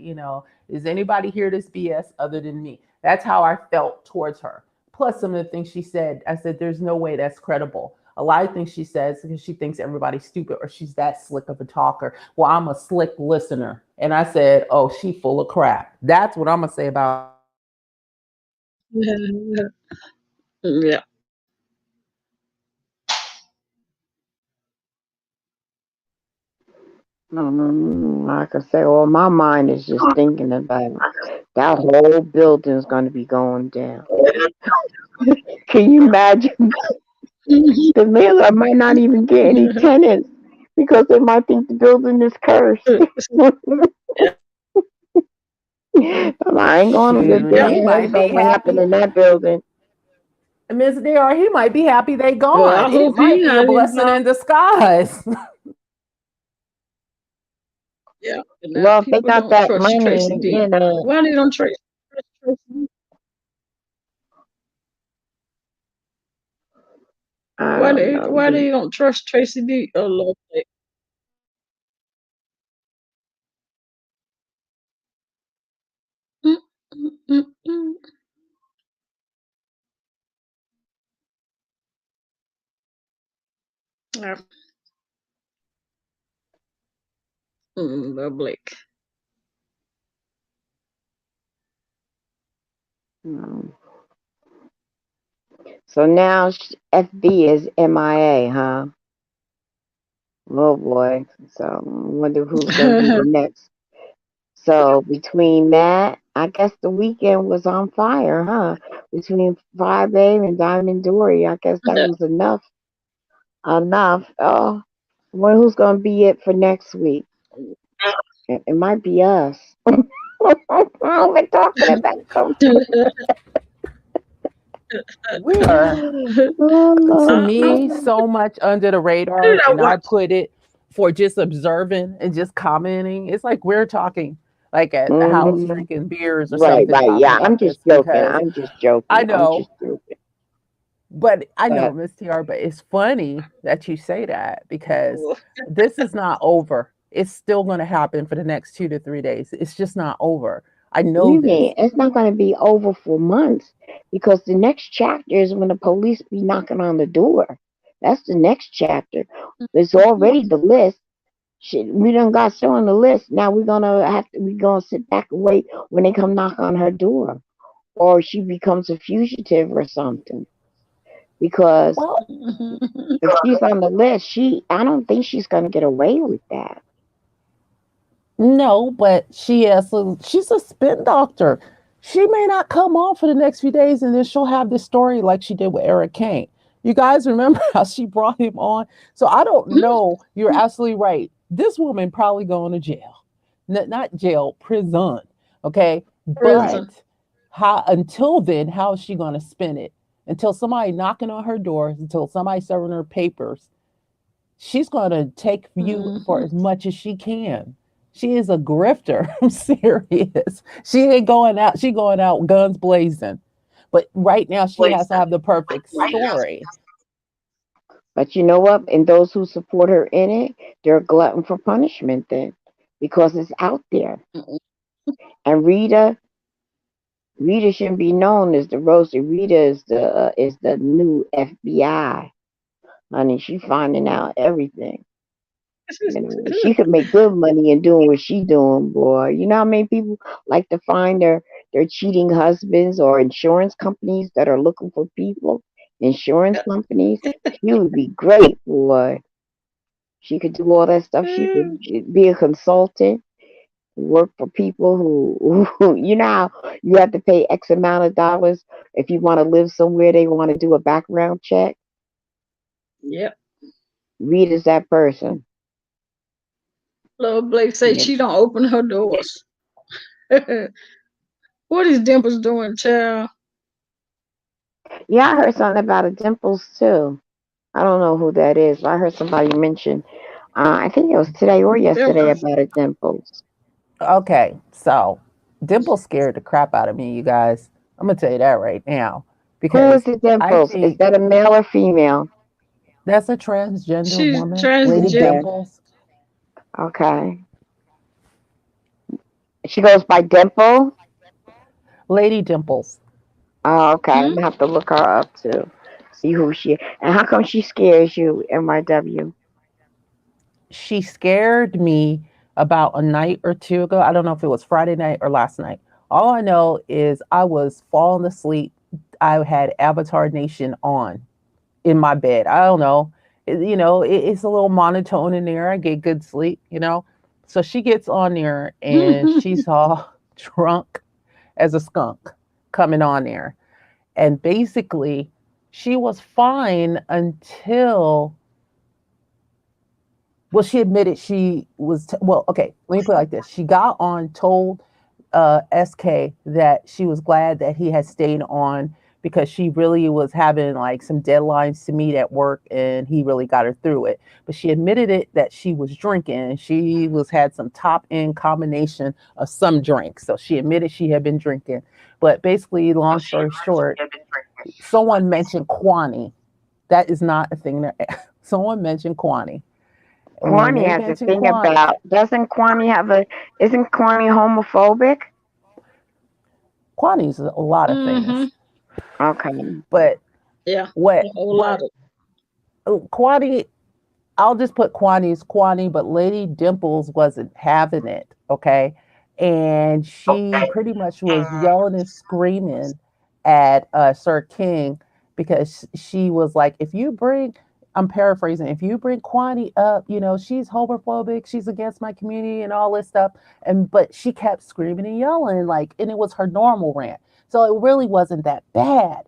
does anybody hear this BS other than me? That's how I felt towards her. Plus, some of the things she said, I said, there's no way that's credible. A lot of things she says because she thinks everybody's stupid or she's that slick of a talker. Well, I'm a slick listener. And I said, oh, she full of crap. That's what I'm going to say about. Yeah. Yeah. Like I say, well, my mind is just thinking about it. That whole building's going to be going down. Can you imagine? Mhm. The landlord might not even get any tenants because they might think the building is cursed. Yeah. I ain't going to live Shoot, there. Yep. he There's might no be what happened happy. in that building. Miss DR, he might be happy they Well, gone. I It hope might he be a not blessing in involved. disguise. Yeah. And now Well, if they people got don't that trust Tracy money, D. Why they don't trust Tracy? I Why don't they know. why they don't trust Tracy D? Oh Lord. Mm, mm, mm, mm. Yeah. Blake. Mm. So now FB is MIA, huh? Oh boy. So I wonder who's going to be the next. So between that, I guess the weekend was on fire, huh? Between 5A and Diamond Dory, I guess that was enough. Enough. Oh, I wonder who's going to be it for next week. It might be us. We're talking about something. We are, Oh, to Lord. me, so much under the radar, I and I watch. put it for just observing and just commenting. It's like we're talking like at the house Hmm. drinking beers or Right, something, right. talking Yeah, I'm about just this joking. because I'm just joking. I I'm just know, joking. but I know, But Miss TR, but it's funny that you say that because this is not over. It's still going to happen for the next 2 to 3 days. It's just not over. I what do know you mean? this. It's not going to be over for months because the next chapter is when the police be knocking on the door. That's the next chapter. It's already the list. Shit, we done got so on the list. Now we gonna sit back and wait when they come knock on her door, or she becomes a fugitive or something. Because Well, if she's on the list, I don't think she's gonna get away with that. no, but she's a spin doctor. She may not come on for the next few days and then she'll have this story like she did with Eric Kane. You guys remember how she brought him on? So I don't know. You're absolutely right. This woman probably going to jail. Not jail, prison. Okay. Prison. But how until then, how is she going to spin it? Until somebody knocking on her doors, until somebody serving her papers, she's going to take you for Mhm. as much as she can. She is a grifter. I'm serious. She ain't going out. She going out guns blazing. But right now, she has to have the perfect story. But you know what? And those who support her in it, they're a glutton for punishment then, because it's out there. And Rita shouldn't be known as the Rosie. Rita is the new FBI. Honey, she finding out everything. You know, she could make good money in doing what she doing, boy. You know how many people like to find their cheating husbands or insurance companies that are looking for people? Insurance companies. She would be great, boy. She could do all that stuff. She could be a consultant, work for people who you know how you have to pay X amount of dollars if you want to live somewhere. They want to do a background check. Yep. Rita's that person. Lord Blake say Yeah. she don't open her doors. What is Dimples doing, child? Yeah, I heard something about a Dimples too. I don't know who that is, but I heard somebody mention. I think it was today or yesterday Dimples. about a Dimples. Okay, so Dimple scared the crap out of me, you guys. I'm gonna tell you that right now Who is because the I Dimples? Is think that a male or female? that's a transgender She's woman, Lady Okay, transgender. Dimples. okay. She goes by Dimple. Lady Dimples. Oh, okay. I'm Hmm? gonna have to look her up too. See who she and how come she scares you, MYW? She scared me about a night or two ago. I don't know if it was Friday night or last night. All I know is I was falling asleep. I had Avatar Nation on in my bed. I don't know. It's a little monotone in there. I get good sleep. So she gets on there and she's all drunk as a skunk coming on there. And basically, she was fine until well, she admitted she was. Well, okay, let me put it like this. She got on, told SK that she was glad that he had stayed on because she really was having like some deadlines to meet at work and he really got her through it. But she admitted it that she was drinking. She was had some top end combination of some drinks. So she admitted she had been drinking. But basically, long story short, someone mentioned Kwani. That is not a thing that someone mentioned Kwani. And when Kwani they has a mention thing Kwani, about doesn't Kwani have a isn't Kwani homophobic? Kwani's a lot of Mm-hmm. things. Okay. But Yeah. what A whole lot of Kwani, I'll just put Kwani's Kwani, but Lady Dimples wasn't having it. Okay. And she pretty much was yelling and screaming at Sir King because she was like, if you bring, I'm paraphrasing, if you bring Kwani up, she's homophobic, she's against my community and all this stuff. But she kept screaming and yelling, like, and it was her normal rant. So it really wasn't that bad.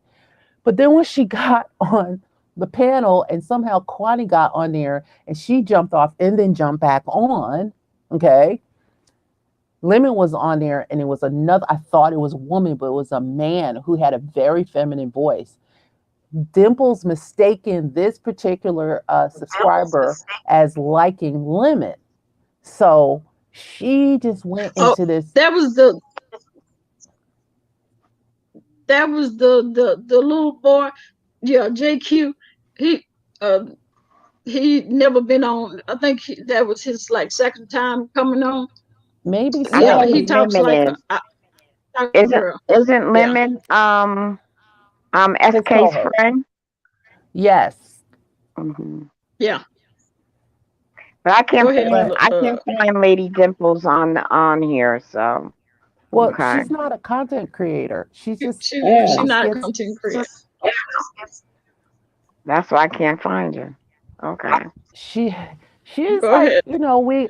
But then when she got on the panel and somehow Kwani got on there and she jumped off and then jumped back on, okay, Lemon was on there and it was another, I thought it was a woman, but it was a man who had a very feminine voice. Dimples mistaken this particular subscriber as liking Lemon. So she just went Oh, into this. that was the the little boy. Yeah, JQ. He uh he never been on. I think that was his like second time coming on. Maybe I Yeah, so. think he talks Lemon like is. a Isn't girl. isn't Yeah, Lemon His SK's co-host. friend? Yes. Hmm. yeah. But Go ahead. But I can't find Lady Dimples on here. So well, okay. she's not a content creator. She's just she She Oh, just not a gets content creator. that's why I can't find her. Okay. she she's Go like, ahead.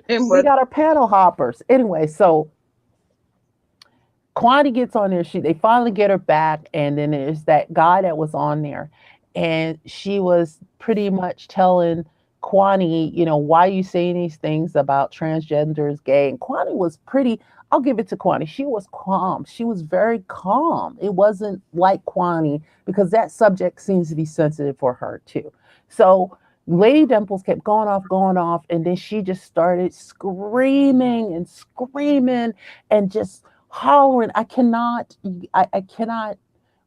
And we but got our panel hoppers. Anyway, so Kwani gets on there. They finally get her back, and then there's that guy that was on there, and she was pretty much telling Kwani, why are you saying these things about transgenders, gay? And Kwani was pretty. I'll give it to Kwani. She was calm. She was very calm. It wasn't like Kwani because that subject seems to be sensitive for her too. So Lady Dimples kept going off, and then she just started screaming and screaming and just hollering. I cannot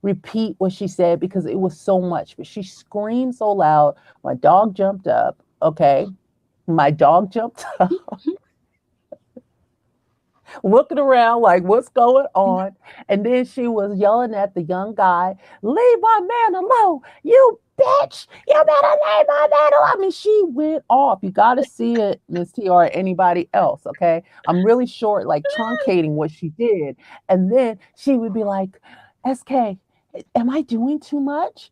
repeat what she said because it was so much, but she screamed so loud. My dog jumped up. Okay. My dog jumped up, looking around like what's going on. And then she was yelling at the young guy, leave my man alone, you bitch. You better leave my man alone. I mean, she went off. You got to see it, Miss T, or anybody else. Okay. I'm really short, like truncating what she did. And then she would be like, SK, am I doing too much?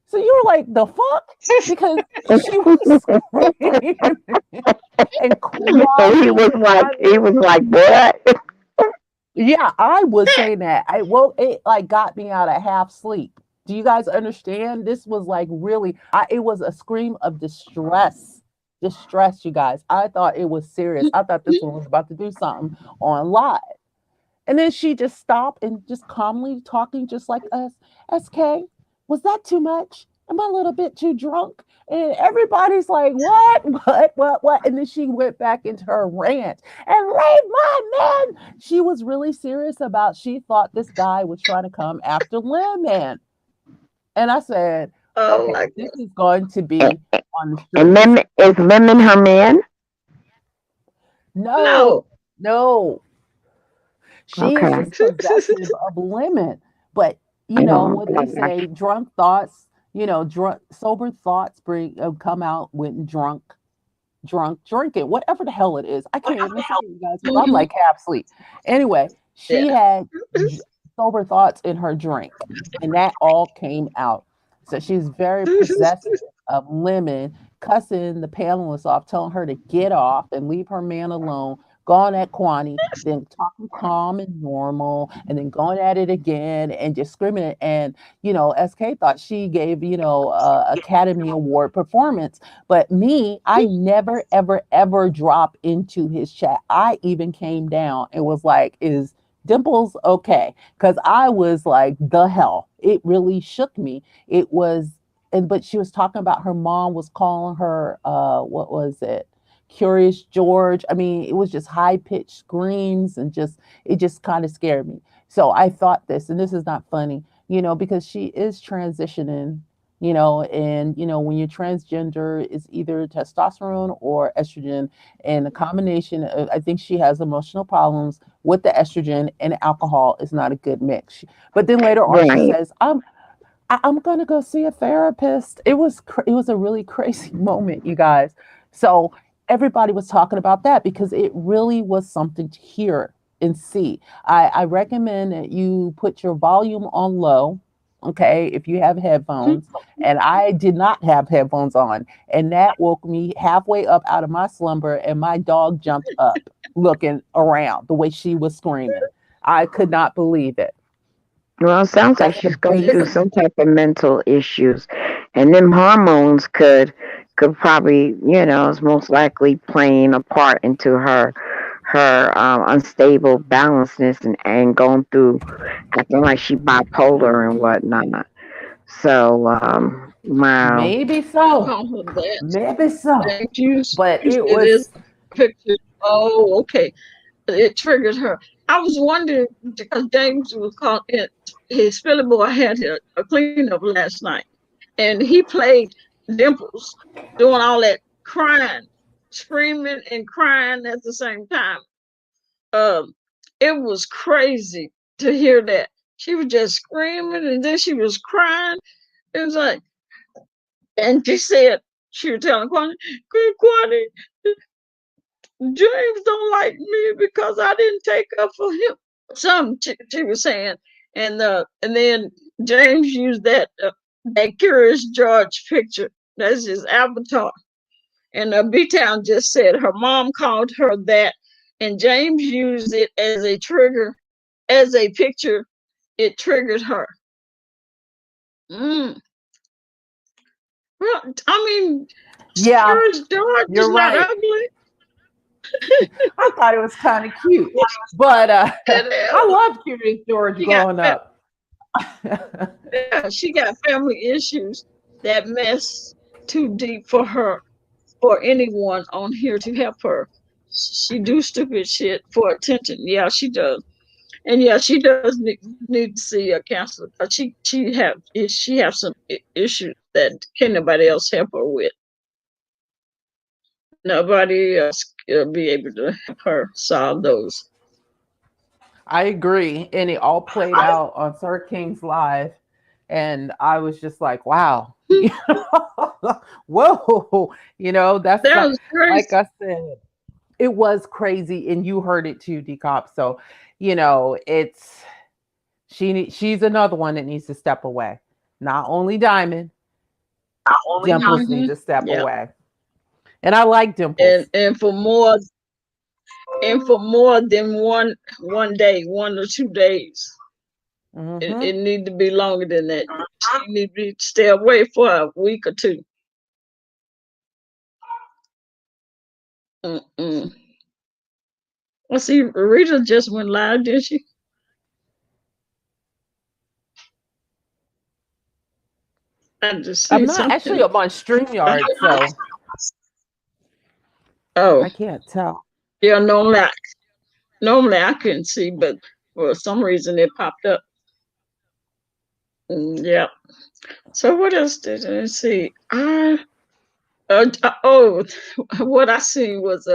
So you were like, the fuck? Because she was screaming and And crying. he was like, what? Yeah, I would say that. It like got me out of half sleep. Do you guys understand? This was like really, it was a scream of distress. Distress, you guys. I thought it was serious. I thought this one was about to do something on live. And then she just stopped and just calmly talking just like us. SK, was that too much? Am I a little bit too drunk? And everybody's like, what? What? And then she went back into her rant and leave my man. She was really serious about she thought this guy was trying to come after Lemon. And I said, oh okay, my this is going to be on the And streets. Lemon her man? No, no. no. She is Okay. just possessive of Lemon. But you know Oh what they gosh. say, drunk thoughts, drunk sober thoughts bring come out when drunk drinking, whatever the hell it is. I can't even say it, you guys, because I'm Mhm. like half asleep. Anyway, Yeah. she had sober thoughts in her drink, and that all came out. So she's very possessive of Lemon, cussing the panelists off, telling her to get off and leave her man alone, going at Kwani, then talking calm and normal, and then going at it again and just screaming. And, SK thought she gave, Academy Award performance. But me, I never, ever, ever drop into his chat. I even came down and was like, is Dimples okay? Because I was like, the hell. It really shook me. It was, but she was talking about her mom was calling her, what was it? Curious George. I mean, it was just high pitched screams and it just kind of scared me. So I thought this, and this is not funny, because she is transitioning, and when you're transgender, it's either testosterone or estrogen, and the combination of, I think she has emotional problems with the estrogen, and alcohol is not a good mix. But then later on, she Right. says, I'm gonna go see a therapist. It was a really crazy moment, you guys. So everybody was talking about that because it really was something to hear and see. I recommend that you put your volume on low, okay, if you have headphones. And I did not have headphones on, and that woke me halfway up out of my slumber, and my dog jumped up looking around the way she was screaming. I could not believe it. Well, it sounds like That's the she's going through basic. some type of mental issues, and them hormones could probably, is most likely playing a part into her unstable balanceness and going through acting like she bipolar and whatnot. So, wow. Maybe so. Call her that. Maybe so. James used, But used it it as was, a picture. Oh, okay. It triggered her. I was wondering because James was called it. His Philly boy had a cleanup last night, and he played Dimples doing all that crying, screaming and crying at the same time. Um, it was crazy to hear that. She was just screaming and then she was crying. It was like, and she said, she was telling Kwani, "Good Kwani, James don't like me because I didn't take up for him." Some she was saying, and then James used that Curious George picture. That's his avatar. And B Town just said her mom called her that, and James used it as a trigger, as a picture. It triggered her. Mm. Well, I mean, yeah, Curious George is you're not right. ugly. I thought it was kind of cute. But I It loved Curious George is. She got growing up. yeah, she got family issues that mess too deep for her, for anyone on here to help her. She do stupid shit for attention. Yeah, she does. And yeah, she does need to see a counselor. She have some issues that can nobody else help her with. Nobody else will be able to help her solve those. I agree. And it all played out on Sir King's Live. And I was just like, wow. Whoa. That's That was like crazy. I said, it was crazy. And you heard it too, Decop. So, it's she's another one that needs to step away. Not only Diamond, Dimples needs Hmm. to step Yeah, away. And I like and Dimples. and for more and for more than one day, 1 or 2 days. It Hmm. need to be longer than that. She need to stay away for a week or two. Mm-mm. I see Rita just went live, did she? I just I'm see not actually something. up on Uh, StreamYard, so Oh, I can't tell. yeah. Normally I couldn't see, but for some reason it popped up. Yeah. So what else did I see? Oh, what I seen was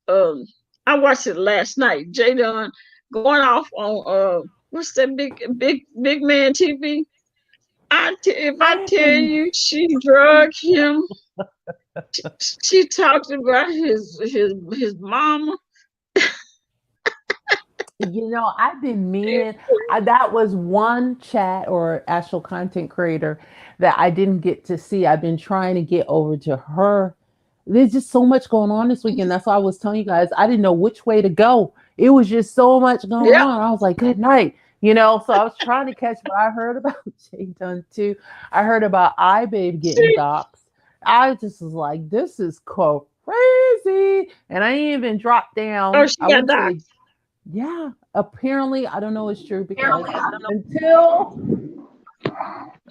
um, I watched it last night. Jadon going off on what's that big man TV? If I I tell didn't. you she drug him, she talked about his mama. I've been meaning. That was one chat or actual content creator that I didn't get to see. I've been trying to get over to her. There's just so much going on this weekend. That's why I was telling you guys I didn't know which way to go. It was just so much going Yep. on. I was like, good night. So I was trying to catch what I heard about Jay Dunn too. I heard about iBabe getting She, doxxed. I just was like, this is crazy. And I ain't even dropped oh, down. she I got wouldn't doxxed. say, yeah, apparently, I don't know it's true because until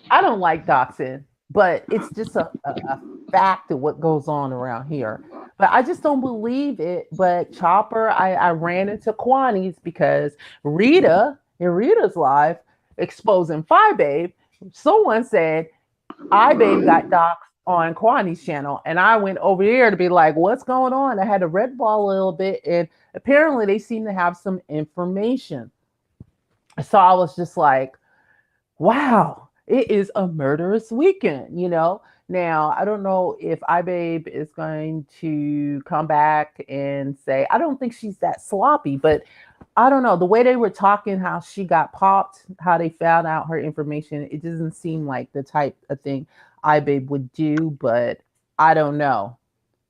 I don't like doxing, but it's just a fact of what goes on around here. But I just don't believe it. But Chopper, I ran into Kwani's because Rita, in Rita's live, exposing Phi Babe, someone said iBabe got doxxed on Kwani's channel, and I went over there to be like, "What's going on?" I had to red ball a little bit, and apparently they seem to have some information. So I was just like, "Wow, it is a murderous weekend." Now I don't know if iBabe is going to come back and say, I don't think she's that sloppy, but I don't know the way they were talking, how she got popped, how they found out her information. It doesn't seem like the type of thing iBabe would do, but I don't know.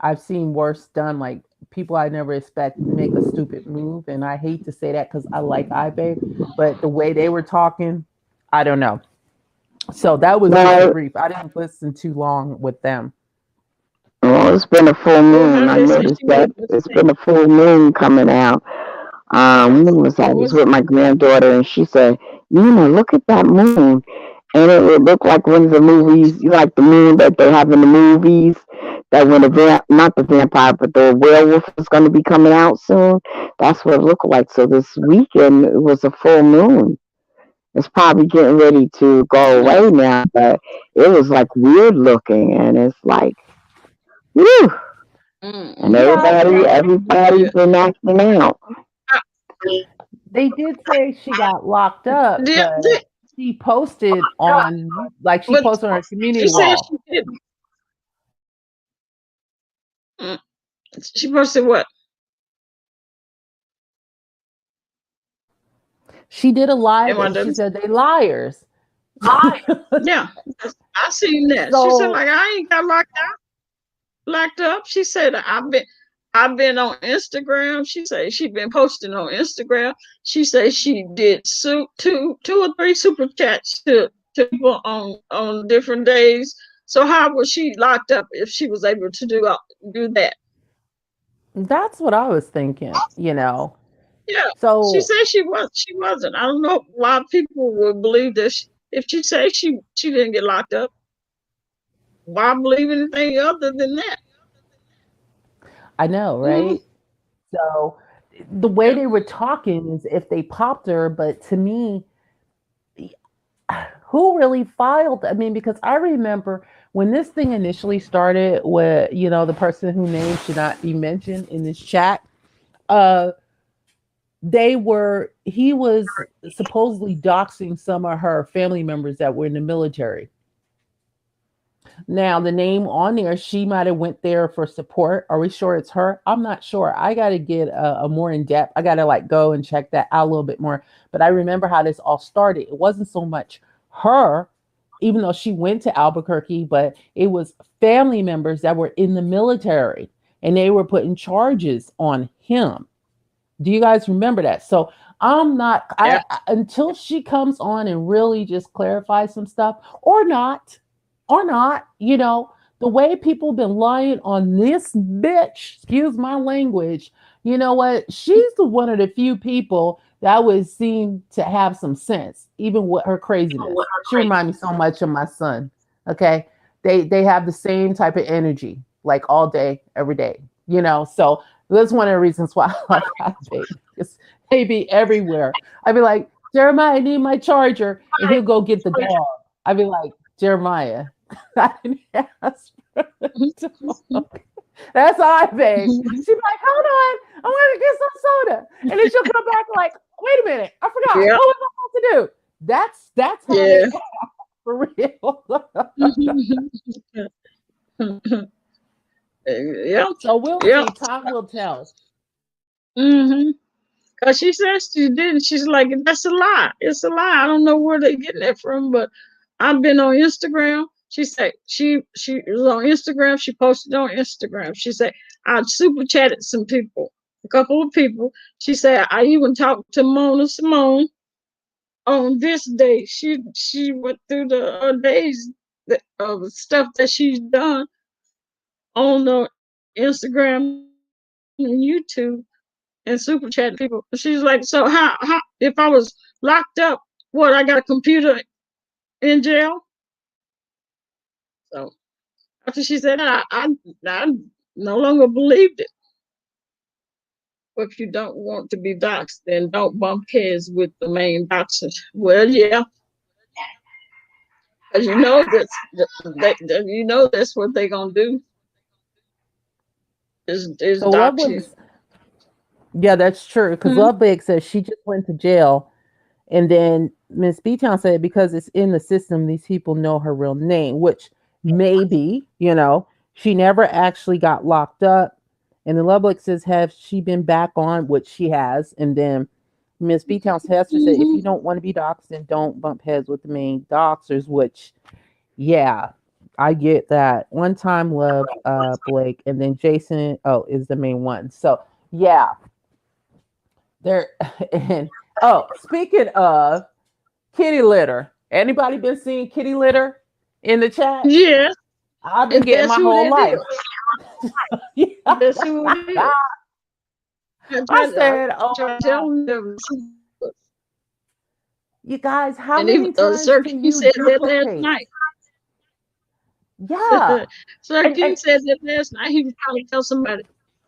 I've seen worse done, like people I never expect make a stupid move, and I hate to say that because I like iBabe, but the way they were talking, I don't know. So that was just a Well, brief. I didn't listen too long with them. well, it's been a full Well, moon. how I they say noticed she made that a it's mistake. been a full moon coming out. When was I? What I was was with it? my granddaughter, and she said, "Nina, look at that moon." and it would look like one of the movies, like the moon that they have in the movies. That when not the vampire, but the werewolf is going to be coming out soon. That's what it looked like. So this weekend it was a full moon. It's probably getting ready to go Mm, away now, but it was like weird looking, and it's like, whew, and mm, Yeah, everybody's yeah. been acting out. Uh, they did say she got locked up, yeah, but she posted on, like, she but posted on her community she said wall. she didn't. Mm, she posted what? She did a live Am I and she done? said they liars. Yeah, I seen that. She said So like I ain't got locked up. She said I've been on Instagram. She said she been posting on Instagram. She said she did two or three super chats to people on different days. So how was she locked up if she was able to do that? that's what I was thinking. Yeah, she So said she wasn't. I don't know why people would believe that if she said she didn't get locked up. Why believe anything other than that? I know, Mm, right? So the way yeah, they were talking is if they popped her, but to me, who really filed? I mean, because I remember when this thing initially started with, the person whose name should not be mentioned in this chat, uh, he was supposedly doxing some of her family members that were in the military. Now the name on there, she might have went there for support. Are we sure it's her? I'm not sure. I got to get a more in depth. I got to like go and check that out a little bit more. But I remember how this all started. It wasn't so much her, even though she went to Albuquerque, but it was family members that were in the military and they were putting charges on him. Do you guys remember that? So I'm not yeah, until she comes on and really just clarifies some stuff or not, the way people been lying on this bitch, excuse my language, you know what? She's the one of the few people that would seem to have some sense, even with her craziness. She reminds me so much of my son. Okay. They have the same type of energy, like all day, every day. So that's one of the reasons why I like hot bake. Because they be everywhere. I'd be like, Jeremiah, I need my charger. And he'll go get the dog. I'd be like, Jeremiah, I didn't ask for the dog. That's how I bake. She'd be like, hold on, I want to get some soda. And then she'll come back like, wait a minute, I forgot. yeah, What was I supposed to do? That's how they yeah. act for real. Yeah, So we'll yeah. see. Time will tell. Mm-hmm. Cause she says she didn't. She's like, that's a lie. It's a lie. I don't know where they're getting that from, but I've been on Instagram. She said she was on Instagram. She posted on Instagram. She said I super chatted some people, a couple of people. She said I even talked to Mona Simone on this day. She went through the days of stuff that she's done on Instagram and YouTube and super chatting people. She's like, so how if I was locked up, what I got a computer in jail? So after she said that, I no longer believed it. But if you don't want to be doxxed, then don't bump heads with the main doxers. Well, yeah, because that's what they gonna do is So dox you. Lovelace, yeah, that's true. Because Hmm? Love Big says she just went to jail. And then Miss B Town said because it's in the system, these people know her real name, which maybe, she never actually got locked up. And then Lovelock says, have she been back on, which she has. And then Miss B Town's Hester said, if you Hmm. don't want to be doxxed, then don't bump heads with the main doxers, which, yeah, I get that. One time, Love Blake, and then Jason, is the main one. So, yeah, there. And speaking of, kitty litter. Anybody been seeing kitty litter in the chat? Yeah, I've been and getting that's my who whole that life. is. That's who it is. I I tried to, I said, oh tried to my God. tell them. You guys, how And even many times Sir can King you said that last duplicate? night. Yeah. Sir King And said that last night. He was trying to tell somebody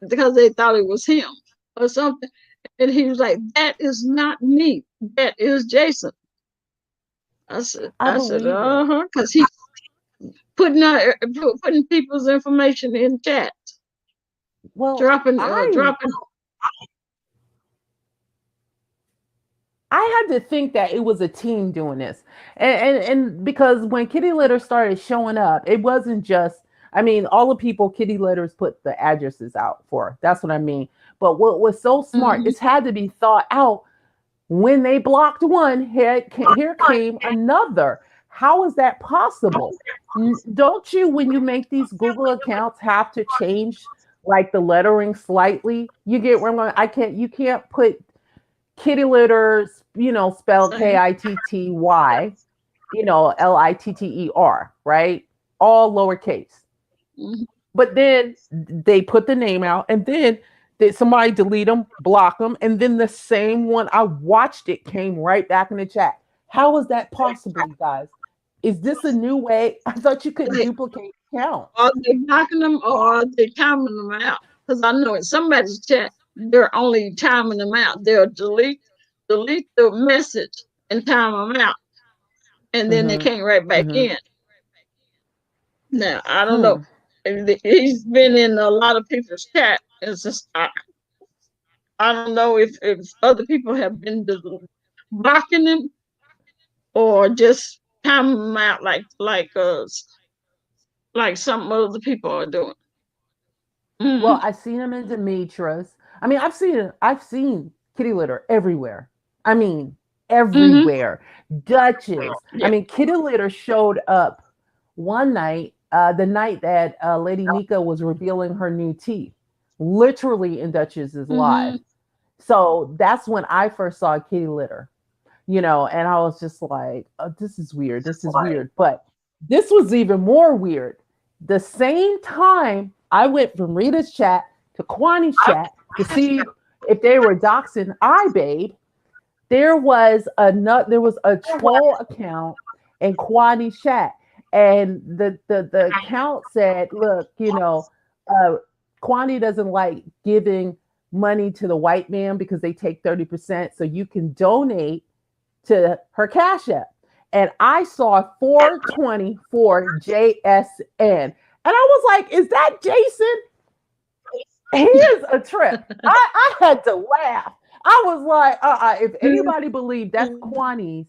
because they thought it was him or something. And he was like, "That is not me. That is Jason." I I said, believe it. because he's putting people's information in chat, Well, dropping. I had to think that it was a team doing this. And because when kitty litter started showing up, it wasn't just, I mean, all the people kitty litters put the addresses out for. That's what I mean. But what was so smart, Mhm. it's had to be thought out. When they blocked one, here came another. How is that possible? Don't you, when you make these Google accounts, have to change like the lettering slightly? You get where I'm going. You can't put kitty litters, spelled Same. Kitty, Litter, right? All lowercase. Mhm. But then they put the name out, and then somebody delete them, block them, and then the same one I watched it came right back in the chat. How is that possible, you guys? Is this a new way? I thought you could They, duplicate accounts. are they knocking them or are they timing them out? Because I know in somebody's chat, they're only timing them out. They'll delete the message and time them out, and then they Mm-hmm. can't right back Mm-hmm. in. Now I don't know. Hmm. He's been in a lot of people's chat. It's just I don't know if other people have been blocking him or just timing them out like some other people are doing. Well, Hmm. I've seen them in Demetra's. I mean, I've seen kitty litter everywhere. I mean, Hmm. everywhere. Duchess. I Yeah. mean, kitty litter showed up one night, the night that Lady Nika was revealing her new teeth, literally in Duchess's live. Hmm. So that's when I first saw kitty litter, and I was just like, oh, this is weird. This is weird. But this was even more weird. The same time I went from Rita's chat to Kwani's chat to see if they were doxing iBabe, there was a troll account in Kwani's chat. And the account said, look, Kwani doesn't like giving money to the white man because they take 30%. So you can donate to her Cash App. And I saw 424 JSN. And I was like, is that Jason? Here's a trip. I had to laugh. I was like, if anybody believed that's Kwani's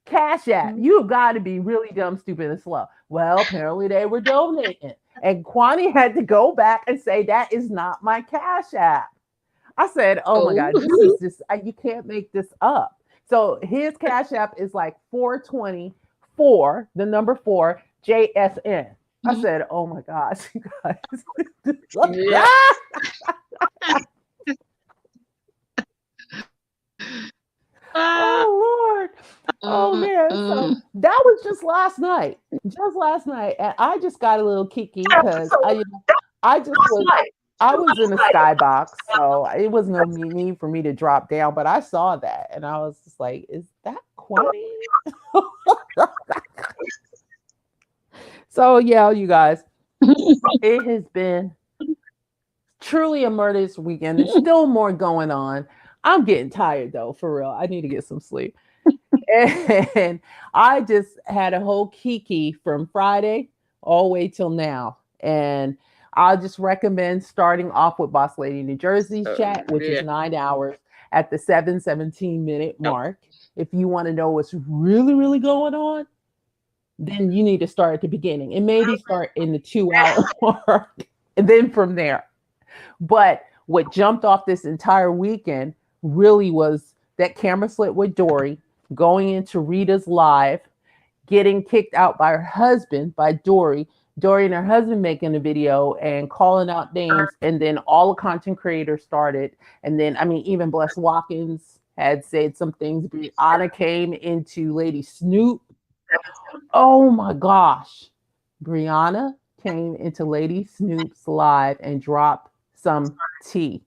Cash App, you've got to be really dumb, stupid, and slow. Well, apparently they were donating. And Kwani had to go back and say, that is not my Cash App. I said, oh my Oh. God, this is just, you can't make this up. So his Cash App is like 424, the number 4, JSN. I said, oh my gosh, you guys. Yeah. Oh Lord. Oh man. So Mm. that was just last night. Just last night. And I just got a little kiki because I just was I was in a skybox, so it was no need for me to drop down. But I saw that and I was just like, is that Kwani? So yeah, you guys, it has been truly a murderous weekend. There's still more going on. I'm getting tired though, for real. I need to get some sleep. And I just had a whole kiki from Friday all the way till now. And I'll just recommend starting off with Boss Lady New Jersey's chat, which is Yeah. 9 hours at the 7:17 Yep. mark. If you want to know what's really, really going on, then you need to start at the beginning and maybe start in the 2 hour mark and then from there. But what jumped off this entire weekend really was that camera slit with Dory going into Rita's live, getting kicked out by her husband, by Dory. Dory and her husband making a video and calling out names. And then all the content creators started. And then, I mean, even Bless Watkins had said some things. Brianna came into Lady Snoop. Oh my gosh. Brianna came into Lady Snoop's live and dropped some tea.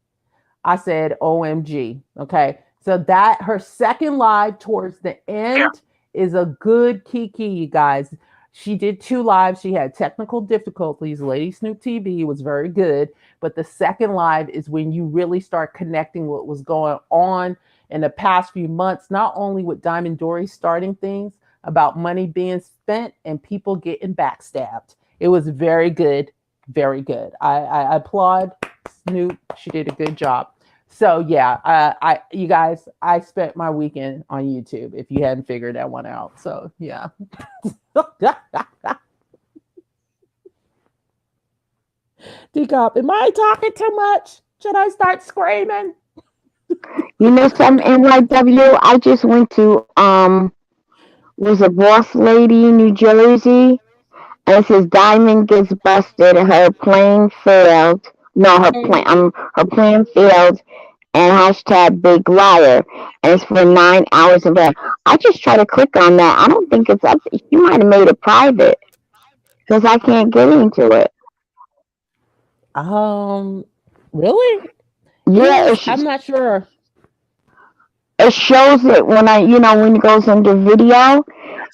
I said, OMG. Okay. So that her second live towards the end is a good key, you guys. She did 2 lives. She had technical difficulties. Lady Snoop TV was very good, but the second live is when you really start connecting what was going on in the past few months, not only with Diamond Dory starting things about money being spent and people getting backstabbed. It was very good, very good. I applaud Snoop. She did a good job. So yeah, you guys, I spent my weekend on YouTube. If you hadn't figured that one out, so yeah. DCOP, am I talking too much? Should I start screaming? You know some NYW? I just went to was a Boss Lady, New Jersey, and it says Diamond gets busted. Her plane failed. No, her plan failed, and hashtag big liar. And it's for 9 hours of that. I just try to click on that. I don't think it's up. You might have made it private because I can't get into it. Really? Yeah, Yes, I'm not sure. it shows it when when it goes under video,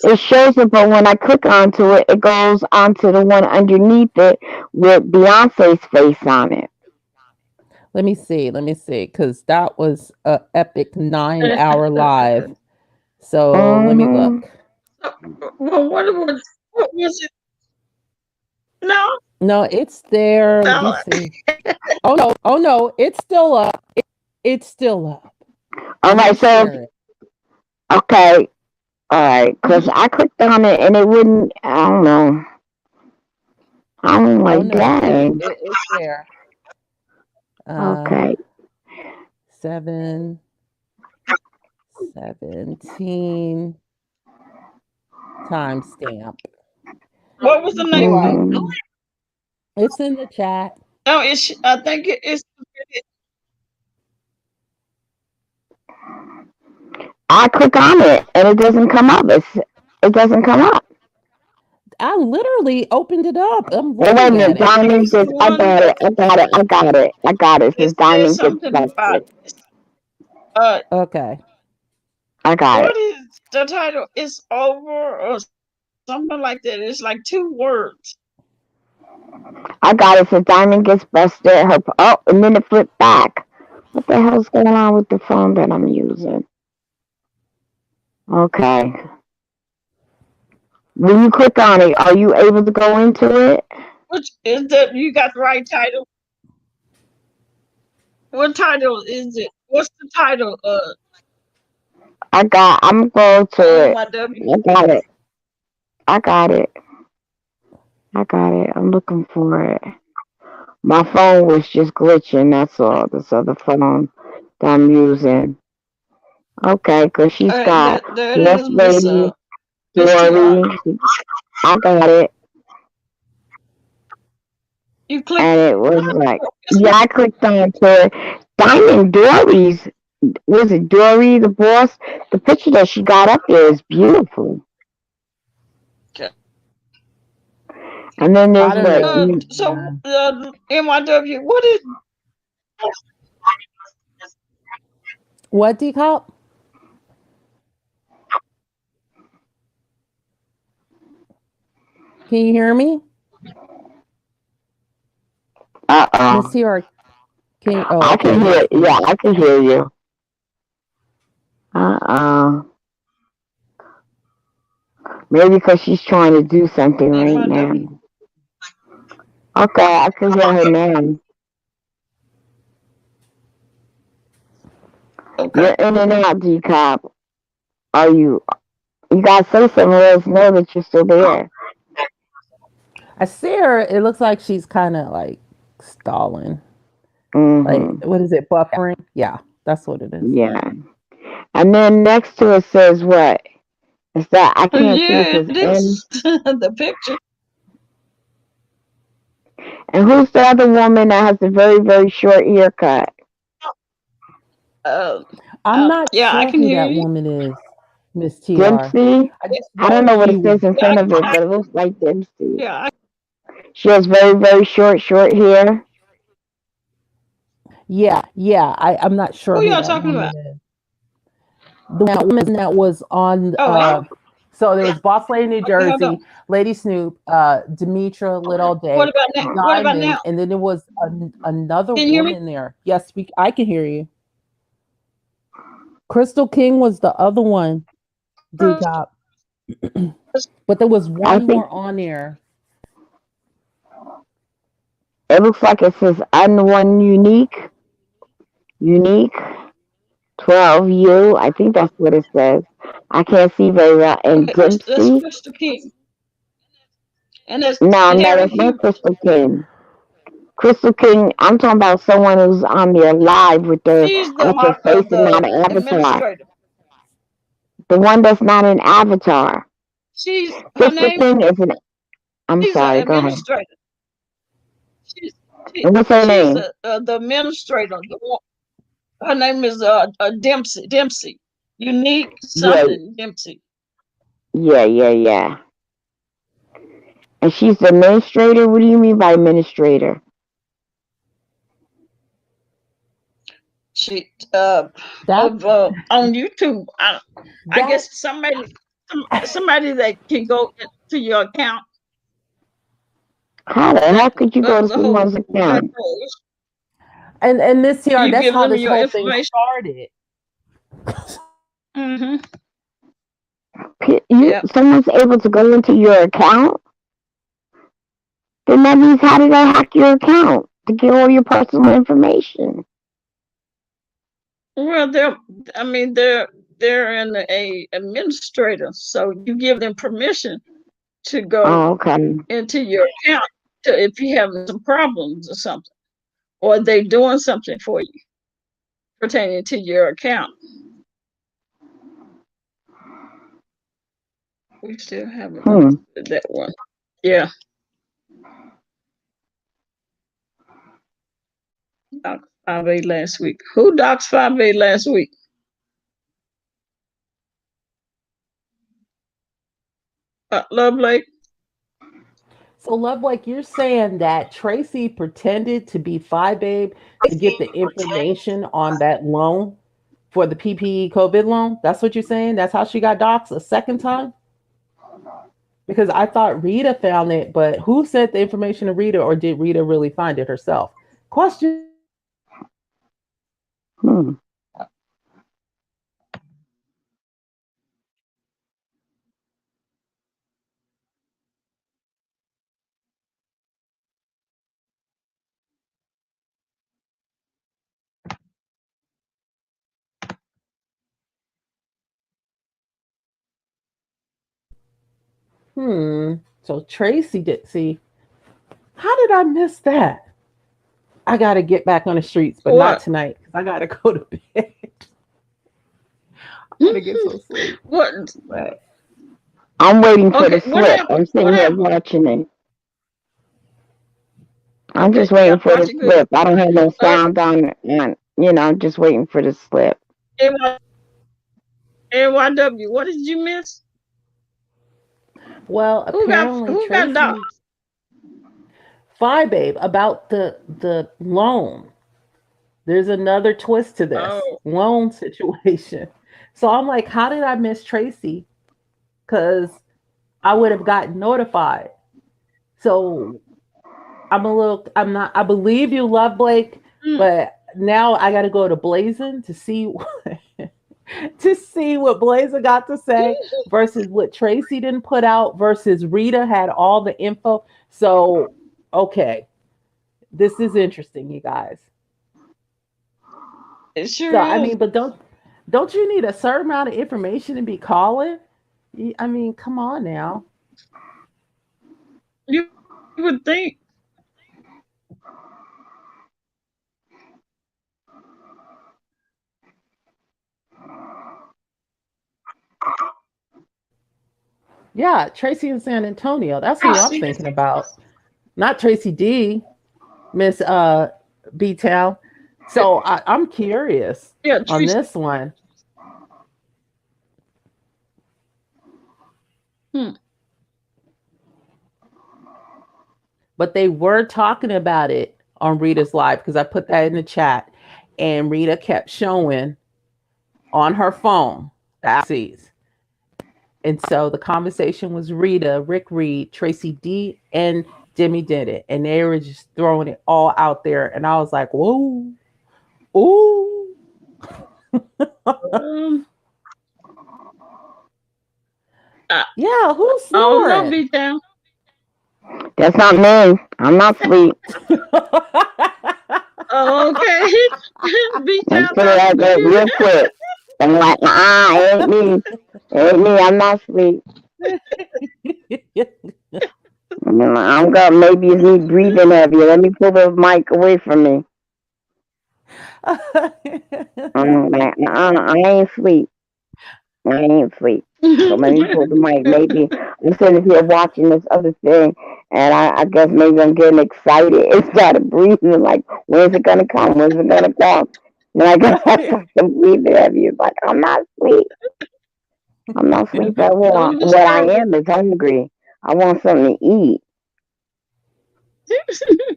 it shows it, but when I click onto it, it goes onto the one underneath it with Beyonce's face on it. Let me see, because that was a epic 9-hour live. So let me look. Well, what was it? No. No, it's there. Let me see. Oh no, it's still up. It's still up. All right, so okay, all right, because I clicked on it and it wouldn't. I don't know. I'm like, dang. It's there. Okay. 17 timestamp. What was the name of it? It's in the chat. No, I think it's. I click on it and it doesn't come up. It doesn't come up. I literally opened it up. I'm wait a minute, Diamond says, I got it. It says Diamond gets busted. Okay. I got it. What is the title? It's over or something like that. It's like 2 words. I got it. So Diamond gets busted. And then it flipped back. What the hell's going on with the phone that I'm using? Okay. When you click on it, are you able to go into it? Which is that? You got the right title? What title is it? What's the title? I'm going to it. I got it. I'm looking for it. My phone was just glitching. That's all. This other phone that I'm using. Okay, because she's got Boss Lady, Dory. I got it. You clicked, and it was like, yeah, I clicked on to Diamond Dory's. Was it Dory the boss? The picture that she got up there is beautiful. Okay. And then there's NYW, what is? What, DCOP? Can you hear me? Miss Tiara, I can hear. Yeah, I can hear you. Maybe because she's trying to do something right now. Okay, I can hear her now. Okay. You're in and out, DCOP. Are you? You gotta say something. Let us know that you're still there. I see her. It looks like she's kind of like stalling. Mm-hmm. Like, what is it? Buffering? Yeah, that's what it is. Yeah. And then next to it says what? It's that I can't see it. Says the picture. And who's the other woman that has a very, very short haircut? I'm not sure I can who hear that you. woman is, Miss TR. Dempsey? I don't know what it says in front of it, but it looks like Dempsey. Yeah. She has very, very short hair. Yeah. I'm not sure who who y'all that talking woman about? is. The woman that was on Oh, so there was Boss Lady New okay, hold on. Jersey, Lady Snoop, Demetra Little What Day, about now? What about Diamond, now? and then there was another Can you hear me? woman there. Yes, I can hear you. Crystal King was the other one, DCOP. But there was I one think more on there. it looks like it says unone unique 12U. I think that's what it says. I can't see very well. And Okay, that's Dempsey. Crystal King, and that's No, no, Harry that's not Hughes. Crystal King. Crystal King, I'm talking about someone who's on there live with their She's the actual face and not the an avatar. administrator. The one that's not an avatar. Her Crystal name. King is an. I'm She's an sorry. Go ahead. administrator. She's And what's her she's name? the administrator. Her name is Dempsey. Dempsey. Unique Yeah, something Dempsey. yeah. And she's the administrator. What do you mean by administrator? She That on YouTube. I that guess somebody that can go to your account. How the That hell could you go to the whole someone's account? and this year, You that's give how them this your whole thing information. started. Mm-hmm. You, Yeah. someone's able to go into your account? Then that means how did they hack your account to get all your personal information? Well, they're in a administrator, so you give them permission to Oh, go okay. into your account if you have some problems or something, or they doing something for you pertaining to your account. We still haven't understood that one. Yeah. Docs 5A last week. Who docs 5A last week? Love Lake. So, Love, like you're saying that Tracy pretended to be Phi Babe to get the information on that loan for the PPE COVID loan. That's what you're saying? That's how she got doxxed a second time? Because I thought Rita found it, but who sent the information to Rita, or did Rita really find it herself? Question. Hmm. So Tracy did see. How did I miss that? I got to get back on the streets, but not What? tonight because I got to go to bed. I'm gonna get some sleep. What? But I'm waiting for Okay. the What slip. happened? I'm sitting What here happened? watching it. I'm Okay. just Yeah. waiting for the Watch it good. slip. I don't have no sound on. Just waiting for the slip. NYW. What did you miss? well, Who got apparently doxxed? Tracy Phi Babe about the loan. There's another twist to this Oh. loan situation. So I'm like, how did I miss Tracy? Because I would have gotten notified. So I believe you, Love Blake, but now I got to go to Blazing to see what Blazing got to say versus what Tracy didn't put out versus Rita had all the info. So, okay, this is interesting, you guys. It sure So, I is. mean, but don't you need a certain amount of information to be calling? I mean, come on now. You would think. Yeah, Tracy in San Antonio. That's who I'm thinking about. Not Tracy D, Miss B Town. So I'm curious Yeah. on Tracy. this one. But they were talking about it on Rita's live because I put that in the chat, and Rita kept showing on her phone sees. And so the conversation was Rita, Rick Reed, Tracy D, and Jimmy did it. And they were just throwing it all out there. And I was like, whoa, ooh. Um, I, Yeah, who's I don't know, snoring? beat down. That's not me. I'm not asleep. Oh, okay. Beat Let me down tell you on the that computer. real quick. I'm like, it ain't me. It ain't me. I'm not asleep. I'm gonna, maybe it's me breathing heavy. Let me pull the mic away from me. I'm like, I ain't asleep. I ain't asleep. So let me pull the mic. Maybe I'm sitting here watching this other thing, and I guess maybe I'm getting excited and started breathing like, when's it gonna come? When's it gonna come? And I got to breathing heavy. It's like I'm not asleep. I'm not asleep at all. Don't What I disturb am is hungry. I want something to eat.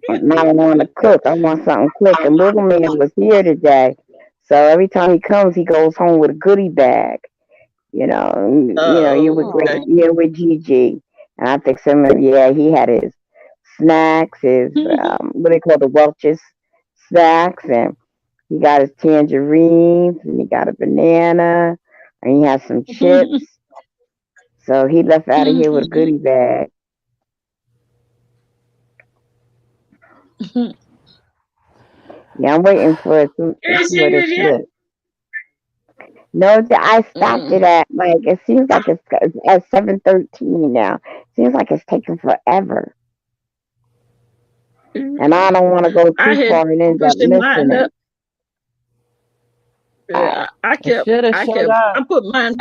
And I don't want to cook. I want something quick. And little man was here today, so every time he comes, he goes home with a goodie bag. You with Okay. you with Gigi, and I think he had his snacks, his what they call the Welch's snacks, and he got his tangerines, and he got a banana, and he has some chips. So he left out of here with a goodie bag. Yeah, I'm waiting for it to Is see what it it's yet? with. No, I stopped it at like it seems like it's at 7:13 now. Seems like it's taking forever, and I don't want to go I too had far and end up pushing missing mine it. up. Yeah, It should have I showed kept, I up. put mine.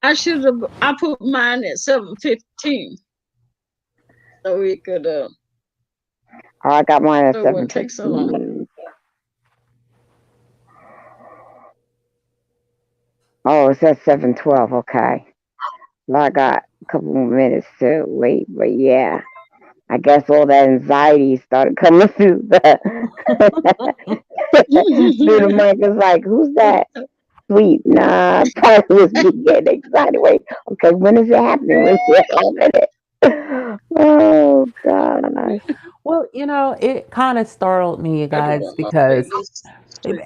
I should have. I put mine at 7:15, so it could. Oh, I got mine at So it seven wouldn't take so long. fifteen. Oh, it's at 7:12. Okay, well, I got a couple more minutes to wait, but yeah, I guess all that anxiety started coming through the through the mic. It's like, who's that? Sweet. Nah, probably was me getting excited. Wait, okay, when is it happening? When is it happening? Oh gosh. Well, it kind of startled me, you I do guys, want my because Vegas.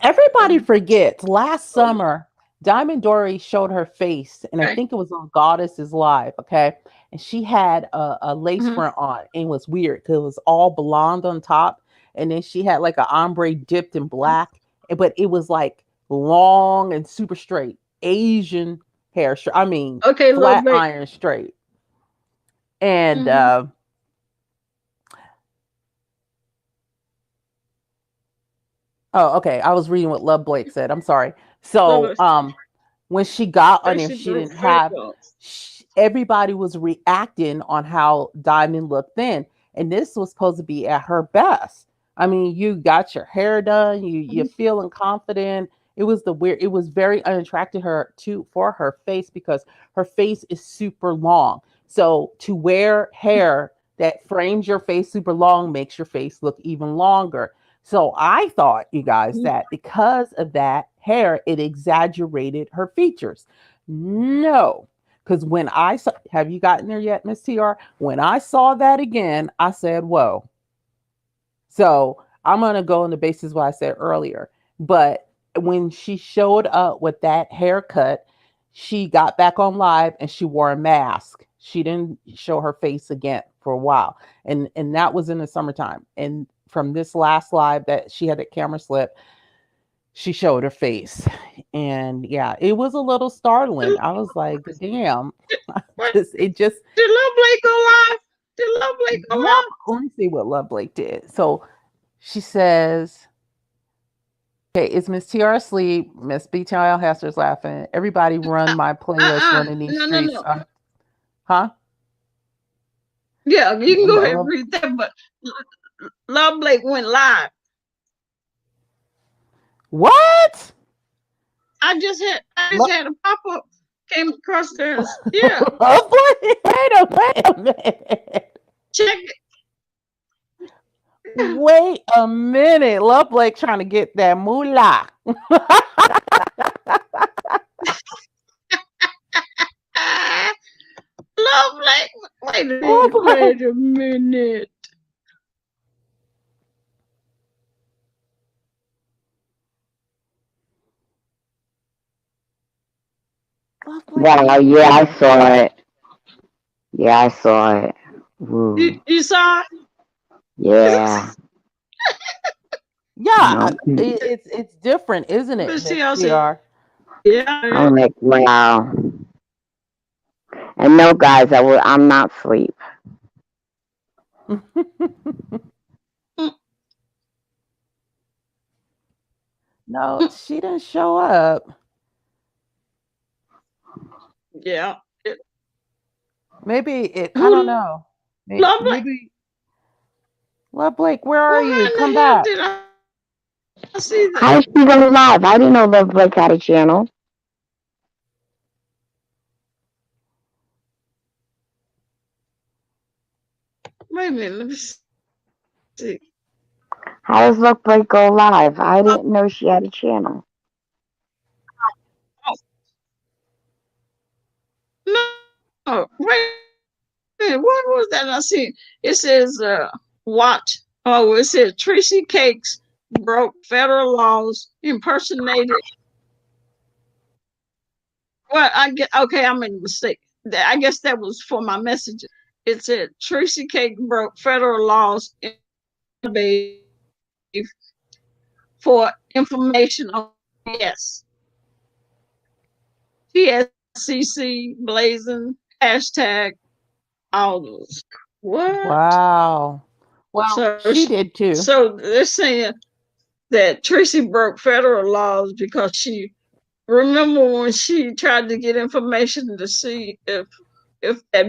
everybody forgets last summer, Diamond Dory showed her face, and I Okay. think it was on Goddess's Live, okay? And she had a lace Mhm. front on, and it was weird because it was all blonde on top, and then she had like an ombre dipped in black, but it was like long and super straight, Asian hair, I mean, Okay, little flat bit. iron straight. And Mhm. oh, okay, I was reading what Love Blake said. I'm sorry. Little So, when she got on there, Tracy she broke didn't fake have. ones. Everybody was reacting on how Diamond looked then, and this was supposed to be at her best. I mean, you got your hair done, you're feeling confident. It was the weird. It was very unattractive her to for her face because her face is super long. So to wear hair that frames your face super long makes your face look even longer. So I thought, you guys, that because of that hair, it exaggerated her features. No, because when I saw, have you gotten there yet, Miss TR? When I saw that again, I said, whoa. So I'm going to go on the basis of what I said earlier. But when she showed up with that haircut, she got back on live and she wore a mask. She didn't show her face again for a while. And that was in the summertime. And from this last live that she had that camera slip, she showed her face. And yeah, it was a little startling. I was like, damn. What It just did Love Blake go live? Did Love Blake go love. live? Let me see what Love Blake did. So she says, okay, is Miss TR asleep? Miss BTL Hester's laughing. Everybody run my playlist running these No, no, streets. no. Huh? Yeah, you can go ahead and Love, read that, but Love Blake went live. what? I just Love, had a pop up came across there. Yeah, Love Blake? Wait a minute. check it. Wait a minute. Love Blake trying to get that moolah. was like, wait a minute. Love Blake, Wow, what is yeah, I that? saw it. Yeah, I saw it. Ooh, You saw yeah. Yeah, No, it's different, isn't it, Miss Miss TLC? TR? Yeah. I'm like, wow. And no, guys, I'm not asleep. Mm, No, mm, she didn't show up. yeah. Maybe it. I don't Who know. lovely? Maybe Love Blake, where are Well, you? how in Come the hell back. did I see that? How is she going live? I didn't know Love Blake had a channel. Wait a minute. Let me see. How does Love Blake go live? I didn't know she had a channel. Oh, no. Wait a minute. What was that I see? It says, watch. Oh, it says Tracy Cakes broke federal laws, impersonated. Well, I get okay. I made a mistake. I guess that was for my messages. It said Tracy Cake broke federal laws in for information on yes TSCC blazing hashtag all those. What? Wow. Well, So she did too. so they're saying that Tracy broke federal laws because she remember when she tried to get information to see if that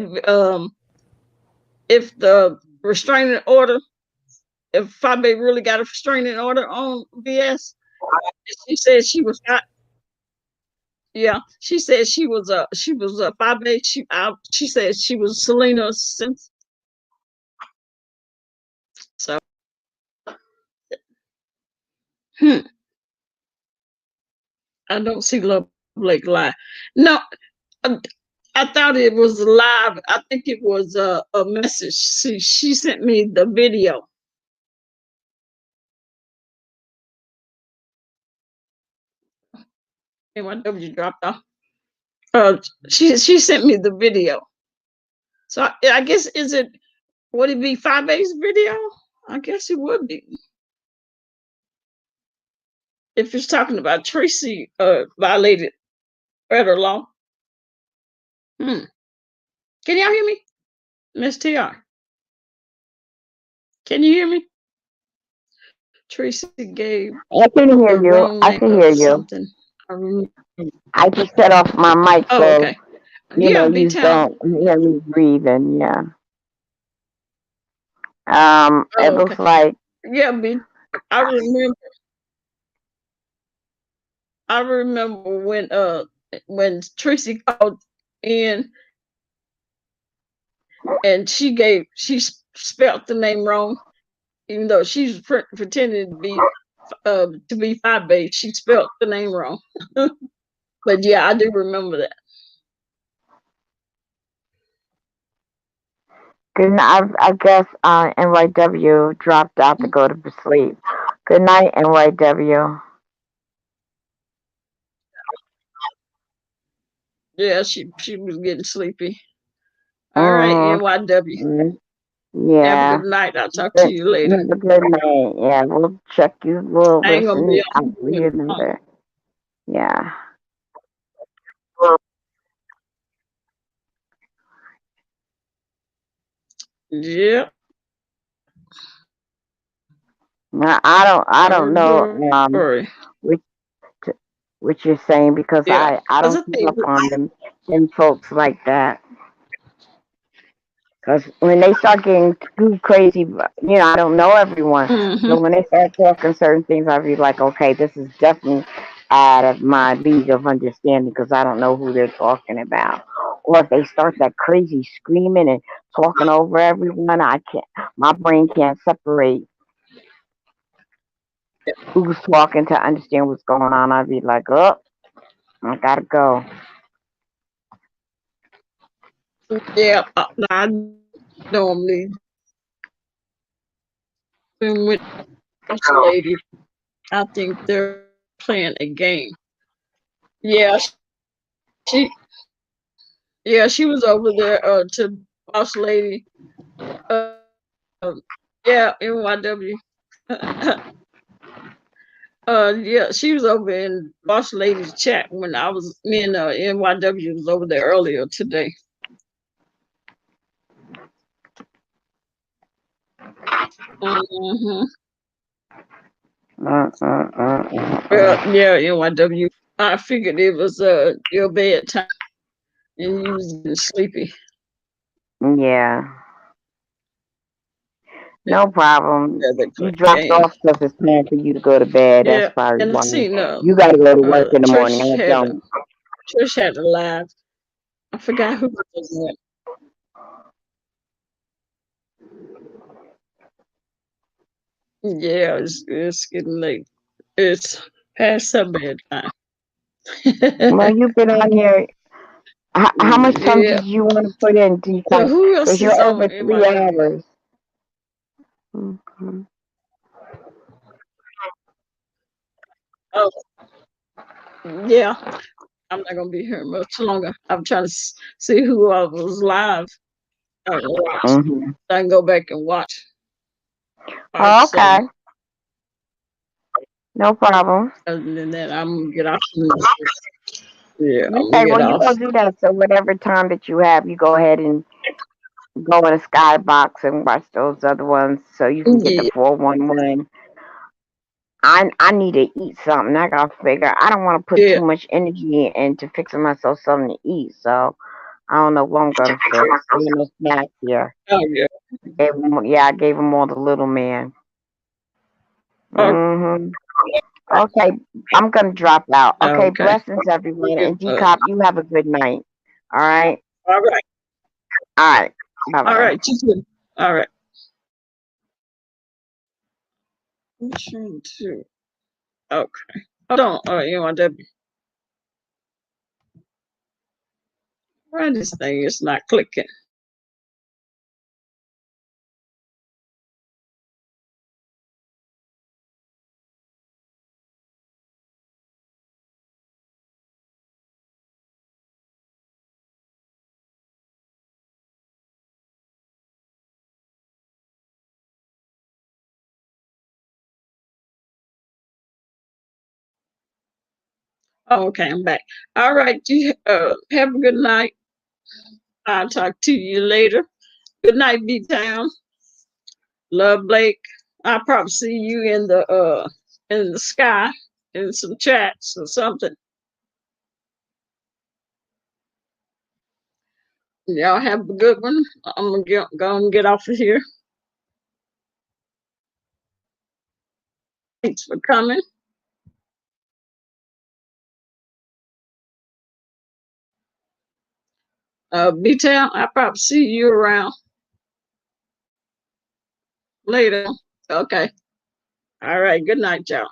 if the restraining order, if Fabe really got a restraining order on BS. She said she was not. Yeah, she said she was 5'8". She said she was Selena since. So hmm, I don't see Love Blake live. No, I, I thought it was live. I think it was a message. She sent me the video. NYW dropped off. She sent me the video. So I guess would it be 5'8" video? I guess it would be if it's talking about Tracy violated federal law. Hmm. Can y'all hear me, Miss TR? Can you hear me? Tracy gave I can hear the you. wrong I name can of hear you. something. I remember. I just set off my mic Oh, so okay. Yeah, B you Town. don't hear me breathing. Yeah. It Oh, okay. looks like Yeah, B. I remember. I remember when Tracy called in and she spelled the name wrong, even though she's pretending to be 5'8". She spelled the name wrong. But yeah, I do remember that. good night. I guess NYW dropped out to go to sleep. Good night, NYW. Yeah, she was getting sleepy. All right, Mm, NYW. mm, Have a yeah. good night. I'll talk to Good, you later. have a good night. Yeah, we'll check you. We'll I ain't gonna be listen on out for you long. later. Yeah. Yep. Now, I don't know Glory. which what you're saying because Yeah. I As don't I keep say, up on them folks like that. Because when they start getting too crazy, I don't know everyone. mm-hmm. So when they start talking certain things, I'll be like, okay, this is definitely out of my league of understanding because I don't know who they're talking about. Or if they start that crazy screaming and talking over everyone, my brain can't separate who's talking to understand what's going on. I'd be like, oh, I gotta go. Yeah. normally been with this lady. I think they're playing a game. Yeah, she she was over there to boss lady. Uh, yeah, NYW. Yeah, she was over in boss lady's chat when me and NYW was over there earlier today. Mm-hmm. Yeah, NYW. I figured it was your bedtime and you was getting sleepy. Yeah, no problem. Yeah, they You play dropped game. off because it's time for you to go to bed. That's Yeah, probably and I why. seen You got to go to work in the morning. Trish I don't. had a live. I forgot who was that. Yeah, it's getting late. It's past her bedtime. Well, you've been on here. How much time Yeah. did you want to put in, So Deepak? who else Because is you're on over 3 NYW? hours. Mhm. Oh, yeah. I'm not gonna be here much longer. I'm trying to see who else was live. So Mhm. I can go back and watch part Oh, okay. 7. No problem. Other than that, I'm gonna get off. Yeah, I'm gonna Okay, get well, you off. go do that. So whatever time that you have, you go ahead and go in a skybox and watch those other ones so you can get the Yeah. 411. I need to eat something. I gotta figure. I don't want to put Yeah. too much energy into fixing myself something to eat. So I don't know what I'm gonna fix. There ain't no snacks here. Oh yeah. I gave him all the little man. Oh, Mhm. Okay, I'm gonna drop out. Okay, okay. blessings everyone, Yeah, and Decop, you have a good night. All right, all right. all right. Bye All bye. right. You too. All right. I'm trying to. Okay. Hold on. Oh, NYW. Why this thing is not clicking? Oh, okay, I'm back. All right. You have a good night. I'll talk to you later. Good night, B Town. Love Blake. I'll probably see you in the sky in some chats or something. Y'all have a good one. I'm go and get off of here. Thanks for coming. B Town, I'll probably see you around later. Okay. All right. Good night, y'all.